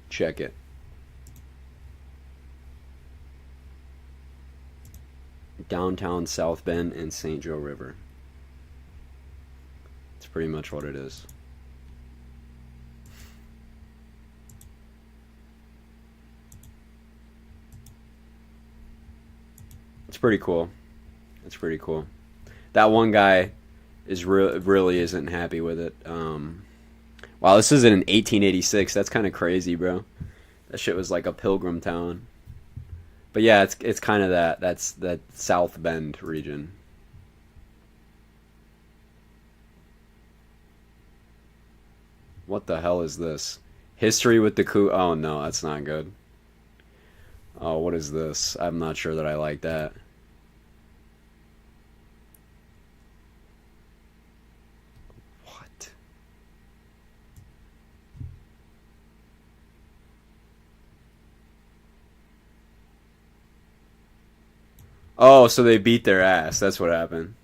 Check it. Downtown South Bend and St. Joe River. It's pretty much what it is. It's pretty cool. It's pretty cool. That one guy is really isn't happy with it. Wow, this is in 1886. That's kind of crazy, bro. That shit was like a pilgrim town. But yeah, it's kind of that. That's that South Bend region. What the hell is this? History with the coup. Oh no, that's not good. Oh, what is this? I'm not sure that I like that. What? Oh, so they beat their ass. That's what happened.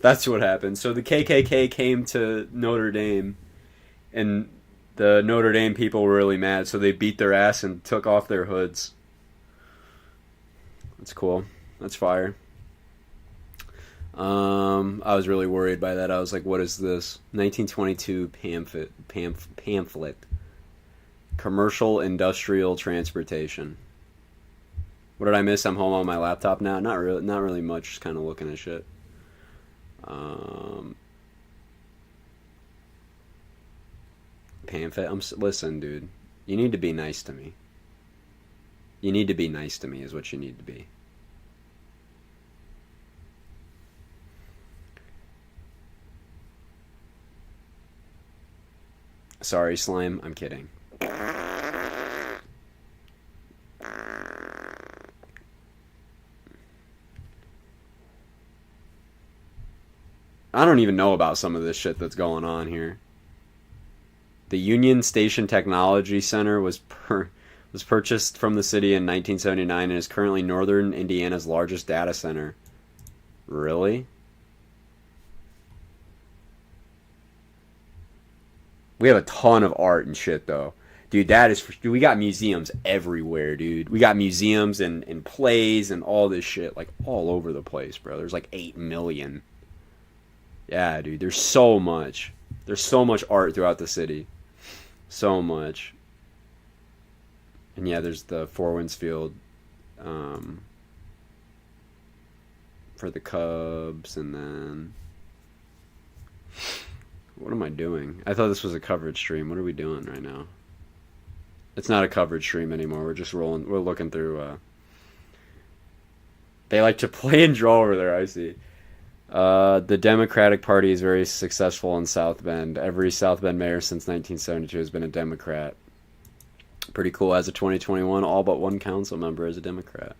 That's what happened. So the KKK came to Notre Dame, and the Notre Dame people were really mad, so they beat their ass and took off their hoods. That's cool. That's fire. I was really worried by that. I was like, "What is this?" 1922 pamphlet. Commercial industrial transportation. What did I miss? I'm home on my laptop now. Not really much. Just kind of looking at shit. Um, Pamphlet. Listen, dude. You need to be nice to me. You need to be nice to me. Is what you need to be. Sorry, slime. I'm kidding. I don't even know about some of this shit that's going on here. The Union Station Technology Center was purchased from the city in 1979 and is currently northern Indiana's largest data center. Really? We have a ton of art and shit though. Dude, we got museums everywhere, dude. We got museums and plays and all this shit like all over the place, bro. There's like 8 million. Yeah, dude, there's so much. There's so much art throughout the city. So much. And yeah, there's the Four Winds Field for the Cubs, and then what am I doing? I thought this was a coverage stream. What are we doing right now? It's not a coverage stream anymore. We're just rolling. We're looking through. They like to play and draw over there. I see. The Democratic Party is very successful in South Bend. Every South Bend mayor since 1972 has been a Democrat. Pretty cool. As of 2021, all but one council member is a Democrat.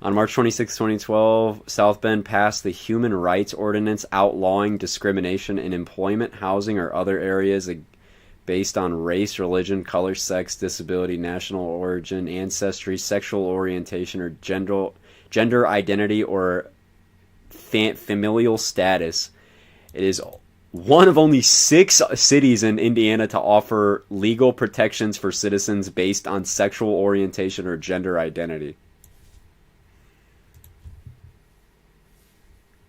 On March 26, 2012, South Bend passed the Human Rights Ordinance outlawing discrimination in employment, housing, or other areas based on race, religion, color, sex, disability, national origin, ancestry, sexual orientation, or gender identity, or familial status. It is one of only 6 cities in Indiana to offer legal protections for citizens based on sexual orientation or gender identity.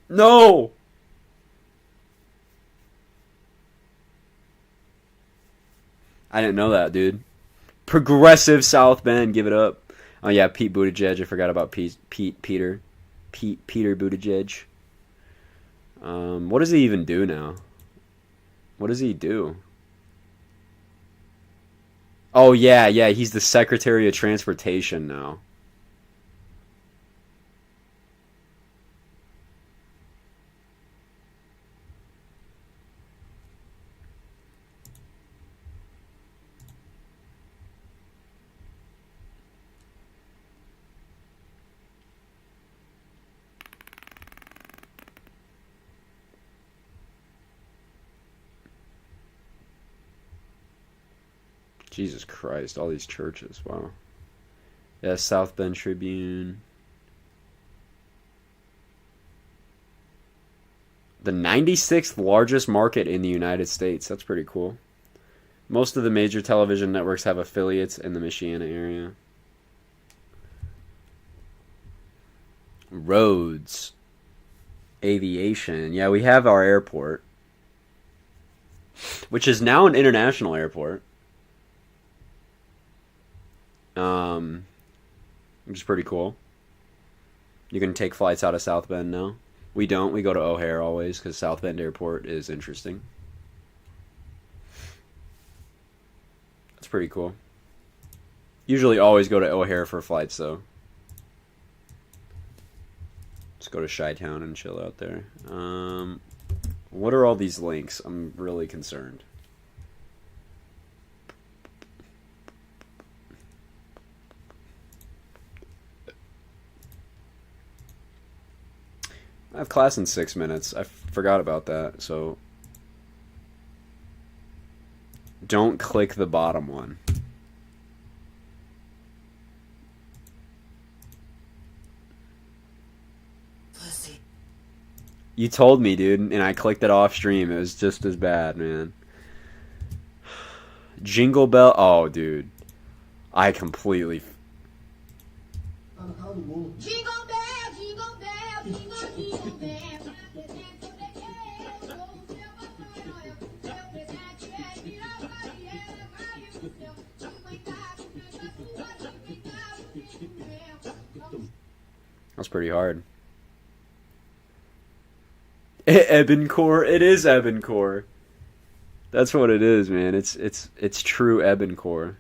No! I didn't know that, dude. Progressive South Bend, give it up. Oh yeah, Pete Buttigieg. I forgot about Peter Buttigieg. What does he even do now? What does he do? Oh yeah, yeah. He's the Secretary of Transportation now. Jesus Christ, all these churches. Wow. Yeah, South Bend Tribune. The 96th largest market in the United States. That's pretty cool. Most of the major television networks have affiliates in the Michiana area. Roads. Aviation. Yeah, we have our airport, which is now an international airport. Which is pretty cool. You can take flights out of South Bend now. We don't. We go to O'Hare always because South Bend Airport is interesting. That's pretty cool. Usually always go to O'Hare for flights though. Let's go to Chi-Town and chill out there. What are all these links? I'm really concerned. I have class in 6 minutes. I forgot about that, so don't click the bottom one. Pussy. You told me, dude, and I clicked it off stream. It was just as bad, man. Jingle Bell. Oh, dude. I completely... Jingle bell, jingle bell, jingle, jingle bell. That's pretty hard. Ebencore. It is Ebencore. That's what it is, man. It's true Ebencore.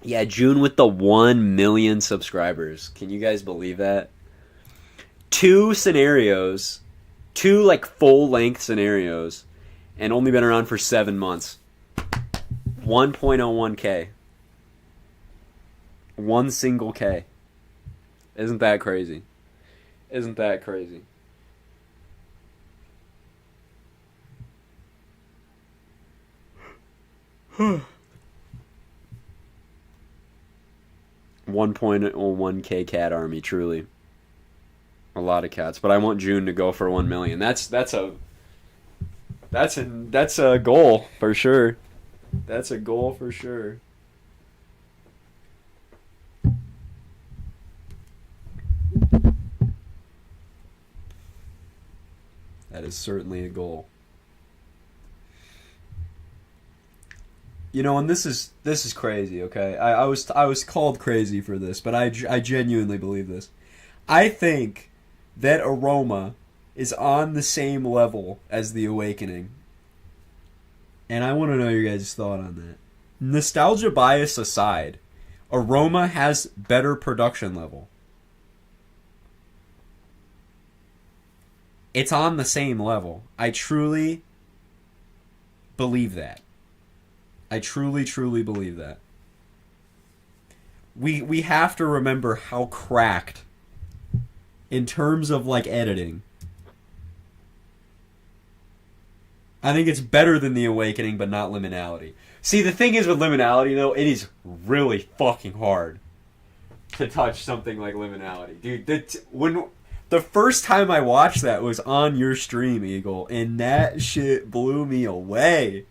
Yeah, June with the 1 million subscribers. Can you guys believe that? 2 scenarios, 2 like full length scenarios, and only been around for 7 months. 1.01k. One single K. Isn't that crazy? Isn't that crazy? Huh. 1.01k cat army, truly. A lot of cats, but I want June to go for 1 million. That's a goal for sure. That's a goal for sure. That is certainly a goal. You know, and this is crazy. Okay, I was called crazy for this, but I genuinely believe this. I think that Aroma is on the same level as The Awakening, and I want to know your guys' thought on that. Nostalgia bias aside, Aroma has better production level. It's on the same level. I truly believe that. I truly, truly believe that. We have to remember how cracked, in terms of like editing, I think it's better than The Awakening, but not Liminality. See, the thing is with Liminality, though, it is really fucking hard to touch something like Liminality. Dude, when the first time I watched that was on your stream, Eagle, and that shit blew me away.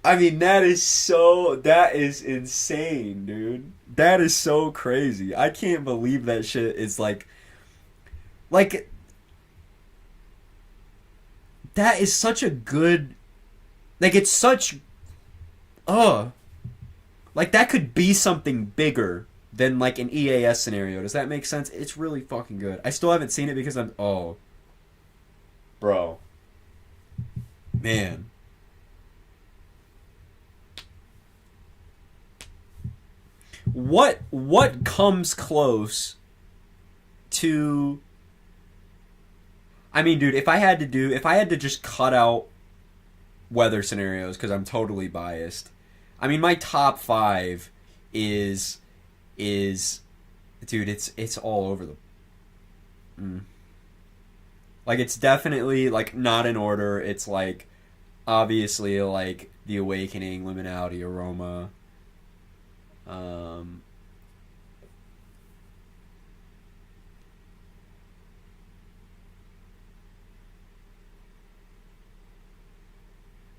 I mean, that is insane, dude. That is so crazy. I can't believe that shit is like, that is such a good, like, it's such, like, that could be something bigger than like an EAS scenario. Does that make sense? It's really fucking good. I still haven't seen it because I'm bro. Man. What comes close to I mean, dude, if I had to just cut out weather scenarios because I'm totally biased. I mean, my top 5 is dude, it's all over the like it's definitely like not in order. It's like obviously like The Awakening, Liminality, Aroma. Um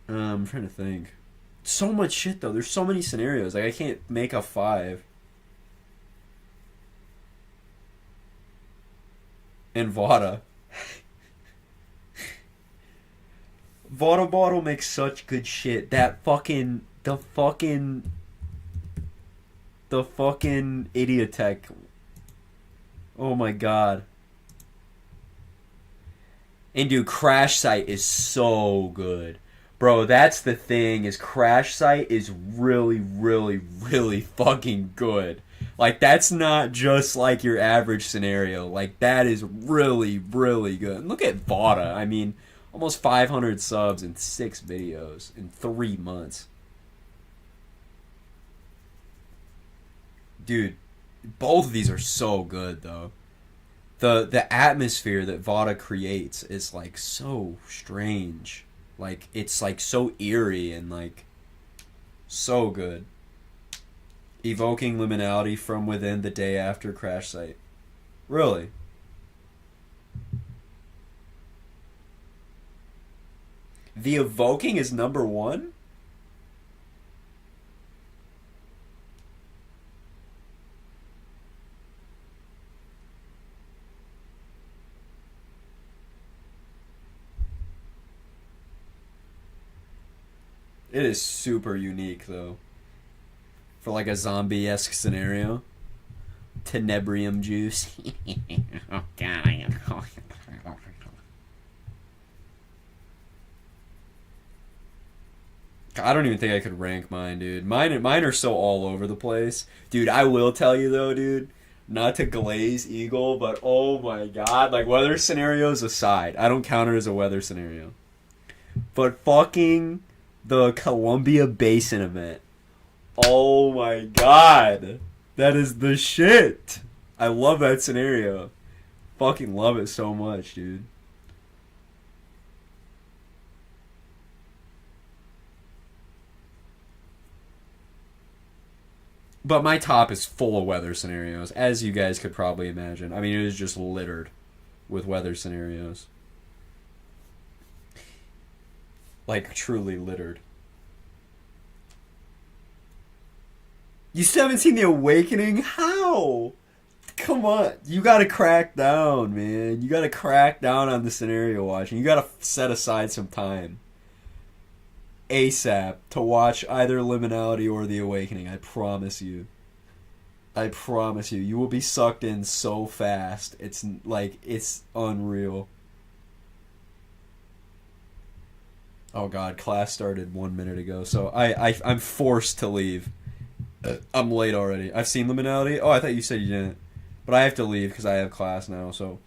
I'm trying to think. So much shit though. There's so many scenarios. Like I can't make a 5. And Vada. Vada Bottle makes such good shit. That fucking the fucking Idiotech. Oh my god. And dude, Crash Site is so good. Bro, that's the thing, is Crash Site is really, really, really fucking good. Like, that's not just like your average scenario. Like, that is really, really good. And look at Vada. I mean, almost 500 subs in 6 videos in 3 months. Dude, both of these are so good, though. The atmosphere that Vada creates is, like, so strange. Like, it's, like, so eerie and, like, so good. Evoking liminality from within the day after Crash Site. Really? The Evoking is number 1? It is super unique, though. For like a zombie-esque scenario. Tenebrium juice. Oh god, I am. I don't even think I could rank mine, dude. Mine are so all over the place. Dude, I will tell you though, dude, not to glaze Eagle, but oh my god, like weather scenarios aside, I don't count it as a weather scenario. But fucking the Columbia Basin event. Oh my god. That is the shit. I love that scenario. Fucking love it so much, dude. But my top is full of weather scenarios, as you guys could probably imagine. I mean, it is just littered with weather scenarios. Like, truly littered. You still haven't seen The Awakening? How? Come on. You gotta crack down, man. You gotta crack down on the scenario watching. You gotta set aside some time. ASAP to watch either Liminality or The Awakening. I promise you. I promise you. You will be sucked in so fast. It's like, it's unreal. Oh god, class started 1 minute ago, so I'm forced to leave. I'm late already. I've seen Liminality. Oh, I thought you said you didn't. But I have to leave because I have class now, so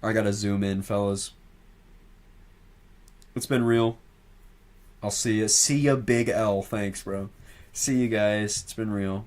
I gotta zoom in, fellas. It's been real. I'll see ya. See ya, Big L. Thanks, bro. See you guys. It's been real.